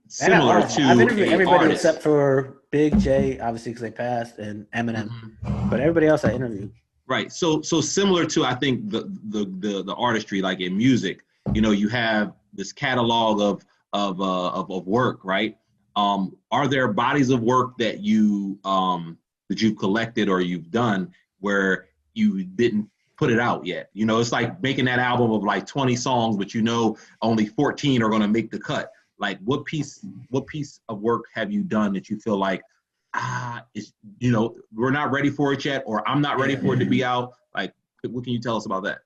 similar to I've interviewed everybody artist. except for Big J, obviously because they passed, and Eminem. But everybody else I interviewed. Right. So similar to I think the artistry, like in music, you know, you have this catalog of work, right? Are there bodies of work that you've collected or you've done where you didn't put it out yet? You know, it's like making that album of like 20 songs, but you know only 14 are going to make the cut. Like what piece of work have you done that you feel like, you know, we're not ready for it yet, or I'm not ready for it to be out? Like, what can you tell us about that?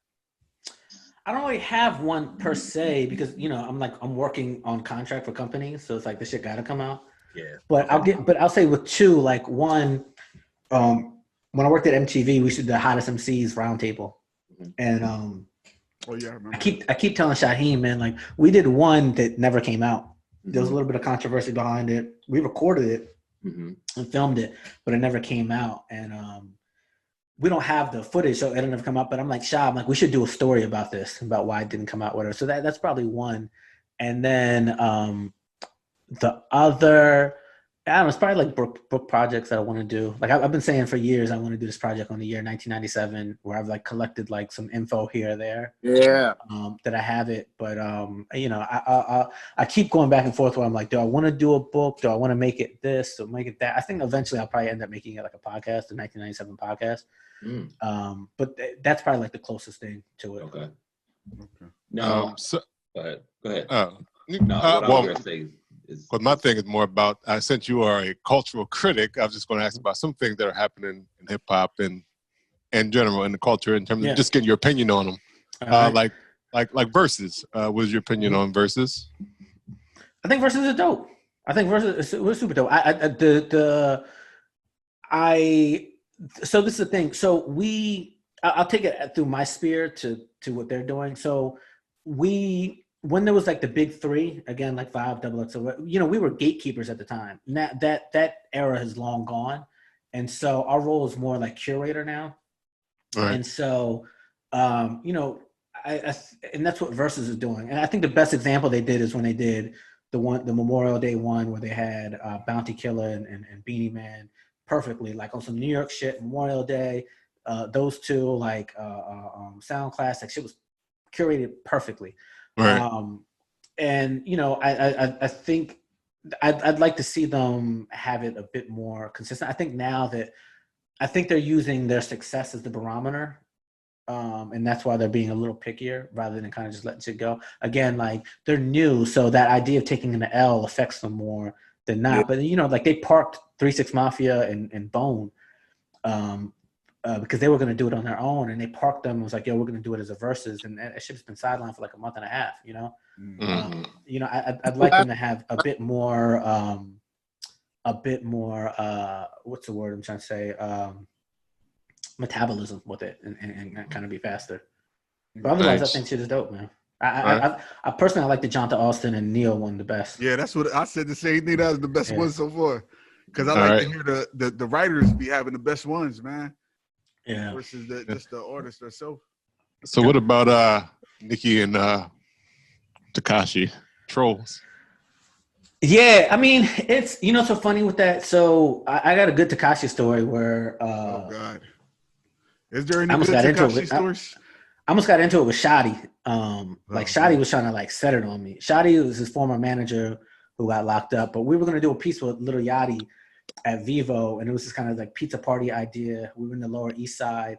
I don't really have one per se because, you know, I'm working on contract for companies, so it's like this shit gotta come out. Yeah. But I'll say with two, like one, when I worked at MTV, we did the hottest MCs roundtable, and I remember. I keep telling Shaheem, man, like we did one that never came out. There was a little bit of controversy behind it. We recorded it and filmed it, but it never came out, and we don't have the footage, so it'll never come out. But I'm like, Shah, we should do a story about this, about why it didn't come out, whatever. So that's probably one, and then the other. I don't know, it's probably like book projects that I want to do. Like I've been saying for years, I want to do this project on the year 1997, where I've like collected like some info here or there. Yeah. That I have it, but you know, I keep going back and forth where I'm like, do I want to do a book? Do I want to make it this or make it that? I think eventually I'll probably end up making it like a podcast, the 1997 podcast. But that's probably like the closest thing to it. Okay. No. Go ahead. But my thing is more about, since you are a cultural critic, I was just going to ask about some things that are happening in hip hop and in general in the culture in terms of just getting your opinion on them. Like Versus. What is your opinion on Versus? I think Versus is dope. I think Versus was super dope. So this is the thing. So I'll take it through my sphere to what they're doing. So when there was like the big three, again, like Vibe, XXL, you know, we were gatekeepers at the time. Now that era has long gone. And so our role is more like curator now. Right. And so, you know, and that's what Versus is doing. And I think the best example they did is when they did the Memorial Day one where they had Bounty Killer and Beanie Man perfectly, like on some New York shit, Memorial Day, those two, like Sound Classic, shit was curated perfectly. Right. And you know, I think I'd like to see them have it a bit more consistent. I think they're using their success as the barometer, and that's why they're being a little pickier rather than kind of just letting shit go. Again, like they're new, so that idea of taking an L affects them more than not. Yeah. But you know, like they parked 3 6 Mafia and Bone. Because they were going to do it on their own, and they parked them and was like, yo, we're going to do it as a Versus, and that shit's been sidelined for like a month and a half, you know? You know, I'd like them to have a bit more, what's the word I'm trying to say? Metabolism with it and kind of be faster. But otherwise, I think shit is dope, man. I personally, I like the Jonta Austin and Neo one the best. Yeah, that's what I said. The same thing. That was the best one so far. Because I like to hear the writers be having the best ones, man. Yeah. Versus just the artist herself. So what about Nicki and Tekashi Trolls? Yeah, I mean, it's, you know, so funny with that. So I got a good Tekashi story where oh God. Is there any good Tekashi stories? I almost got into it with Shotty. Like Shotty was trying to like set it on me. Shotty was his former manager who got locked up, but we were gonna do a piece with Lil Yachty at Vivo, and it was this kind of like pizza party idea. We were in the Lower East Side,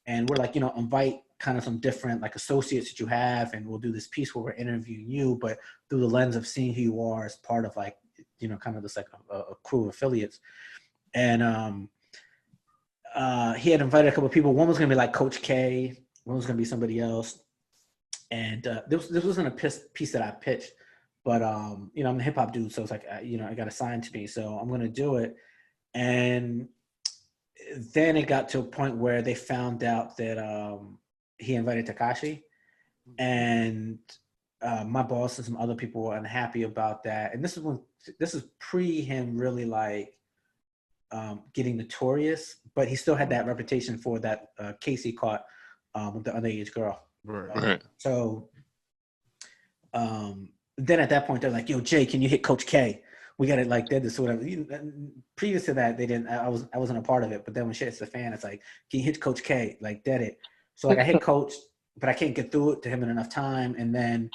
and we're like, you know, invite kind of some different like associates that you have, and we'll do this piece where we're interviewing you, but through the lens of seeing who you are as part of like, you know, kind of this like a crew of affiliates. And he had invited a couple of people. One was gonna be like Coach K, one was gonna be somebody else, and this wasn't a piece that I pitched, But you know, I'm a hip hop dude, so it's like you know, I got assigned to me, so I'm gonna do it. And then it got to a point where they found out that he invited Tekashi, and my boss and some other people were unhappy about that. And this is pre him really like getting notorious, but he still had that reputation for that case he caught with the underage girl. Right. So then at that point they're like, "Yo, Jay, can you hit Coach K? We got it like this or whatever." Previous to that, they didn't. I wasn't a part of it. But then when shit hits the fan, it's like, "Can you hit Coach K? Like, dead it." So like I hit Coach, but I can't get through it to him in enough time. And then,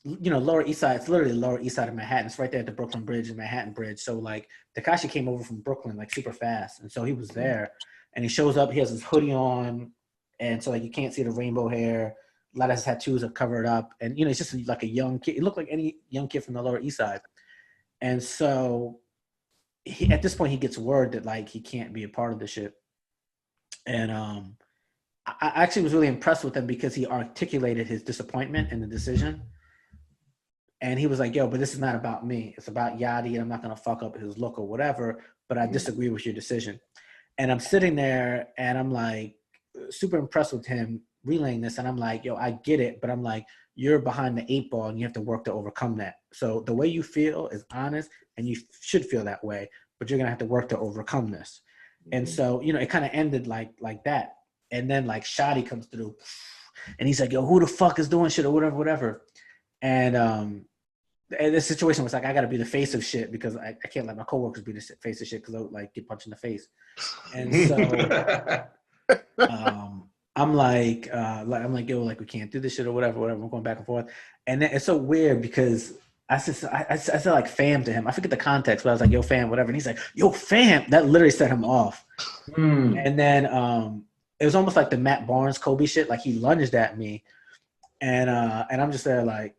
you know, Lower East Side. It's literally the Lower East Side of Manhattan. It's right there at the Brooklyn Bridge and Manhattan Bridge. So like Tekashi came over from Brooklyn like super fast, and so he was there. And he shows up. He has his hoodie on, and so like you can't see the rainbow hair. A lot of his tattoos are covered up, and you know, it's just like a young kid. He looked like any young kid from the Lower East Side. And so he, at this point, he gets word that like he can't be a part of the shit. And I actually was really impressed with him because he articulated his disappointment in the decision. And he was like, "Yo, but this is not about me. It's about Yachty, and I'm not gonna fuck up his look or whatever. But I disagree with your decision." And I'm sitting there, and I'm like, super impressed with him relaying this. And I'm like, "Yo, I get it, but I'm like, you're behind the 8 ball, and you have to work to overcome that. So the way you feel is honest, and you should feel that way, but you're gonna have to work to overcome this." And so, you know, it kind of ended like that. And then like Shotty comes through, and he's like, "Yo, who the fuck is doing shit or whatever." And the situation was like, I got to be the face of shit because I can't let my coworkers be the face of shit because they'll like get punched in the face. And so I'm like, "Yo, like we can't do this shit or whatever. We're going back and forth." And then it's so weird because I said like fam to him. I forget the context, but I was like, "Yo, fam," whatever. And he's like, "Yo, fam." That literally set him off. And then it was almost like the Matt Barnes Kobe shit. Like he lunged at me, and I'm just there like,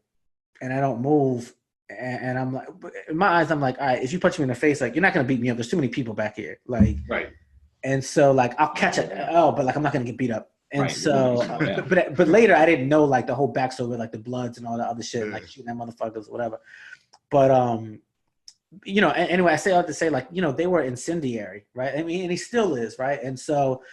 and I don't move. And I'm like, in my eyes, I'm like, all right, if you punch me in the face, like you're not gonna beat me up. There's too many people back here. Like, Right. And so like I'll catch it. Oh, but like I'm not gonna get beat up. And Right. so, but later I didn't know like the whole backstory, like the Bloods and all that other shit, like shooting at motherfuckers, whatever. But you know, anyway, I say all to say like, you know, they were incendiary, right? I mean, and he still is, right? And so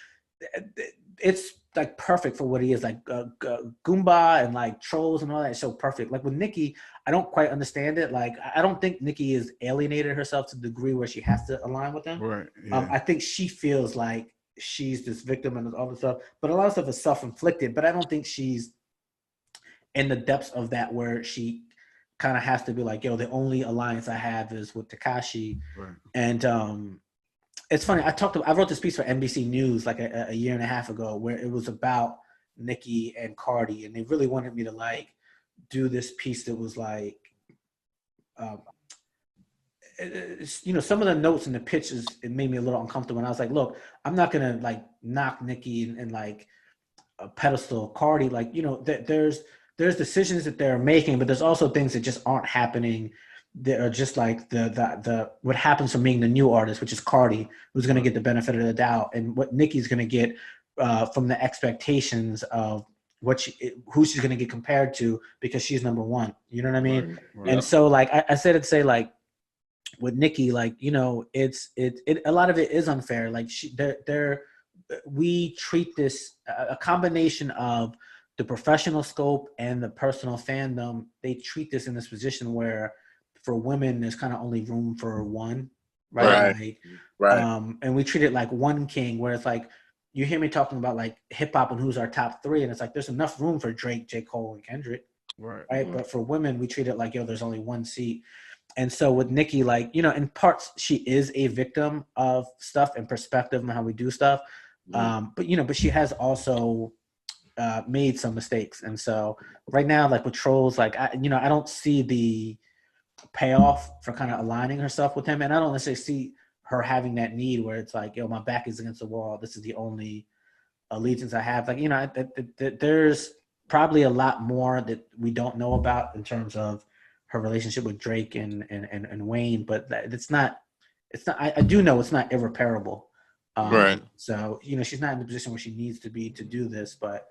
it's like perfect for what he is, like Goomba and like trolls and all that. It's so perfect. Like with Nikki, I don't quite understand it. Like I don't think Nikki has alienated herself to the degree where she has to align with him. Right. Yeah. I think she feels like she's this victim and all this stuff, but a lot of stuff is self-inflicted. But I don't think she's in the depths of that where she kind of has to be like, "Yo, the only alliance I have is with Tekashi." Right. And it's funny. I wrote this piece for NBC News like a year and a half ago where it was about Nicki and Cardi, and they really wanted me to like do this piece that was like, you know, some of the notes and the pitches, it made me a little uncomfortable. And I was like, look, I'm not gonna like knock Nicki and like a pedestal Cardi. Like, you know, there's decisions that they're making, but there's also things that just aren't happening. That are just like the what happens from being the new artist, which is Cardi, who's going to get the benefit of the doubt, and what Nicki's going to get from the expectations of who she's going to get compared to because she's number one. You know what I mean? Right. And so like I said it say like with Nicki, like, you know, it a lot of it is unfair. Like we treat this a combination of the professional scope and the personal fandom. They treat this in this position where for women, there's kind of only room for one, right? Like, right. And we treat it like one king, where it's like, you hear me talking about like hip hop and who's our top three, and it's like, there's enough room for Drake, J. Cole, and Kendrick, right? Mm-hmm. But for women, we treat it like, yo, there's only one seat. And so with Nicki, like, you know, in parts, she is a victim of stuff and perspective and how we do stuff. Mm-hmm. But, you know, but she has also made some mistakes. And so right now, like with Trolls, like, I don't see the payoff for kind of aligning herself with him, and I don't necessarily see her having that need where it's like, yo, my back is against the wall, this is the only allegiance I have. Like, you know, there's probably a lot more that we don't know about in terms of her relationship with Drake and Wayne, but it's not I do know it's not irreparable. Right. So, you know, she's not in the position where she needs to be to do this, but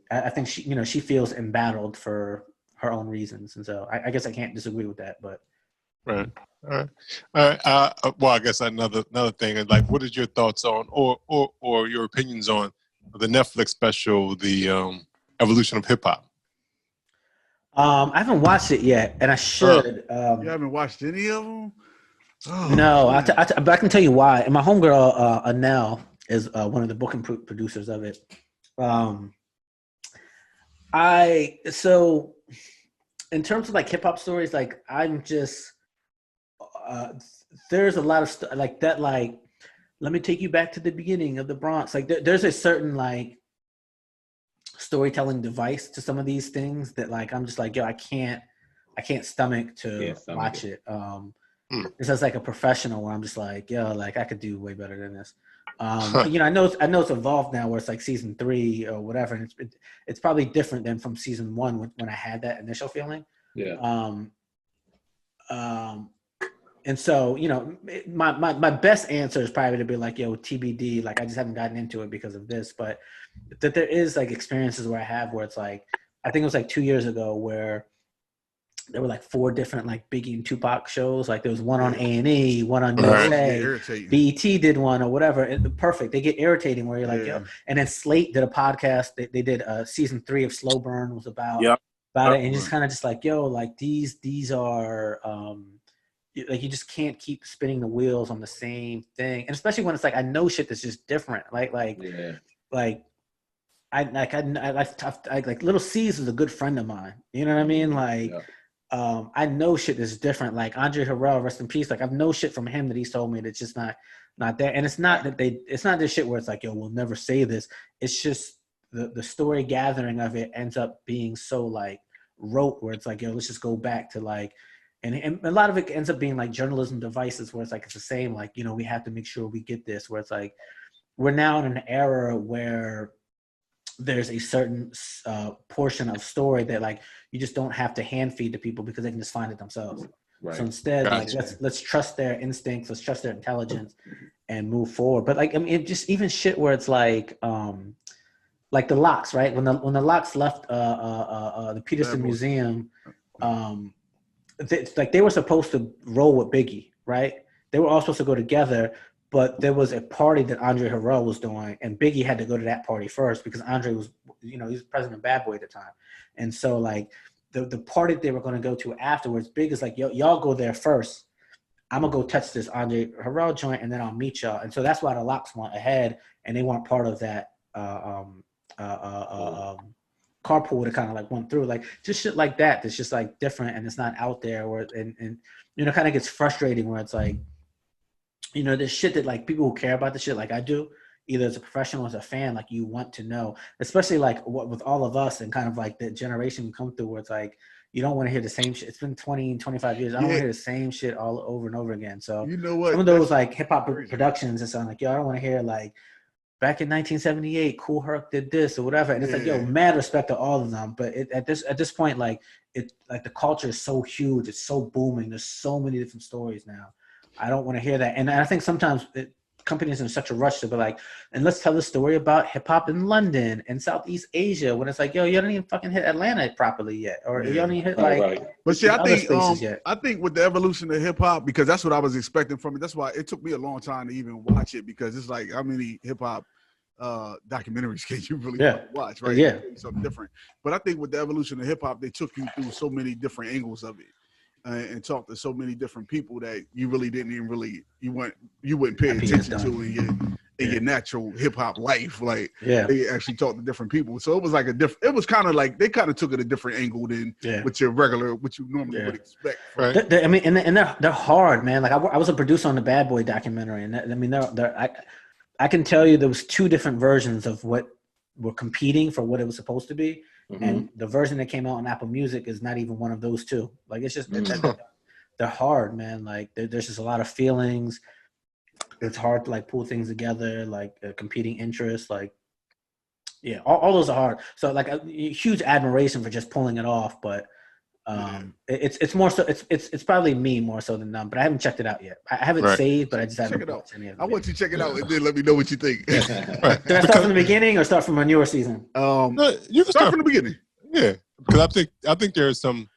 I think she feels embattled for her own reasons. And so I guess I can't disagree with that, but. Right. All right. Well, I guess another thing is, like, what is your thoughts on, or your opinions on the Netflix special, the evolution of hip hop? I haven't watched it yet, and I should. You haven't watched any of them? Oh, no, but I can tell you why. And my homegirl, Anel, is one of the booking producers of it. So in terms of like hip hop stories, like I'm just there's a lot of like that. Like, let me take you back to the beginning of the Bronx. Like there's a certain like storytelling device to some of these things that like I'm just like, yo, I can't stomach to watch it. It's just like a professional where I'm just like, yo, like I could do way better than this. You know, I know it's evolved now where it's like season 3 or whatever, and it's probably different than from season 1 when I had that initial feeling. Yeah. And so, you know, my best answer is probably to be like, yo, TBD, like I just haven't gotten into it because of this, but that there is like experiences where it's like, I think it was like 2 years ago where there were like 4 different like Biggie and Tupac shows. Like there was one on A&E, one on USA, BET did one or whatever. Perfect. They get irritating where you're like, yo. And then Slate did a podcast. They did season 3 of Slow Burn was about it. And just kind of just like, yo, like these are, like you just can't keep spinning the wheels on the same thing. And especially when it's like, I know shit that's just different. Like Little C's is a good friend of mine. You know what I mean? Like, I know shit that's different. Like Andre Harrell, rest in peace. Like I've know shit from him that he's told me that's just not there. And it's not that it's not this shit where it's like, yo, we'll never say this. It's just the story gathering of it ends up being so like rote where it's like, yo, let's just go back to like, and a lot of it ends up being like journalism devices where it's like, it's the same, like, you know, we have to make sure we get this, where it's like, we're now in an era where there's a certain portion of story that like you just don't have to hand feed to people because they can just find it themselves. Right. So instead, like let's trust their instincts, let's trust their intelligence, and move forward. But like I mean, it just even shit where it's like the Locks, right? When the Locks left the Peterson Museum, they were supposed to roll with Biggie, right? They were all supposed to go together. But there was a party that Andre Harrell was doing, and Biggie had to go to that party first because Andre was, you know, he was president of Bad Boy at the time. And so, like, the party they were going to go to afterwards, Big is like, yo, y'all go there first. I'm going to go touch this Andre Harrell joint, and then I'll meet y'all. And so that's why the Locks went ahead, and they weren't part of that carpool that kind of, like, went through. Like, just shit like that that's just, like, different, and it's not out there. And you know, kind of gets frustrating where it's like, you know, there's shit that like people who care about the shit like I do, either as a professional or as a fan, like you want to know, especially like what with all of us and kind of like the generation we come through where it's like, you don't want to hear the same shit. It's been 20, 25 years. I don't want to hear the same shit all over and over again. So you know what? Some of those like hip hop productions and sound like, yo, I don't want to hear like back in 1978, Kool Herc did this or whatever. And it's like, yo, mad respect to all of them. But at this point, like it like the culture is so huge, it's so booming. There's so many different stories now. I don't want to hear that. And I think sometimes companies are in such a rush to be like, and let's tell a story about hip hop in London and Southeast Asia when it's like, yo, you don't even fucking hit Atlanta properly yet. Or you don't even hit like But see, I think with the evolution of hip hop, because that's what I was expecting from it. That's why it took me a long time to even watch it, because it's like how many hip hop documentaries can you really watch, right? Yeah. Something different. But I think with the evolution of hip hop, they took you through so many different angles of it. And talk to so many different people that you really didn't even you wouldn't pay attention to in your natural hip hop life. Like they actually talked to different people, so it was like it was kind of like they kind of took it a different angle than what you normally would expect. Right? I mean, and they're hard, man. Like I was a producer on the Bad Boy documentary, and I mean, I can tell you there was 2 different versions of what were competing for what it was supposed to be. Mm-hmm. And the version that came out on Apple Music is not even one of those 2. Like it's just they're hard, man. Like there's just a lot of feelings. It's hard to like pull things together, like competing interests. Like all those are hard. So like a huge admiration for just pulling it off. But it's more so it's probably me more so than them. But I haven't checked it out yet. I have it saved, but I just haven't watched any of it. I want you to check it out and then let me know what you think. Do I start from the beginning or start from a newer season? You can start from the beginning. Yeah. because I think there's some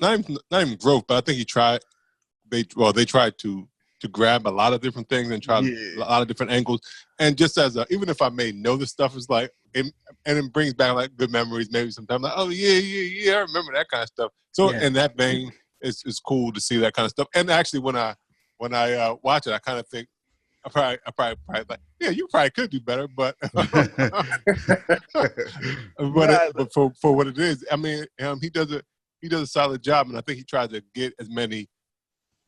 not even growth, but I think they tried to grab a lot of different things and try a lot of different angles. And just even if I may know this stuff, is like, and it brings back like good memories. Maybe sometimes like, oh yeah, I remember that kind of stuff. So in that vein, it's cool to see that kind of stuff. And actually, when I watch it, I kind of think I probably like, yeah, you probably could do better, but but for what it is, I mean, he does a solid job, and I think he tries to get as many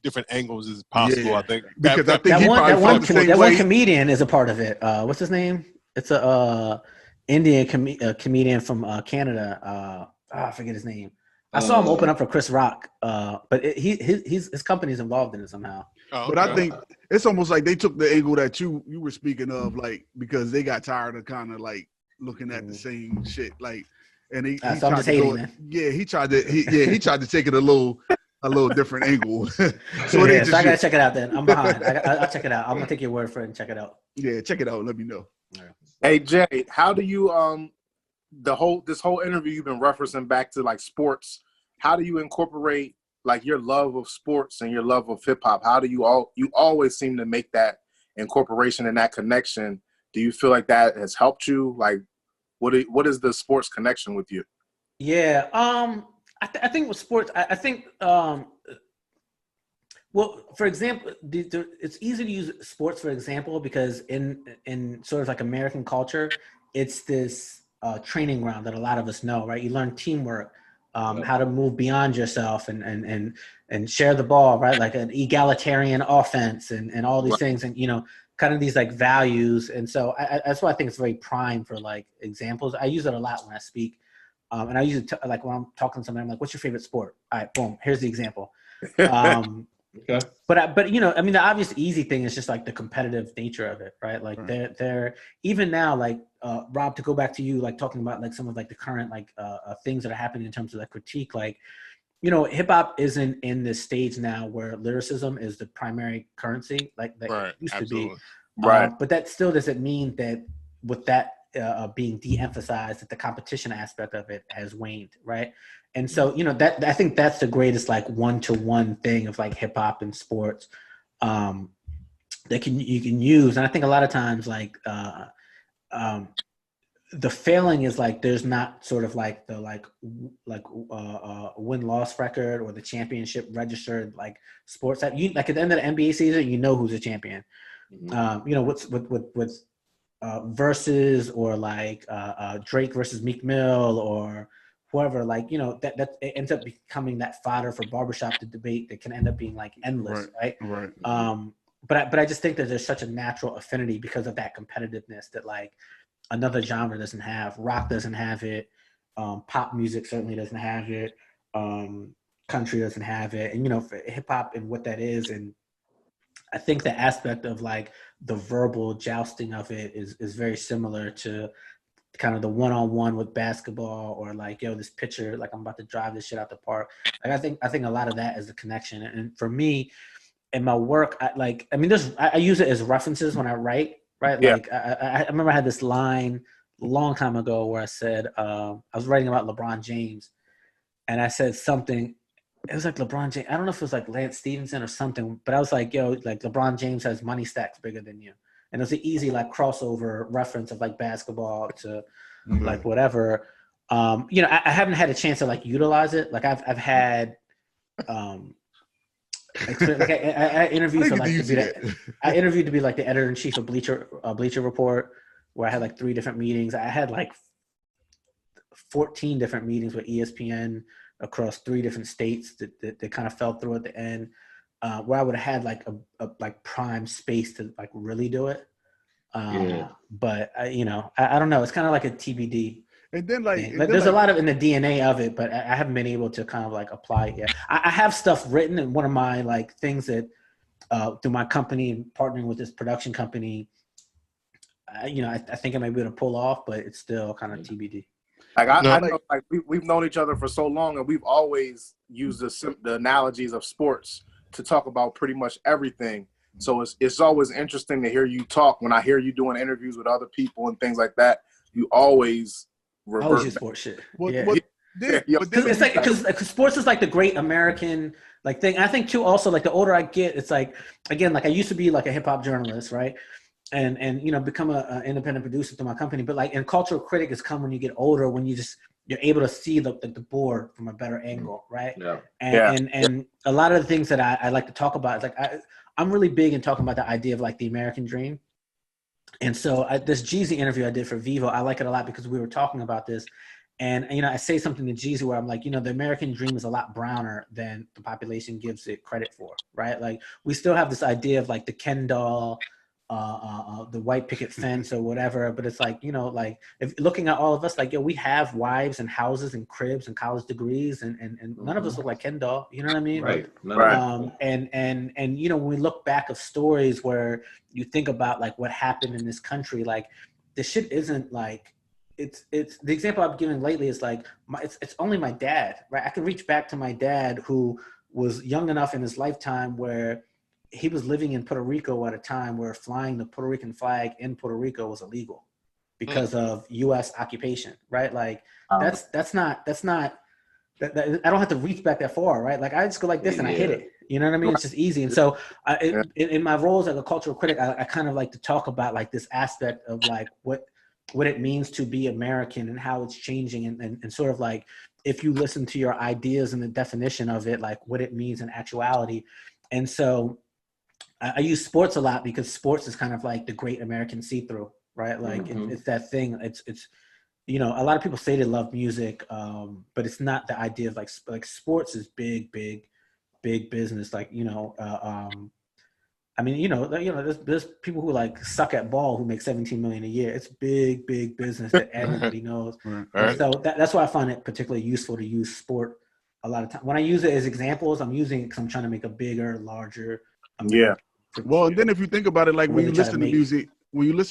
different angles as possible. Yeah. I think Because I think that one comedian is a part of it. What's his name? It's a Indian comedian from Canada. I forget his name. I saw him open up for Chris Rock, but his company's involved in it somehow. Oh, okay. But I think it's almost like they took the angle that you were speaking of, like, because they got tired of kind of like looking at the same shit, like, and he so I'm just hating, man. Yeah, he tried to take it a little different angle. So I gotta check it out. Then I'm behind. I'll check it out. I'm gonna take your word for it and check it out. Yeah, check it out. Let me know. Hey Jay, how do you this whole interview you've been referencing back to like sports? How do you incorporate like your love of sports and your love of hip hop? How do you always seem to make that incorporation and that connection? Do you feel like that has helped you? Like, what is the sports connection with you? Yeah, I think with sports, I think well, for example, it's easy to use sports for example because in sort of like American culture, it's this training ground that a lot of us know, right? You learn teamwork. How to move beyond yourself and share the ball, right? Like an egalitarian offense and all these things, and kind of these like values. And so that's why I think it's very prime for like examples. I use it a lot when I speak, and I use it like when I'm talking to somebody. I'm like, "What's your favorite sport?" All right, boom. Here's the example. Okay. But I mean, the obvious easy thing is just like the competitive nature of it, right? Like they're even now, like Rob, to go back to you, like talking about like some of like the current like things that are happening in terms of like critique, like hip hop isn't in this stage now where lyricism is the primary currency, like that it used to be, right? But that still doesn't mean that with that being de-emphasized, that the competition aspect of it has waned, right? And so, that I think that's the greatest like one-to-one thing of like hip hop and sports that you can use. And I think a lot of times like the failing is like there's not sort of like the win-loss record or the championship registered like sports that you like at the end of the NBA season, who's a champion. What's with versus or like Drake versus Meek Mill or whoever, like that it ends up becoming that fodder for barbershop to debate that can end up being like endless, right? But I just think that there's such a natural affinity because of that competitiveness that like another genre doesn't have. Rock doesn't have it. Pop music certainly doesn't have it. Country doesn't have it. And for hip hop and what that is, and I think the aspect of like the verbal jousting of it is very similar to kind of the one-on-one with basketball, or like, this pitcher, like I'm about to drive this shit out the park. Like I think a lot of that is the connection. And for me, in my work, I use it as references when I write, right? Yeah. Like I remember I had this line a long time ago where I said, I was writing about LeBron James, and I said something. It was like LeBron James. I don't know if it was like Lance Stevenson or something, but I was like, like LeBron James has money stacks bigger than you. And it was an easy like crossover reference of like basketball to like whatever. I haven't had a chance to like utilize it. Like I've had experience, like I interviewed for like I interviewed to be like the editor-in-chief of Bleacher Report, where I had like 3 different meetings. I had like 14 different meetings with ESPN across 3 different states that kind of fell through at the end. Where I would have had like a like prime space to like really do it. But I don't know. It's kind of like a TBD. And then there's a lot of in the DNA of it, but I haven't been able to kind of like apply it yet. I have stuff written, and one of my like things that through my company and partnering with this production company, I think I might be able to pull off, but it's still kind of TBD. Like I know, like we've known each other for so long, and we've always used the analogies of sports to talk about pretty much everything. So it's always interesting to hear you talk. When I hear you doing interviews with other people and things like that, you always revert use sports shit. But then it's like because sports is like the great American like thing. I think too also like the older I get, it's like again like I used to be like a hip hop journalist, right? And you know become an independent producer to my company. But like and cultural critic has come when you get older, when you're able to see the board from a better angle, right? Yeah. And a lot of the things that I like to talk about is like I'm really big in talking about the idea of like the American dream. And so this Jeezy interview I did for Vivo, I like it a lot because we were talking about this. And, you know, I say something to Jeezy where I'm like, you know, the American dream is a lot browner than the population gives it credit for, right? Like we still have this idea of like the Ken doll, the white picket fence or whatever. But it's like, you know, like if looking at all of us, like, yo, we have wives and houses and cribs and college degrees and none of us look like Ken doll. You know what I mean? Right. And you know, when we look back of stories where you think about like what happened in this country, like this shit isn't like, it's the example I've given lately is like it's only my dad, right? I can reach back to my dad who was young enough in his lifetime where he was living in Puerto Rico at a time where flying the Puerto Rican flag in Puerto Rico was illegal because of U.S. occupation, right? Like that's not I don't have to reach back that far, right? Like I just go like this and I hit it. You know what I mean? It's just easy. And so in my roles as a cultural critic, I kind of like to talk about like this aspect of like what it means to be American and how it's changing and sort of like if you listen to your ideas and the definition of it, like what it means in actuality. And so I use sports a lot because sports is kind of like the great American see-through, right? Like it's that thing. It's you know, a lot of people say they love music, but it's not the idea of like sports is big business. Like, you know, I mean, you know, there's people who like suck at ball who make 17 million a year. It's big business that everybody knows. Right. So that's why I find it particularly useful to use sport a lot of time. When I use it as examples, I'm using it because I'm trying to make a bigger, larger. Well, and then if you think about it, like when you listen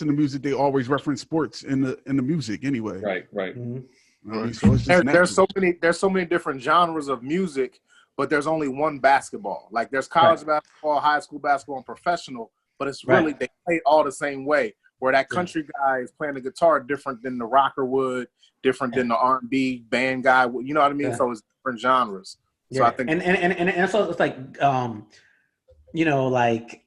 to music, they always reference sports in the music anyway. Right. I mean, so it's just there's so many different genres of music, but there's only one basketball. Like there's college basketball, high school basketball, and professional, but it's really they play all the same way. Where that country guy is playing the guitar different than the rocker would, different than the R&B band guy would. You know what I mean? So it's different genres. So I think and so it's like you know, like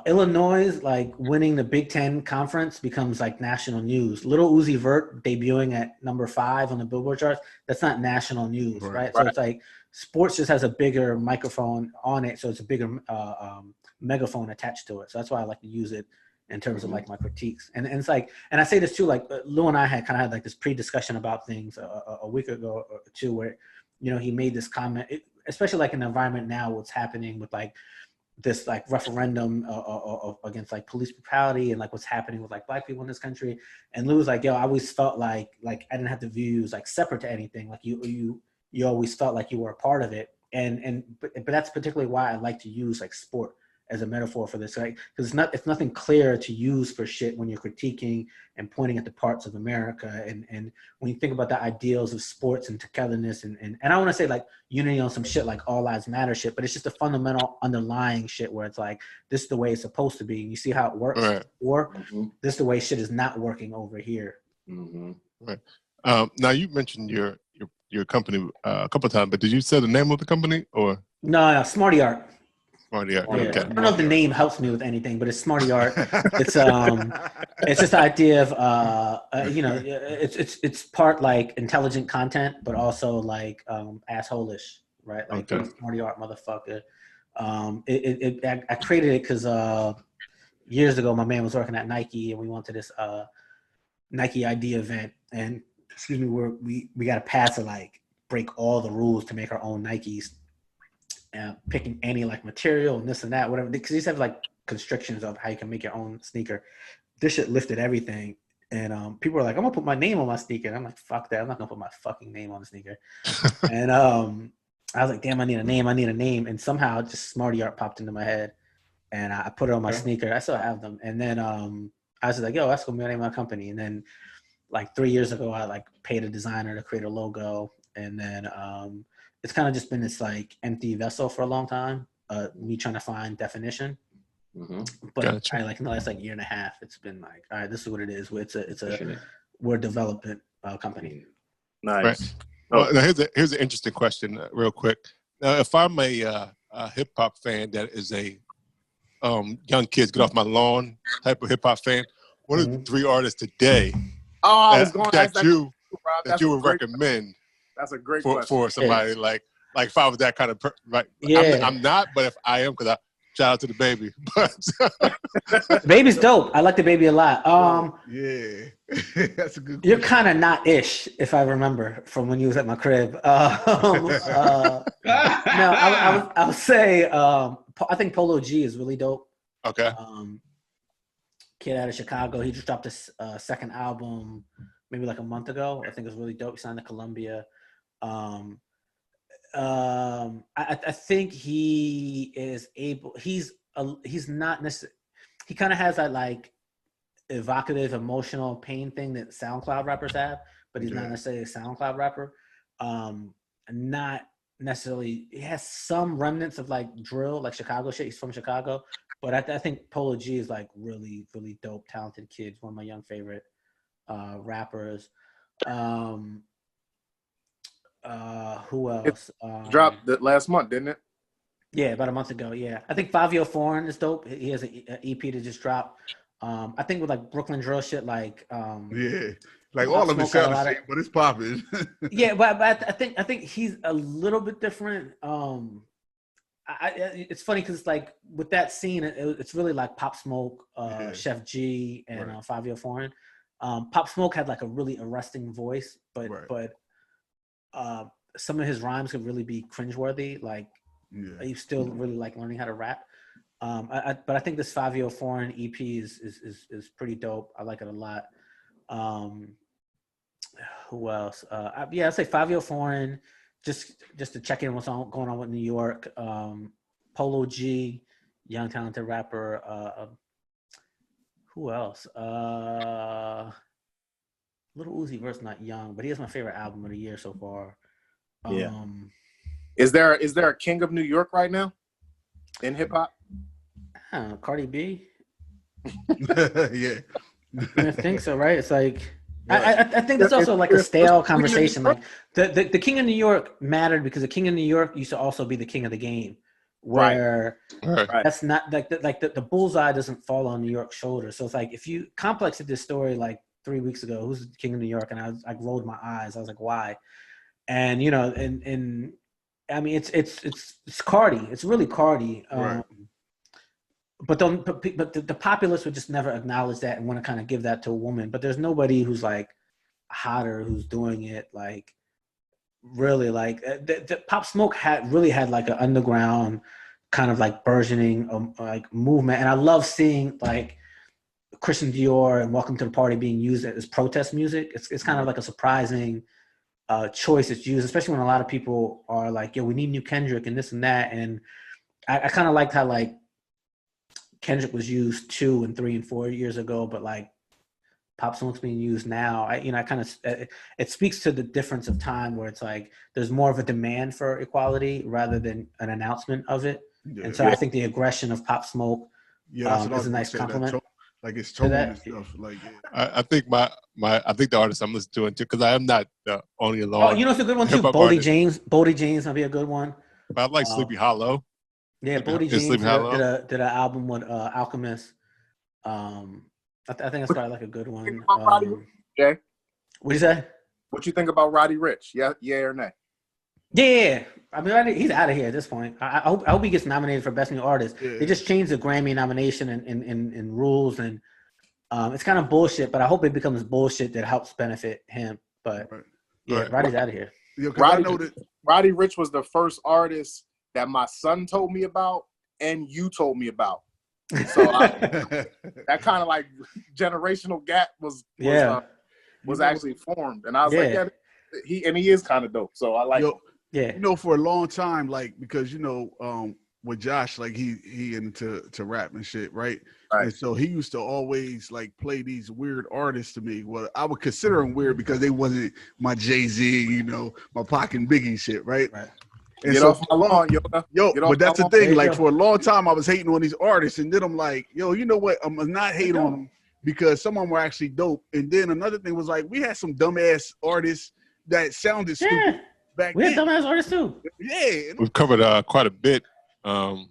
Illinois, like winning the Big Ten conference becomes like national news. Little Uzi Vert debuting at number 5 on the Billboard charts, that's not national news, right? So it's like sports just has a bigger microphone on it, so it's a bigger megaphone attached to it. So that's why I like to use it in terms of like my critiques. And it's like, and I say this too, like Lou and I had kind of had like this pre-discussion about things a week ago or two where, you know, he made this comment, especially like in the environment now, what's happening with like this like referendum against like police brutality and like what's happening with like black people in this country. And Lou was like, yo, I always felt like I didn't have to view you as like separate to anything. Like you always felt like you were a part of it. But that's particularly why I like to use like sport as a metaphor for this, right? Because it's nothing clear to use for shit when you're critiquing and pointing at the parts of America. And when you think about the ideals of sports and togetherness and I want to say like unity on some shit like all lives matter shit, but it's just a fundamental underlying shit where it's like, this is the way it's supposed to be. You see how it works, or this is the way shit is not working over here. Right. Now you mentioned your company a couple of times, but did you say the name of the company or? No, Smarty Art. Smarty Art. Yeah. Okay. I don't know if the name helps me with anything, but it's Smarty Art. It's just the idea of you know, it's part like intelligent content, but also like asshole-ish, right? Like Smarty Art, motherfucker. I created it because years ago my man was working at Nike and we went to this Nike ID event and we got a pass to like break all the rules to make our own Nikes. Picking any like material and this and that, whatever, because these have like constrictions of how you can make your own sneaker. This shit lifted everything, and people were like, "I'm gonna put my name on my sneaker." And I'm like, "Fuck that! I'm not gonna put my fucking name on the sneaker." And I was like, "Damn, I need a name." And somehow just Smarty Art popped into my head, and I put it on my sneaker. I still have them. And then I was like, "Yo, that's gonna be the name of my company." And then like 3 years ago, I like paid a designer to create a logo, and then it's kind of just been this like empty vessel for a long time. Me trying to find definition, but I like in the last like year and a half, it's been like, all right, this is what it is. It's a word development company. Nice. Well, now here's an interesting question, real quick. Now, if I'm a hip hop fan that is a young kids get off my lawn type of hip hop fan, what are the 3 artists today that you would recommend? That's a great question for somebody like if I was that kind of right. Yeah. I'm not, but if I am, because I shout out to the baby. But The baby's dope. I like the baby a lot. Yeah, that's a good. You're kind of not ish, if I remember from when you was at my crib. No, I would say I think Polo G is really dope. Okay. Kid out of Chicago. He just dropped his second album maybe like a month ago. I think it was really dope. He signed to Columbia. I think he is able. He's not necessarily. He kind of has that like evocative, emotional pain thing that SoundCloud rappers have, but he's not necessarily a SoundCloud rapper. Not necessarily. He has some remnants of like drill, like Chicago shit. He's from Chicago, but I think Polo G is like really, really dope, talented kid. One of my young favorite rappers. Who else? Dropped that last month, didn't it? Yeah, about a month ago. Yeah, I think Fabio Foreign is dope. He has an EP that just dropped. I think with like Brooklyn drill shit, like like all of it sound the same, but it's popping. Yeah, but I think he's a little bit different. It's funny because like with that scene, it's really like Pop Smoke, Chef G, and Fabio Foreign. Pop Smoke had like a really arresting voice, but some of his rhymes could really be cringeworthy. Like he's still really like learning how to rap. But I think this Fabio Foreign EP is pretty dope. I like it a lot. Who else? I'd say Fabio Foreign, just to check in what's going on with New York. Polo G, young talented rapper. Who else? Little Uzi Vert's not young, but he has my favorite album of the year so far. Is there a king of New York right now in hip hop? Cardi B. Yeah, I think so, right? It's like I think that's also like a stale conversation. Like the king of New York mattered because the king of New York used to also be the king of the game. Where that's not like the bullseye doesn't fall on New York's shoulders. So it's like if you complexed this story like 3 weeks ago, who's the king of New York, and I rolled my eyes. I was like, why? And you know, and I mean, it's Cardi. It's really Cardi. But the populace would just never acknowledge that and want to kind of give that to a woman. But there's nobody who's like hotter who's doing it like really like the Pop Smoke really had like an underground kind of like burgeoning like movement, and I love seeing like Christian Dior and Welcome to the Party being used as protest music. It's kind of like a surprising choice it's used, especially when a lot of people are like, yo, we need new Kendrick and this and that. And I kind of liked how like Kendrick was used 2 and 3 and 4 years ago, but like Pop Smoke's being used now. I kind of it speaks to the difference of time where it's like there's more of a demand for equality rather than an announcement of it. And so I think the aggression of Pop Smoke is a nice compliment. Like it's tone and stuff. Like I think I think the artist I'm listening to it too, because I am not the only alone. Oh, you know, it's a good one too. Boldy James. Boldy James might be a good one. But I like Sleepy Hollow. Yeah, Boldy James did an album with Alchemist. I think that's probably like a good one. Jay, what do you say? What you think about Roddy Ricch? Yeah or nay? Yeah, I mean, he's out of here at this point. I hope he gets nominated for Best New Artist. Yeah. They just changed the Grammy nomination and rules, and it's kind of bullshit. But I hope it becomes bullshit that helps benefit him. But Roddy's out of here. Yeah, Roddy Ricch was the first artist that my son told me about, and you told me about. So that kind of like generational gap was actually formed, and I was like, he is kind of dope. So I like. You know, for a long time, like, because, you know, with Josh, like he into rap and shit, right? And so he used to always like play these weird artists to me. Well, I would consider them weird because they wasn't my Jay-Z, you know, my Pac and Biggie shit, right? And Get off my lawn, yo. But that's the thing. Like for a long time, I was hating on these artists, and then I'm like, yo, you know what? I'm not hate on them because some of them were actually dope. And then another thing was like we had some dumbass artists that sounded stupid back we had then. dumbass artists too. Yeah. We've covered quite a bit. I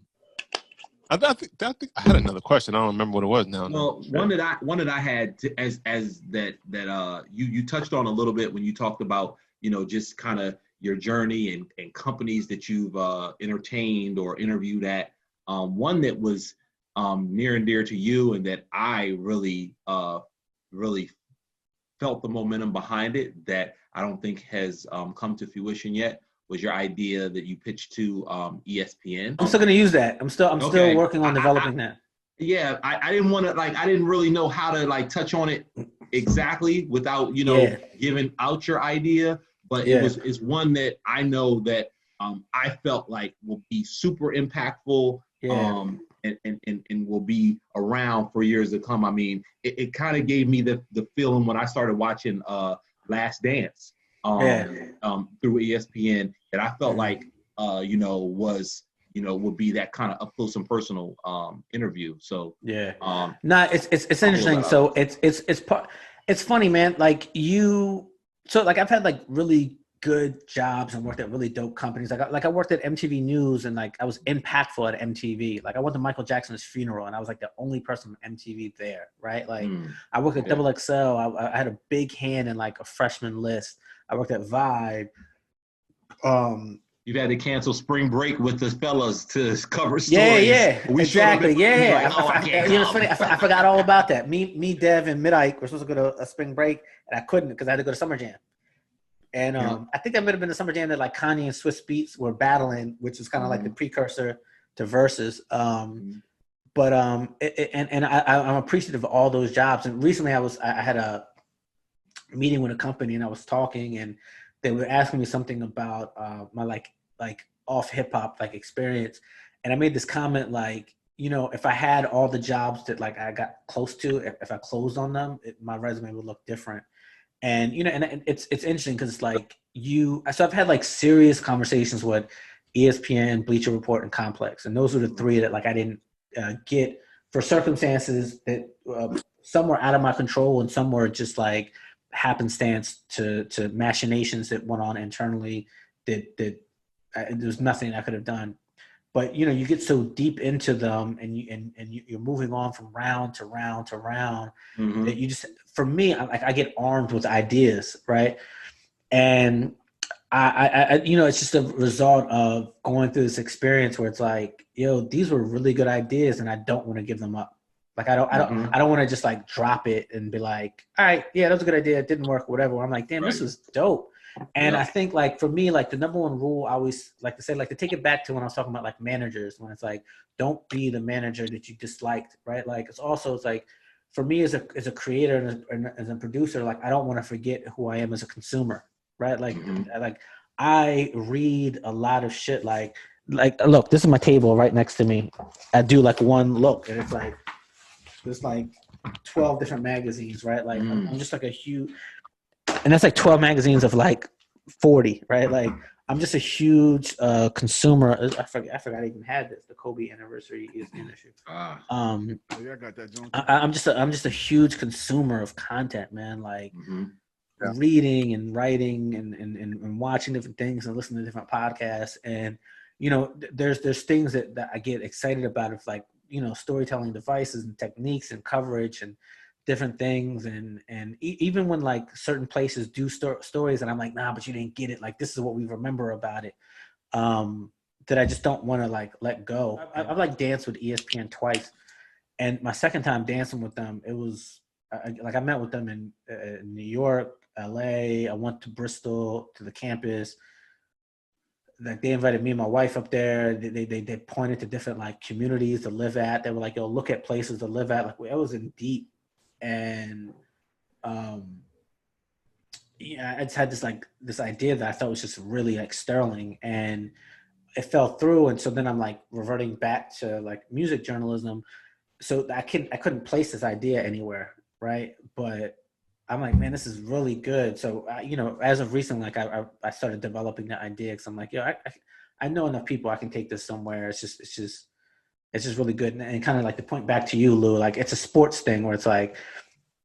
think I had another question. I don't remember what it was now. Well, one that I had as that you touched on a little bit when you talked about, you know, just kind of your journey and companies that you've entertained or interviewed at. One that was near and dear to you and that I really felt the momentum behind it that I don't think has come to fruition yet was your idea that you pitched to ESPN. I'm still gonna use that. I'm still working on developing that. Yeah, I didn't want to I didn't really know how to touch on it exactly without giving out your idea, but it's one that I know that I felt like will be super impactful and will be around for years to come. I mean, it kind of gave me the feeling when I started watching Last Dance through ESPN that I felt like would be that kind of up close and personal interview. So it's interesting. So it's funny, man. Like I've had like really good jobs and worked at really dope companies. Like I worked at MTV News and like I was impactful at MTV. Like I went to Michael Jackson's funeral and I was like the only person from MTV there, right? Like I worked at Double XL. I had a big hand in like a freshman list. I worked at Vibe. You've had to cancel spring break with the fellas to cover stories. Exactly. Like, I can't. It's funny. I forgot all about that. Me, Dev, and Mid-Ike were supposed to go to a spring break, and I couldn't because I had to go to Summer Jam. And I think that might have been the Summer Jam that like Kanye and Swiss Beats were battling, which is kind of like the precursor to Versus. I'm appreciative of all those jobs. And recently, I had a meeting with a company, and I was talking, and they were asking me something about my like off hip hop like experience, and I made this comment like, you know, if I had all the jobs that like I got close to, if I closed on them, my resume would look different. And you know, and it's interesting because it's like so I've had like serious conversations with ESPN, Bleacher Report, and Complex, and those are the three that like I didn't get for circumstances that some were out of my control and some were just like happenstance to machinations that went on internally that there was nothing I could have done. But you know, you get so deep into them and you're moving on from round to round to round that you just, for me, I get armed with ideas, right? And I you know, it's just a result of going through this experience where it's like, yo, these were really good ideas and I don't want to give them up. Like I don't want to just like drop it and be like, all right, yeah, that was a good idea. It didn't work, whatever. I'm like, damn, this was dope. And I think like for me, like the number one rule I always like to say, like to take it back to when I was talking about like managers, when it's like, don't be the manager that you disliked, right? Like it's like for me as a creator and as a producer, like I don't want to forget who I am as a consumer, right? Like like I read a lot of shit. Like look, this is my table right next to me. I do like one look and it's like there's like 12 different magazines, right? Like I'm just like a huge. And that's like 12 magazines of like 40, right? Like I'm just a huge consumer. I forgot I even had this. The Kobe anniversary is an issue. I got that joint. I'm just a huge consumer of content, man. Like reading and writing and watching different things and listening to different podcasts. And you know, there's things that I get excited about of like, you know, storytelling devices and techniques and coverage and different things and even when like certain places do stories and I'm like, nah, but you didn't get it, like this is what we remember about it, that I just don't want to like let go. I've like danced with ESPN twice, and my second time dancing with them, it was like I met with them in New York, LA. I went to Bristol to the campus. Like they invited me and my wife up there. They pointed to different like communities to live at. They were like, yo, look at places to live at. Like I was in deep. And I just had this idea that I thought was just really like sterling, and it fell through. And so then I'm like reverting back to like music journalism. So I couldn't place this idea anywhere, right? But I'm like, man, this is really good. So you know, as of recent, like I started developing the idea because I'm like, yo, I know enough people I can take this somewhere. It's just really good. And kind of like to point back to you, Lou, like it's a sports thing where it's like,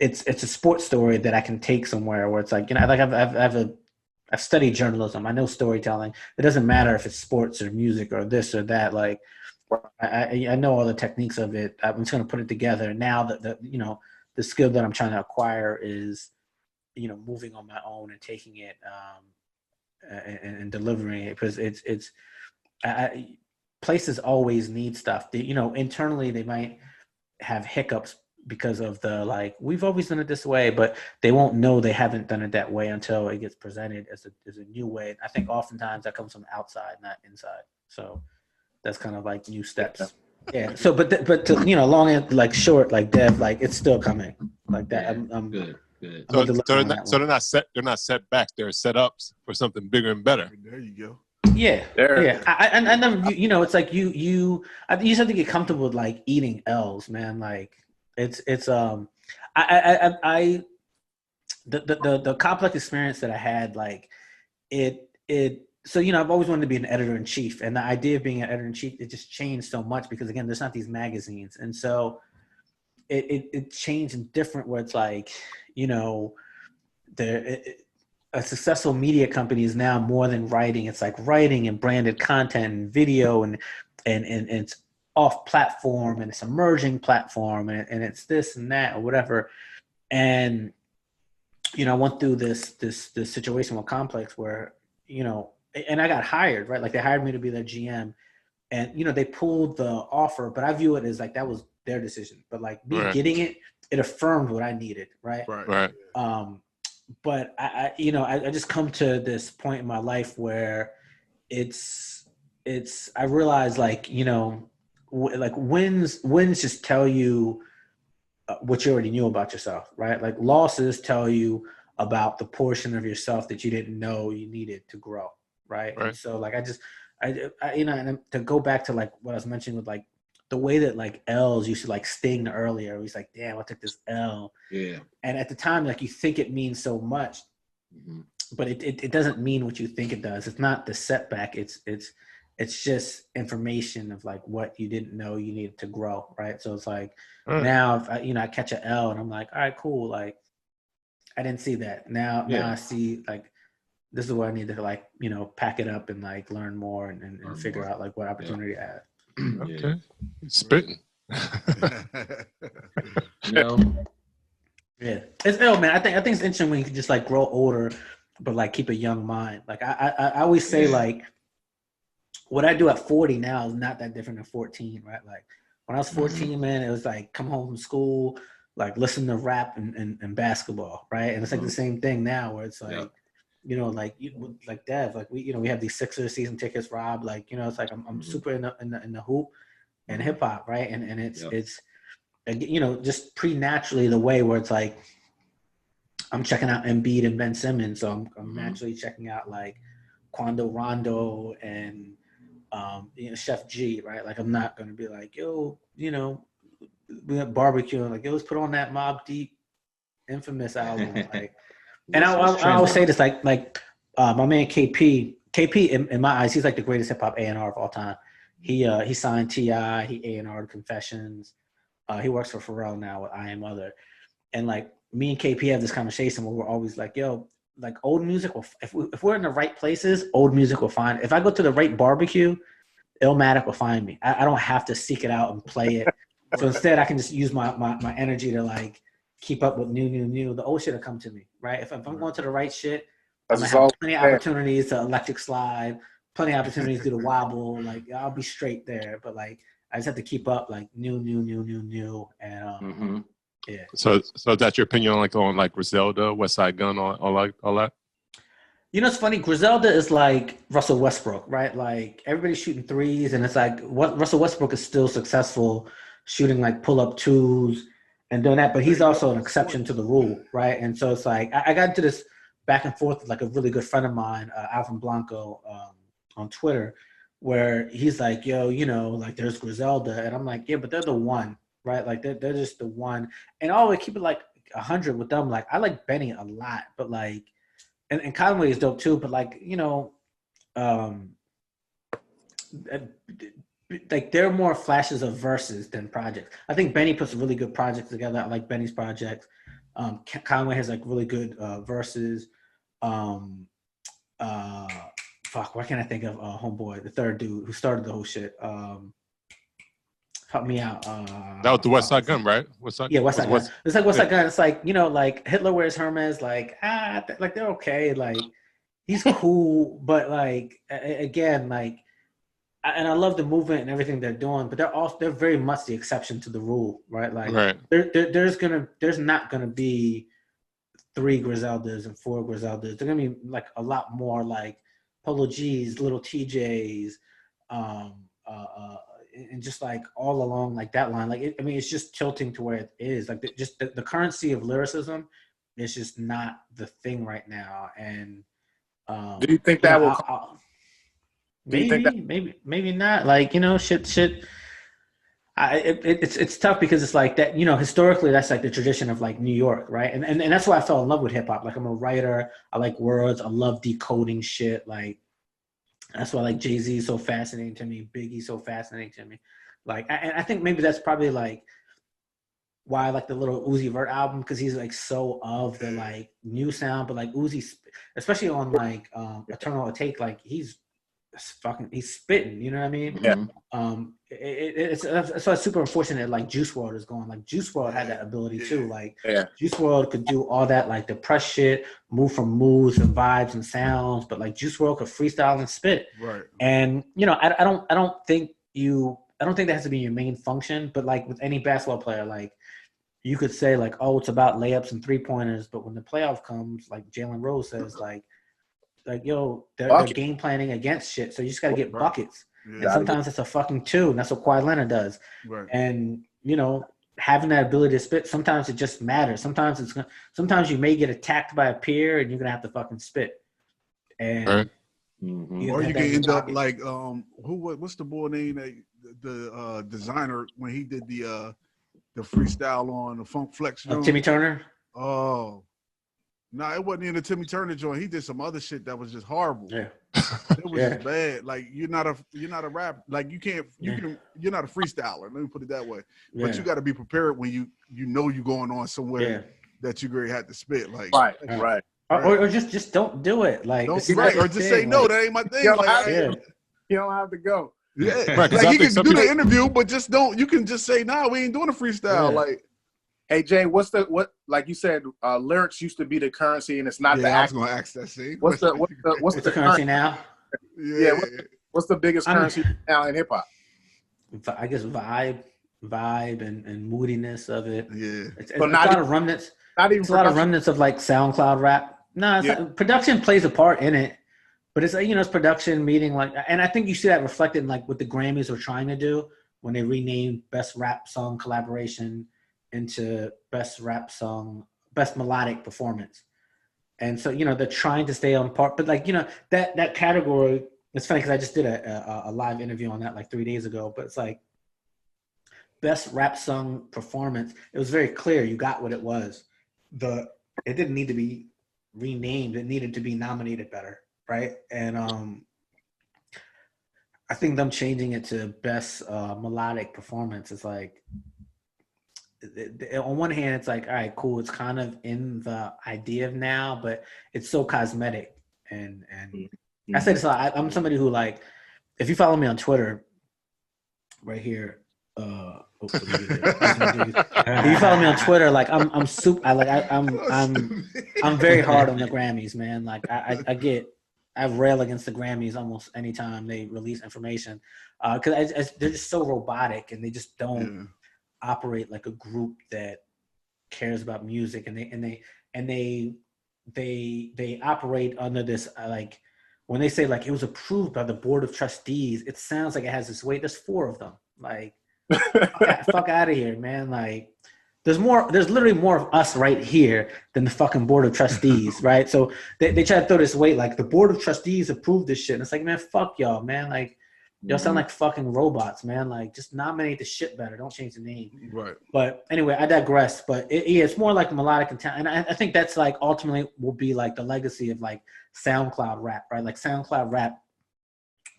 it's a sports story that I can take somewhere where it's like, you know, like I I've studied journalism. I know storytelling. It doesn't matter if it's sports or music or this or that. Like, I know all the techniques of it. I'm just going to put it together. Now that the skill that I'm trying to acquire is, moving on my own and taking it and delivering it, because places always need stuff. Internally they might have hiccups because of we've always done it this way, but they won't know they haven't done it that way until it gets presented as a new way. I think oftentimes that comes from outside, not inside. So that's kind of like new steps. Yeah. So, but long and short, Dev, it's still coming like that. I'm good. So they're not set back. They're set ups for something bigger and better. There you go. Yeah. Yeah. I never, it's like you just have to get comfortable with eating L's, man. The complex experience that I had, so, I've always wanted to be an editor-in-chief, and the idea of being an editor-in-chief, it just changed so much because, again, there's not these magazines. And so it changed and different where it's a successful media company is now more than writing. It's writing and branded content and video and it's off platform and it's emerging platform and it's this and that or whatever. And, I went through this situation with Complex where, and I got hired, right? They hired me to be their GM, and, they pulled the offer, but I view it as that was their decision. But me getting it affirmed what I needed. Right. Right. But I just come to this point in my life where I realize wins just tell you what you already knew about yourself, right? Losses tell you about the portion of yourself that you didn't know you needed to grow, right? And so and to go back to what I was mentioning with the way that L's used to sting earlier. He's damn, I took this L. Yeah. And at the time, you think it means so much, but it doesn't mean what you think it does. It's not the setback. It's just information of what you didn't know you needed to grow, right? So it's now if I catch an L and I'm all right, cool. I didn't see that. Now I see this is where I need to pack it up and learn more and figure out what opportunity I have. Okay. Spitting. Yeah, it's ill, man. I think it's interesting when you can just grow older, but keep a young mind. I always say what I do at 40 now is not that different than 14, right? When I was 14, man, it was come home from school, listen to rap and basketball, right? And it's the same thing now where it's Dev, we have these Sixers season tickets, Rob, it's I'm super in the hoop and hip hop, right? And it's just preternaturally the way where it's I'm checking out Embiid and Ben Simmons, so I'm naturally checking out Quando Rondo and Chef G, right? I'm not gonna be yo, we have barbecue and yo, let's put on that Mobb Deep Infamous album, and I always say this, my man KP in my eyes, he's the greatest hip hop A&R of all time. He signed T.I., he A&R'd Confessions. He works for Pharrell now with I Am Other. And me and KP have this conversation where we're always yo, old music, if we're in the right places, old music will find. If I go to the right barbecue, Illmatic will find me. I don't have to seek it out and play it. So instead, I can just use my energy to keep up with new. The old shit will come to me, right? If I'm going to the right shit, I'm gonna have plenty of opportunities to electric slide, plenty of opportunities to do the wobble. I'll be straight there, but I just have to keep up new, and yeah. So is that your opinion on Griselda, West Side Gun, all that? It's funny. Griselda is Russell Westbrook, right? Everybody's shooting threes, and it's what Russell Westbrook is still successful shooting pull-up twos and doing that, but he's also an exception to the rule, right? And so it's I got into this back and forth with a really good friend of mine, Alvin Blanco, on Twitter, where he's yo, there's Griselda, and I'm yeah, but they're the one, right? They're just the one, and I always keep it 100 with them. I like Benny a lot, but and Conway is dope too, but there are more flashes of verses than projects. I think Benny puts really good projects together. I like Benny's projects. Conway has really good verses. fuck, why can't I think of homeboy, the third dude who started the whole shit? Help me out. That was the West Side Gun, right? West Side. Yeah, West Side Gun. It's like West Side Gun. It's like, you know, like Hitler wears Hermes. Like like they're okay. Like he's cool, but like again, like, and I love the movement and everything they're doing, but they're very much the exception to the rule, right? Like there's not gonna be 3 Griseldas and 4 Griseldas. They're gonna be like a lot more like Polo G's, Little TJ's, and just like all along like that line. Like it's just tilting to where it is. Like the currency of lyricism is just not the thing right now. And do you think that will? Maybe not. Like, you know, shit. It's tough because it's like that. You know, historically, that's like the tradition of like New York, right? And that's why I fell in love with hip hop. Like, I'm a writer. I like words. I love decoding shit. Like, that's why like Jay-Z is so fascinating to me. Biggie's so fascinating to me. Like, and I think maybe that's probably like why I like the little Uzi Vert album, because he's like so of the like new sound, but like Uzi, especially on like Eternal Take, like he's spitting, you know what I mean? Yeah. It's so super unfortunate like Juice WRLD is going. Like Juice WRLD had that ability too. Like Juice WRLD could do all that like the press shit, move from moods and vibes and sounds, but like Juice WRLD could freestyle and spit. Right. And you know, I don't think that has to be your main function, but like with any basketball player, like you could say like, oh, it's about layups and 3-pointers, but when the playoff comes, like Jalen Rose says, like yo, they're game planning against shit, so you just got to get buckets. Yeah. And sometimes it's a fucking 2, and that's what Kawhi Leonard does. Right. And you know, having that ability to spit, sometimes it just matters. Sometimes you may get attacked by a peer, and you're gonna have to fucking spit. And or you can end up like what's the boy name that the designer when he did the freestyle on the Funk Flex joint? Timmy Turner. Oh. No, it wasn't in the Timmy Turner joint. He did some other shit that was just horrible. Yeah, it was just bad. Like you're not a rap. Like you're not a freestyler. Let me put it that way. Yeah. But you got to be prepared when you know you're going on somewhere that you're going to have to spit. Like right. Or just don't do it. Like or just say no. That ain't my thing. You don't have to go. Yeah, right, like he can do the interview, but just don't. You can just say, "Nah, we ain't doing a freestyle." Yeah. Like. Hey Jay, what like you said, lyrics used to be the currency, and it's not the. I was gonna ask that. See, what's the currency now? Yeah, what's the biggest currency now in hip hop? I guess vibe and moodiness of it. Yeah, it's a lot of remnants. It's a lot of remnants of like SoundCloud rap. No, production plays a part in it, but it's it's production meeting like, and I think you see that reflected in like what the Grammys were trying to do when they renamed Best Rap Song Collaboration into Best Rap Song, Best Melodic Performance. And so, they're trying to stay on par, but like, that category, it's funny because I just did a live interview on that like 3 days ago, but it's like Best Rap Song Performance. It was very clear. You got what it was. It didn't need to be renamed. It needed to be nominated better. Right. And I think them changing it to Best Melodic Performance is like, on one hand, it's like, all right, cool. It's kind of in the idea of now, but it's so cosmetic. And I said this a lot. I'm somebody who like, if you follow me on Twitter, right here, if you follow me on Twitter, like I'm very hard on the Grammys, man. Like I rail against the Grammys almost anytime they release information, because they're just so robotic and they just don't. Operate like a group that cares about music, and they operate under this like when they say like it was approved by the board of trustees, it sounds like it has this weight. There's 4 of them. Like fuck out of here, man. Like there's literally more of us right here than the fucking board of trustees, right? So they try to throw this weight like the board of trustees approved this shit, and it's like, man, fuck y'all, man. Like y'all sound like fucking robots, man. Like, just nominate the shit better. Don't change the name. Right. But anyway, I digress. But it's more like melodic and talent. And I think that's like ultimately will be like the legacy of like SoundCloud rap, right? Like SoundCloud rap,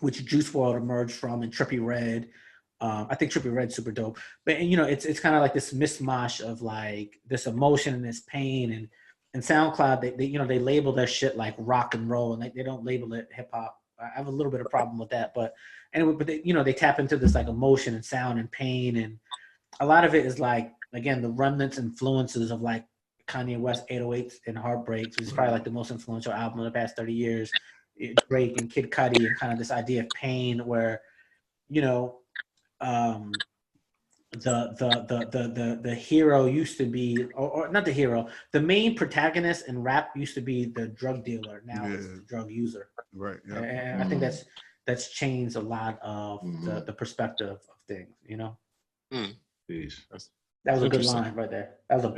which Juice WRLD emerged from, and Trippie Redd. I think Trippie Redd's super dope. But it's kind of like this mishmash of like this emotion and this pain and SoundCloud, they label their shit like rock and roll, and they don't label it hip hop. I have a little bit of problem with that, but anyway, but they tap into this like emotion and sound and pain, and a lot of it is like, again, the remnants influences of like Kanye West 808s and Heartbreaks, which is probably like the most influential album of the past 30 years. Drake and Kid Cudi, and kind of this idea of pain where, the hero used to be, or not the hero, the main protagonist in rap used to be the drug dealer. Now it's the drug user. Right. Yeah. And I think that's changed a lot of the perspective of things, Peace. That was a good line right there. That was a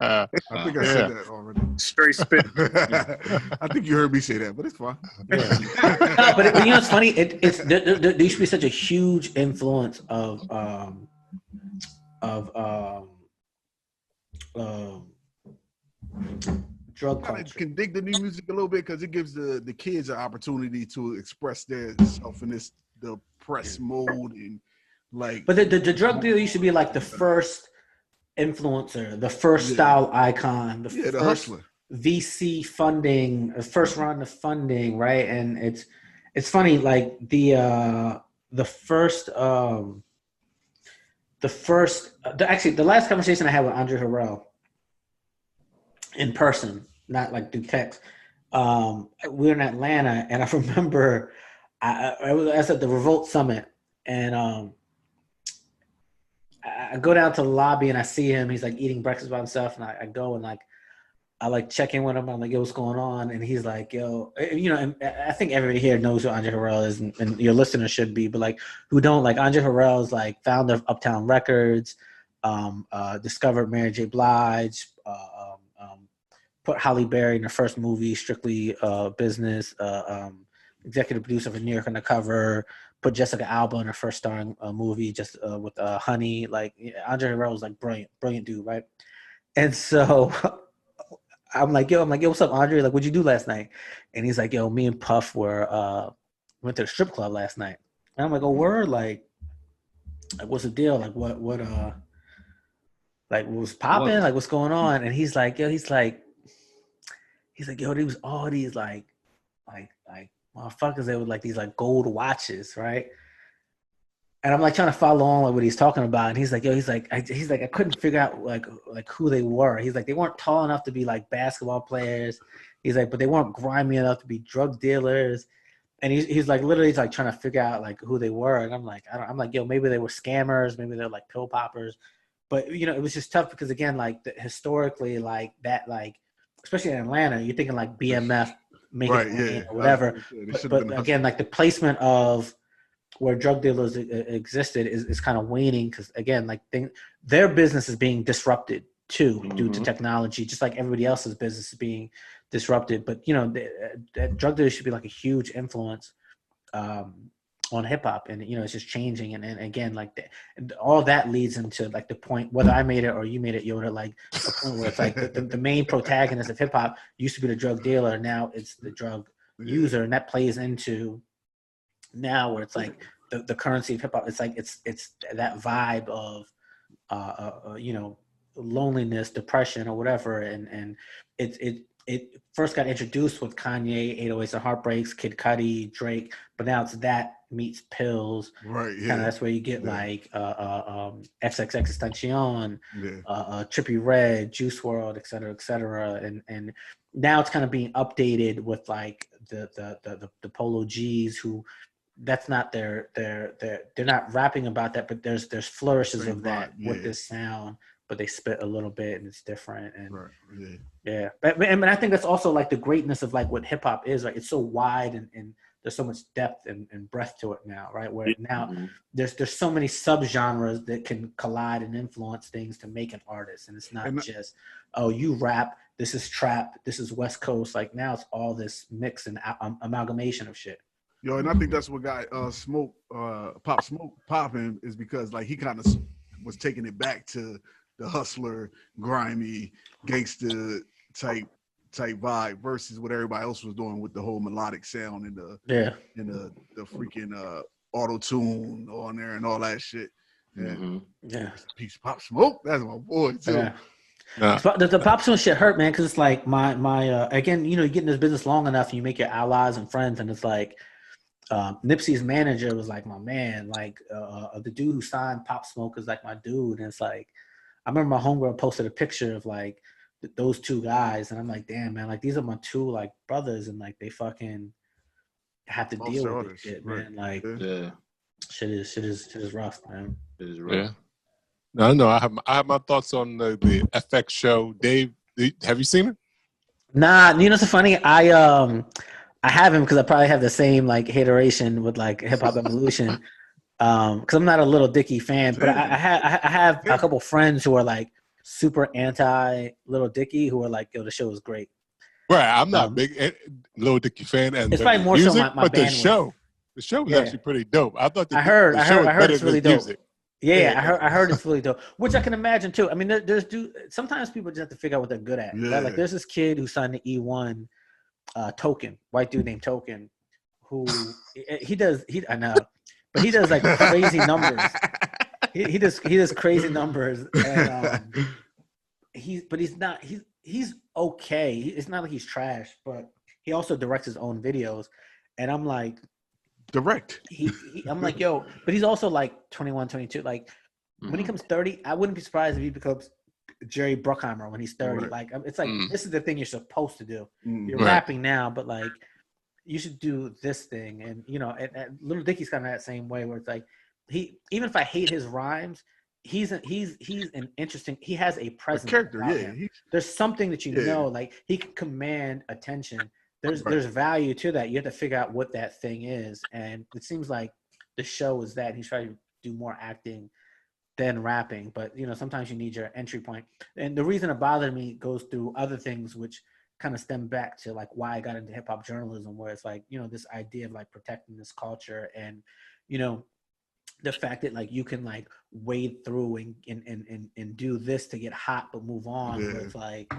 I think I said that already. Straight spit. I think you heard me say that, but it's fine. Yeah. No, but it's funny. There used to be such a huge influence of drug culture. I can dig the new music a little bit because it gives the kids an opportunity to express themselves in this depressed mode and like. But the drug dealer used to be like the first influencer, the first style icon, the first hustler. VC funding, the first round of funding, right? And it's funny, like the last conversation I had with Andre Harrell in person, not like through text. We were in Atlanta, and I remember I was at the Revolt Summit, and I go down to the lobby and I see him. He's like eating breakfast by himself, and I go and like I like check in with him. I'm like, yo, what's going on? And he's like, yo, and I think everybody here knows who Andre Harrell is, and your listeners should be, but like who don't, like Andre Harrell is like founder of Uptown Records, discovered Mary J. Blige, put Halle Berry in her first movie, Strictly Business, executive producer for New York Undercover, put Jessica Alba in her first starring movie just with Honey. Like Andre Harrell was like brilliant dude, right? And so I'm like, yo, what's up, Andre? Like, what'd you do last night? And he's like, yo, me and Puff went to the strip club last night. And I'm like, oh, word? Like what's the deal? Like, what was popping? Like, what's going on? And he's like, yo, there was all these like motherfuckers there with like these like gold watches, right? And I'm like trying to follow on like what he's talking about, and he's like, I couldn't figure out like who they were. He's like, they weren't tall enough to be like basketball players. He's like, but they weren't grimy enough to be drug dealers. And he's like literally like trying to figure out like who they were. And I'm like, yo, maybe they were scammers, maybe they're like pill poppers. But it was just tough because again, like historically, like that, like especially in Atlanta, you're thinking like BMF, or whatever. But again, like the placement of where drug dealers existed is kind of waning because again, like their business is being disrupted too due to technology, just like everybody else's business is being disrupted. But drug dealers should be like a huge influence on hip hop, and it's just changing. And again, like all that leads into like the point, whether I made it or you made it, Yoda, like the point where it's like the main protagonist of hip hop used to be the drug dealer, now it's the drug user, and that plays into now where it's like the currency of hip hop. It's like it's that vibe of loneliness, depression, or whatever, and it first got introduced with Kanye, 808s and Heartbreaks, Kid Cudi, Drake, but now it's that meets pills. Right. Yeah. Kind of that's where you get like XXXTentacion, Trippie Redd, Juice WRLD, et cetera, and now it's kind of being updated with like the Polo G's, who that's not they're not rapping about that, but there's flourishes of that with this sound, but they spit a little bit and it's different. And but I think that's also like the greatness of like what hip hop is. Like it's so wide and there's so much depth and breadth to it now, right? Where now there's so many subgenres that can collide and influence things to make an artist, and it's not just you rap, this is trap, this is West Coast. Like now it's all this mix and amalgamation of shit. Yo, and I think that's what got Pop Smoke popping, is because like he kind of was taking it back to the hustler, grimy, gangster type vibe versus what everybody else was doing with the whole melodic sound and the freaking auto tune on there and all that shit. Piece of Pop Smoke, that's my boy too. Nah. The pop song shit hurt, man, because it's like my again, you get in this business long enough and you make your allies and friends, and it's like Nipsey's manager was like my man, like the dude who signed Pop Smoke is like my dude, and it's like I remember my homegirl posted a picture of like those two guys, and I'm like, damn, man, like these are my two like brothers, and like they fucking have to deal with this shit, man. Like, shit is rough, man. It is rough. Yeah. No, I have my thoughts on the FX show. Dave, have you seen it? Nah, so funny. I haven't, because I probably have the same like hateration with like Hip Hop Evolution. Because I'm not a Little Dicky fan, but I have a couple friends who are like super anti Little Dicky, who are like, yo, the show is great. Right, I'm not a big Little Dicky fan, and it's probably more music, so my but the show was actually pretty dope. I thought the show was better it's really than dope. music. Yeah, I heard it's really dope, which I can imagine too. I mean, sometimes people just have to figure out what they're good at. Yeah. Right? Like there's this kid who signed the E1, Token, white dude named Token, who I know, but he does like crazy numbers. He does crazy numbers, and he's okay. It's not like he's trash, but he also directs his own videos, and I'm like. I'm like, yo, but he's also like 21, 22. Like when he comes 30, I wouldn't be surprised if he becomes Jerry Bruckheimer when he's 30. Right. Like it's like this is the thing you're supposed to do. You're rapping now, but like you should do this thing. And and Little Dicky's kind of that same way where it's like even if I hate his rhymes, he's an interesting. He has a presence. A character, yeah. There's something that like he can command attention. There's value to that. You have to figure out what that thing is, and it seems like the show is that he's trying to do more acting than rapping. But sometimes you need your entry point. And the reason it bothered me goes through other things, which kind of stem back to like why I got into hip hop journalism, where it's like this idea of like protecting this culture, and the fact that like you can like wade through and do this to get hot but move on. Where it's like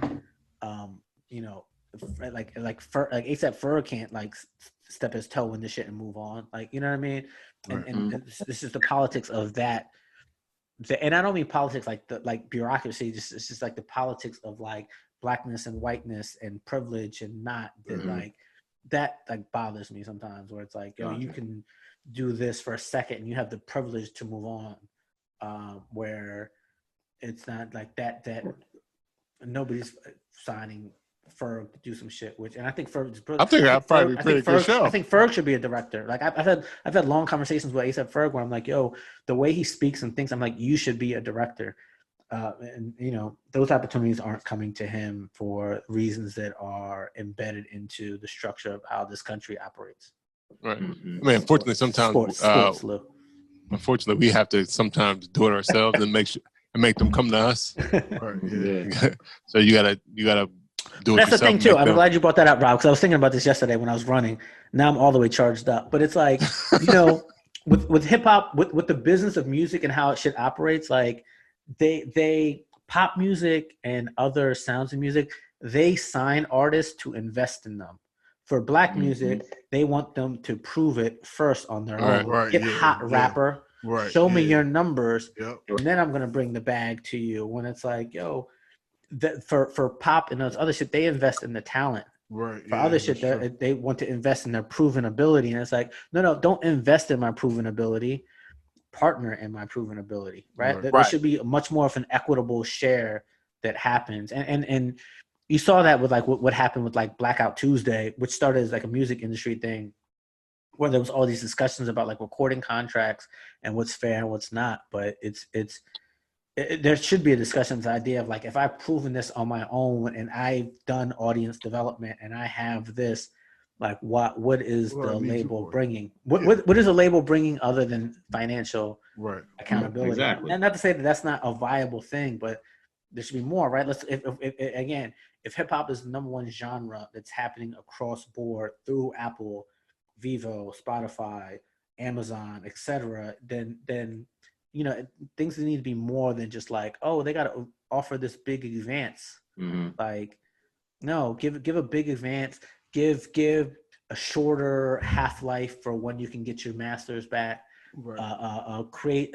like ASAP Ferg can't like step his toe in the shit and move on, like you know what I mean. And this is the politics of that. And I don't mean politics like the bureaucracy. It's just like the politics of like blackness and whiteness and privilege and not that like that like bothers me sometimes. Where it's like you can do this for a second and you have the privilege to move on, where it's not like that nobody's signing Ferg to do some shit, and I think Ferg. I think that'd probably be a pretty good show. I think Ferg should be a director. Like I've had long conversations with ASAP Ferg where I'm like, yo, the way he speaks and thinks, I'm like, you should be a director. And those opportunities aren't coming to him for reasons that are embedded into the structure of how this country operates. Right. I mean, unfortunately, sometimes unfortunately, we have to sometimes do it ourselves and make them come to us. Right. Yeah. So you gotta. That's the thing too. I'm glad you brought that up, Rob, because I was thinking about this yesterday when I was running. Now I'm all the way charged up. But it's like, with hip hop, with the business of music and how shit operates, like they pop music and other sounds of music, they sign artists to invest in them. For black music, they want them to prove it first on their own. Right, Get hot rapper. Right. Show me your numbers, and then I'm gonna bring the bag to you. When it's like, yo. For pop and those other shit, they invest in the talent. Right. For other shit, they want to invest in their proven ability, and it's like, no, don't invest in my proven ability. Partner in my proven ability. Right. There should be much more of an equitable share that happens, and you saw that with like what happened with like Blackout Tuesday, which started as like a music industry thing, where there was all these discussions about like recording contracts and what's fair and what's not. But there should be a discussion, the idea of like, if I've proven this on my own and I've done audience development and I have this, like what is the label bringing? What is a label bringing other than financial accountability? Exactly. And not to say that that's not a viable thing, but there should be more, right? If hip hop is the number one genre that's happening across board through Apple, Vivo, Spotify, Amazon, etc., then things need to be more than just like, oh, they got to offer this big advance. Like, no, give a big advance. Give a shorter half-life for when you can get your masters back. Create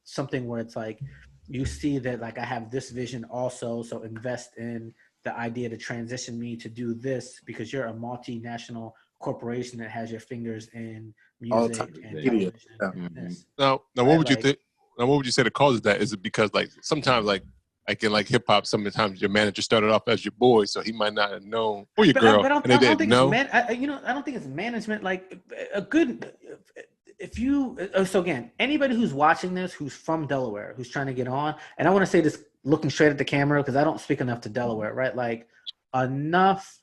something where it's like you see that like I have this vision also, so invest in the idea to transition me to do this because you're a multinational corporation that has your fingers in music and television and this. Now what would you think? Now, what would you say the cause of that? Is it because like sometimes like in like hip hop, sometimes your manager started off as your boy, so he might not have known, or your girl, but and they didn't know. I don't think it's management. Like a good, if you so again, anybody who's watching this who's from Delaware, who's trying to get on, and I want to say this looking straight at the camera because I don't speak enough to Delaware, right? Like enough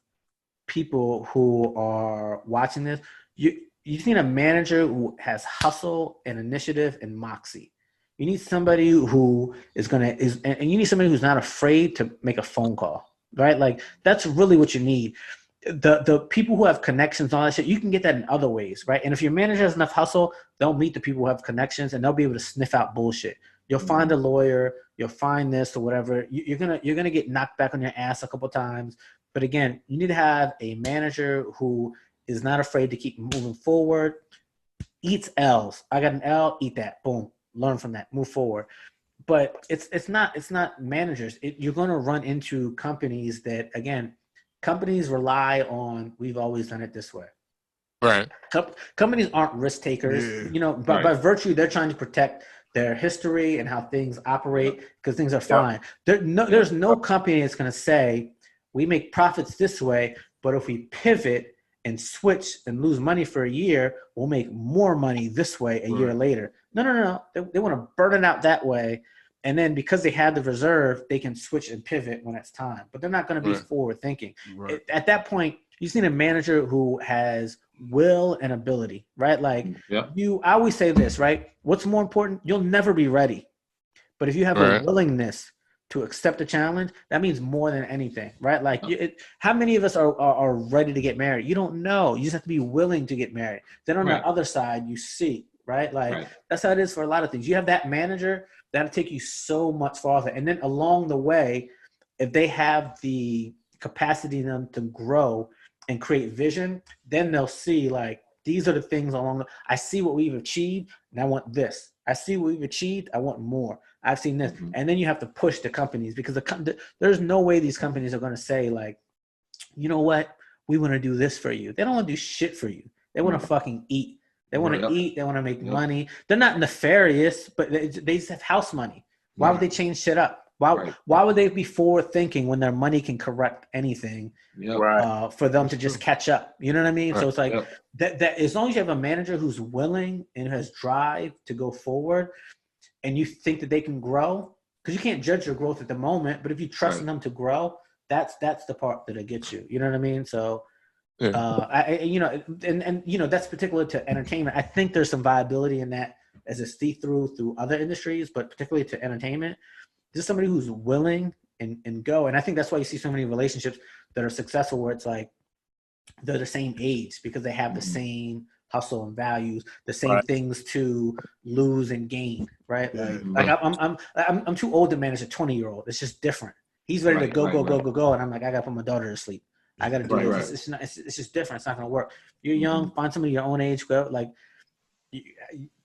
people who are watching this, you need a manager who has hustle and initiative and moxie. You need somebody who and you need somebody who's not afraid to make a phone call, right? Like that's really what you need. The people who have connections, all that shit, you can get that in other ways, right? And if your manager has enough hustle, they'll meet the people who have connections and they'll be able to sniff out bullshit. You'll find a lawyer, you'll find this or whatever. You're gonna get knocked back on your ass a couple times. But again, you need to have a manager who is not afraid to keep moving forward, eats L's. I got an L, eat that. Boom. Learn from that, move forward. But it's not managers. You're going to run into companies that, again, companies rely on, we've always done it this way. Right. Companies aren't risk takers. By virtue, they're trying to protect their history and how things operate because things are fine. There's no company that's going to say, we make profits this way, but if we pivot and switch and lose money for a year, we'll make more money this way a year later. No. They want to burn it out that way. And then because they have the reserve, they can switch and pivot when it's time. But they're not going to be forward thinking. Right. At that point, you just need a manager who has will and ability, right? Like I always say this, right? What's more important? You'll never be ready. But if you have a willingness to accept a challenge, that means more than anything, right? Like how many of us are ready to get married? You don't know. You just have to be willing to get married. Then on the other side, you see, right? Like that's how it is for a lot of things. You have that manager, that'll take you so much farther. And then along the way, if they have the capacity in them to grow and create vision, then they'll see like, these are the things I see what we've achieved and I want this. I see what we've achieved. I want more. I've seen this. And then you have to push the companies because there's no way these companies are going to say like, you know what? We want to do this for you. They don't want to do shit for you. They want to fucking eat. They want to eat. They want to make money. They're not nefarious, but they just have house money. Why would they change shit up? Why would they be forward thinking when their money can correct anything for them to just catch up? You know what I mean? So it's like that as long as you have a manager who's willing and has drive to go forward and you think that they can grow, because you can't judge your growth at the moment, but if you trust in them to grow, that's the part that'll get you. You know what I mean? So that's particular to entertainment. I think there's some viability in that as a through other industries, but particularly to entertainment. Just somebody who's willing and go. And I think that's why you see so many relationships that are successful where it's like they're the same age because they have the same hustle and values, the same things to lose and gain, right? Like I'm too old to manage a 20-year-old. It's just different. He's ready to go. And I'm like, I got to put my daughter to sleep. I got to do this. It's just different. It's not going to work. You're young, find somebody your own age, go like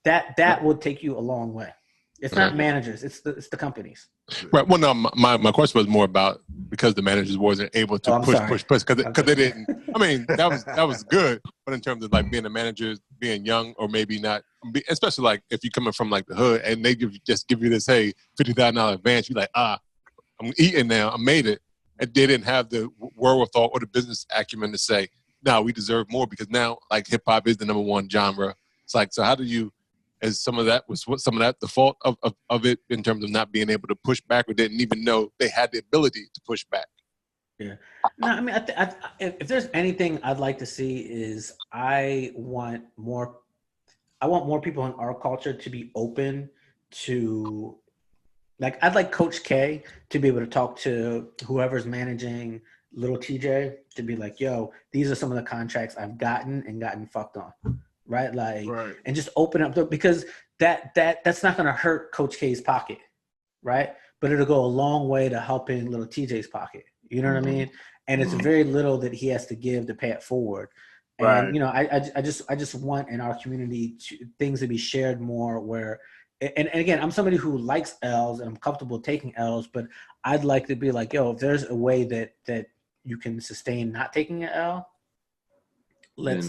that will take you a long way. It's not managers. It's the companies. Right. Well, no, my question was more about because the managers wasn't able to push because they didn't. I mean, that was good, but in terms of like being a manager, being young or maybe not, especially like if you're coming from like the hood and they just give you this $50,000 advance, you're like I'm eating now, I made it, and they didn't have the wherewithal or the business acumen to say, no, we deserve more because now like hip hop is the #1 genre. It's like, so how do you? Is some of that the fault of it in terms of not being able to push back or didn't even know they had the ability to push back? Yeah. No, I mean, if there's anything I'd like to see is I want more people in our culture to be open to, like, I'd like Coach K to be able to talk to whoever's managing Little TJ to be like, yo, these are some of the contracts I've gotten fucked on. Right, like, and just open up because that's not going to hurt Coach K's pocket, right? But it'll go a long way to helping Little TJ's pocket. You know what I mean? And it's very little that he has to give to pay it forward. And I just want in our community things to be shared more, where and again, I'm somebody who likes L's and I'm comfortable taking L's, but I'd like to be like, yo, if there's a way that you can sustain not taking an L, let's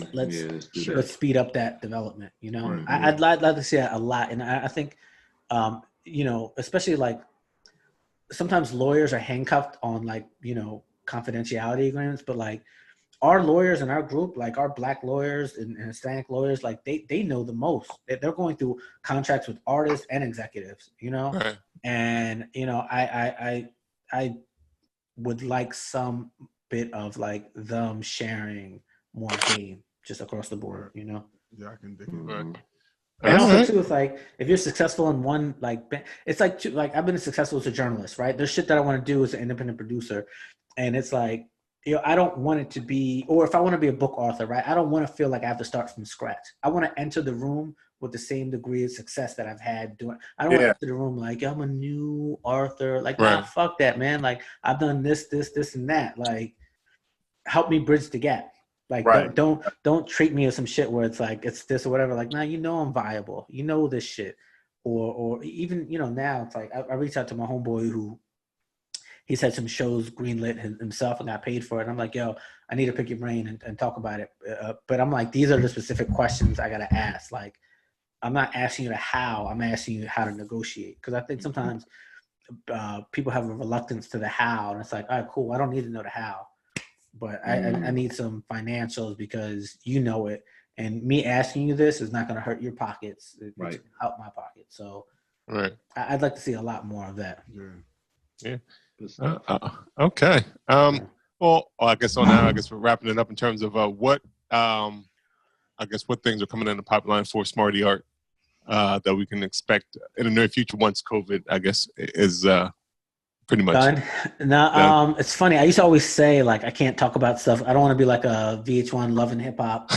speed up that development. You know, Right, I'd like to see that a lot, and I think, you know, especially like sometimes lawyers are handcuffed on like, you know, confidentiality agreements, but like our lawyers in our group, like our Black lawyers and Hispanic lawyers, like they know the most. They're going through contracts with artists and executives, you know, Right. and you know, I would like some bit of like them sharing more game just across the board, you know. Yeah, I can dig it. Right. And also too, it's like if you're successful in one, like it's like I've been successful as a journalist, right? There's shit that I want to do as an independent producer, and it's like, you know, I don't want it to be, or if I want to be a book author, right? I don't want to feel like I have to start from scratch. I want to enter the room with the same degree of success that I've had doing. I don't want to enter the room like I'm a new author. Like, nah, fuck that, man. Like I've done this, and that. Like, help me bridge the gap. Like, don't treat me as some shit where it's like it's this or whatever. Like, nah, you know I'm viable. You know this shit. Or even, you know, now it's like I reached out to my homeboy who he's had some shows greenlit himself and got paid for it. And I'm like, yo, I need to pick your brain and talk about it. But I'm like, these are the specific questions I got to ask. Like, I'm not asking you how, I'm asking you how to negotiate. Because I think sometimes people have a reluctance to the how. And it's like, all right, cool. I don't need to know the how. But I need some financials because you know it. And me asking you this is not going to hurt your pockets. It's going to help my pocket. So I'd like to see a lot more of that. Yeah. Okay. Well, I guess we're wrapping it up in terms of what things are coming in the pipeline for Smarty Art that we can expect in the near future once COVID, I guess, is pretty much done. No, it's funny. I used to always say like I can't talk about stuff. I don't want to be like a VH1 Love and Hip Hop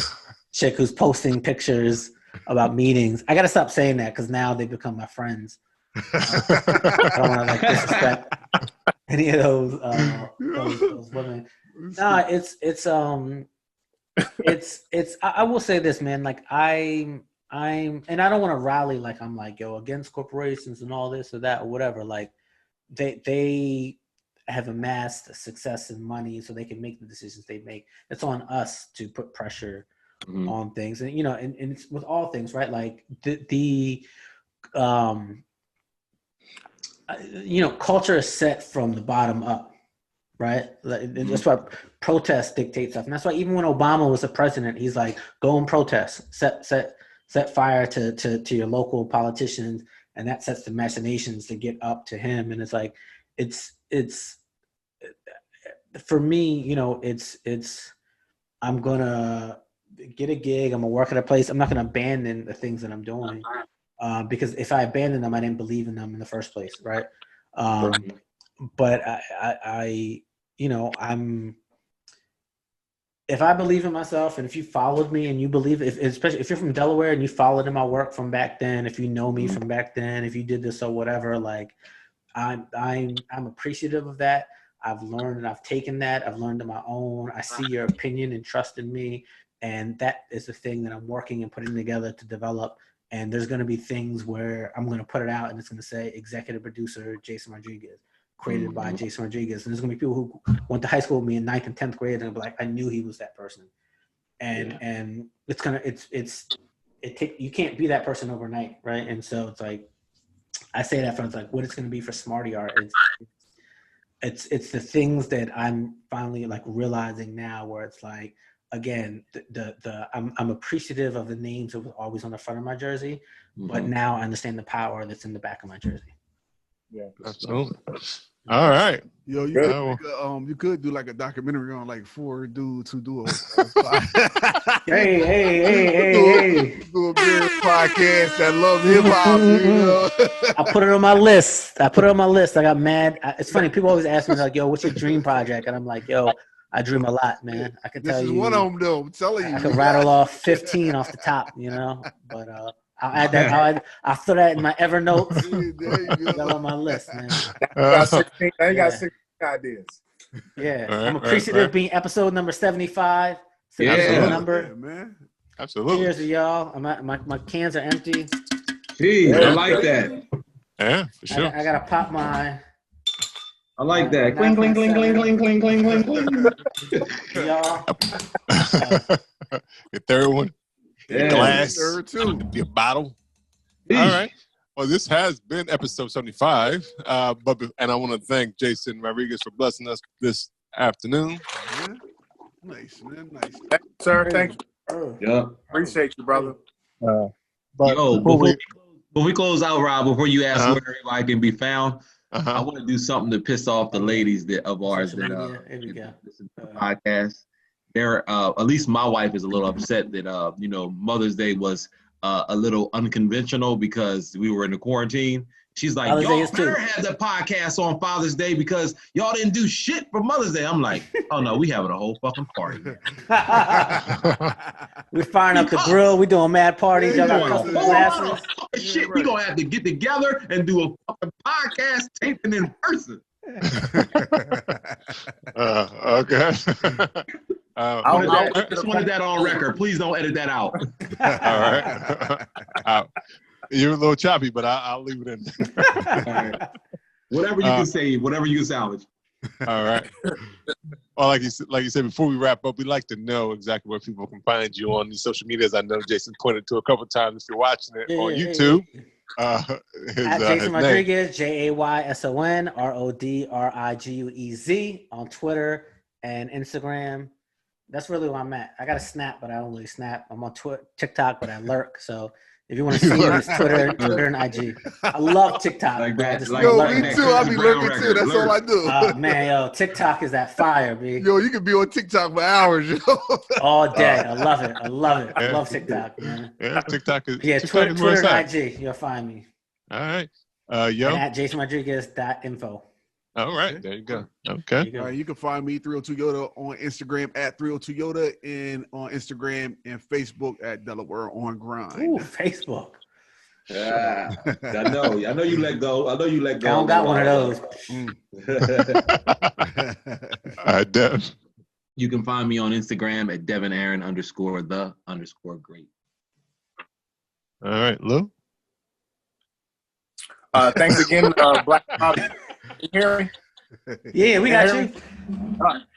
chick who's posting pictures about meetings. I got to stop saying that because now they become my friends. I don't want to like disrespect any of those women. No, it's I will say this, man. Like I'm and I don't want to rally like I'm like, yo, against corporations and all this or that or whatever. Like they have amassed success and money so they can make the decisions they make. It's on us to put pressure on things. And you know, and it's with all things, right? Like the you know, culture is set from the bottom up, right? That's why protest dictates stuff. And that's why even when Obama was the president, he's like, go and protest, set fire to your local politicians, and that sets the machinations to get up to him. And it's like, it's for me, you know, it's I'm gonna get a gig, I'm gonna work at a place, I'm not gonna abandon the things that I'm doing. Because if I abandoned them, I didn't believe in them in the first place, right? But I you know, if I believe in myself, and if you followed me and you believe, especially if you're from Delaware and you followed in my work from back then, if you know me from back then, if you did this or whatever, like I'm appreciative of that. I've learned and I've taken that. I've learned on my own. I see your opinion and trust in me, and that is the thing that I'm working and putting together to develop. And there's going to be things where I'm going to put it out and it's going to say executive producer Jayson Rodriguez, created by Jayson Rodriguez. And there's going to be people who went to high school with me in 9th and 10th grade and they'll be like, I knew he was that person. And it's going to, you can't be that person overnight. Right. And so it's like, I say that for it's like what it's going to be for Smarty Art. It's the things that I'm finally like realizing now where it's like, again, I'm appreciative of the names that were always on the front of my jersey, but now I understand the power that's in the back of my jersey. Yeah, absolutely. All right. Yo, you could do like a documentary on like 4 dudes who do hey. Do a beer podcast that loves hip hop, you know. I put it on my list. I got mad. It's funny. People always ask me like, yo, what's your dream project? And I'm like, yo, I dream a lot, man. I can tell you. This is one of them, though. I'm telling you. I can rattle off 15 off the top, you know. But I'll add that. I'll throw that in my Evernote. That on my list, man. I got 16 ideas. Yeah, I'm appreciative being episode number 75. Yeah, number. Yeah, man. Absolutely. Cheers to y'all. My cans are empty. Jeez, I like that. Yeah, for sure. I gotta pop my. I like that. Cling, cling, cling, cling, cling, cling, cling, cling, cling. Y'all. Your third one. Yeah. Glass. Third too. Be a bottle. Eesh. All right. Well, this has been episode 75. And I want to thank Jayson Rodriguez for blessing us this afternoon. Yeah. Nice, man. Nice. Thank you, sir. Thank you. Yeah. Appreciate you, brother. But Yo, before we close out, Rob, before you ask Uh-huh. where everybody can be found, I uh-huh. want to do something to piss off the ladies of ours Social that media. Here we go. listen to the podcast. They're at least my wife is a little upset that Mother's Day was a little unconventional because we were in the quarantine. She's like, Father's Day y'all is too. better have the podcast on Father's Day because y'all didn't do shit for Mother's Day. I'm like, oh no, we having a whole fucking party. We're firing up the grill. We doing mad parties. Y'all got Doing a custom whole lot of glasses. fucking shit. We gonna have to get together and do a fucking podcast taping in person. Okay. I just wanted that on record. Please don't edit that out. All right. You're a little choppy, but I'll leave it in. All right. Whatever you can say, whatever you can salvage. All right. Well, like you said, before we wrap up, we'd like to know exactly where people can find you on these social medias. I know Jayson pointed to a couple times if you're watching it on YouTube. At Jayson Rodriguez, Jayson Rodriguez on Twitter and Instagram. That's really where I'm at. I got a Snap, but I don't really snap. I'm on TikTok, but I lurk. So if you want to see me, it's Twitter and IG. I love TikTok. Like that. Yo, Like me that. too. I be lurking Brown too. That's record. all I do. Man, yo, TikTok is that fire, B. Yo, you can be on TikTok for hours, yo. All day. I love it. I love TikTok, man. Yeah, TikTok is Twitter where it's at. and IG. You'll find me. All right. And at JaysonRodriguez.info. All right. There you go. Okay. All right, you can find me 302 Yoda on Instagram at 302 Yoda and on Instagram and Facebook at Delaware on Grind. Ooh, Facebook. Yeah, I know you let go. I don't got one of those. All right, Dev. You can find me on Instagram at DevonAaron_the_great. All right, Lou. Thanks again, Black Rob. You hear me? Yeah, we got you.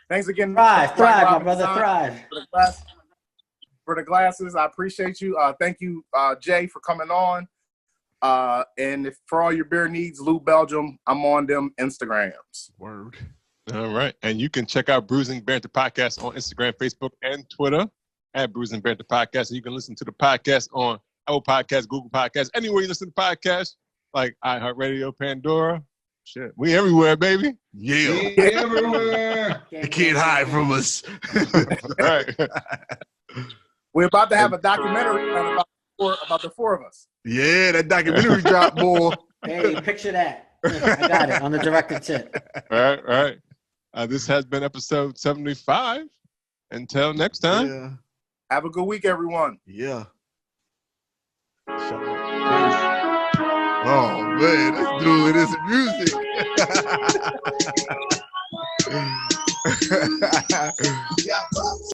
Thanks again. Thrive, Black my Rob brother, Design thrive. For the glasses, I appreciate you. Thank you, Jay, for coming on. And if for all your beer needs, Lou Belgium, I'm on them Instagrams. Word. All right. And you can check out Bruising Banter Podcast on Instagram, Facebook, and Twitter at Bruising Banter Podcast. And you can listen to the podcast on Apple Podcasts, Google Podcasts, anywhere you listen to podcasts, like iHeartRadio, Pandora. Shit. We everywhere, baby. Yeah. Everywhere. You can't hide from us. All right. We're about to have a documentary about the four of us. Yeah, that documentary dropped, boy. Hey, picture that. I got it on the director tip. All right. This has been episode 75. Until next time. Yeah. Have a good week, everyone. Yeah. Oh, man, this dude is music.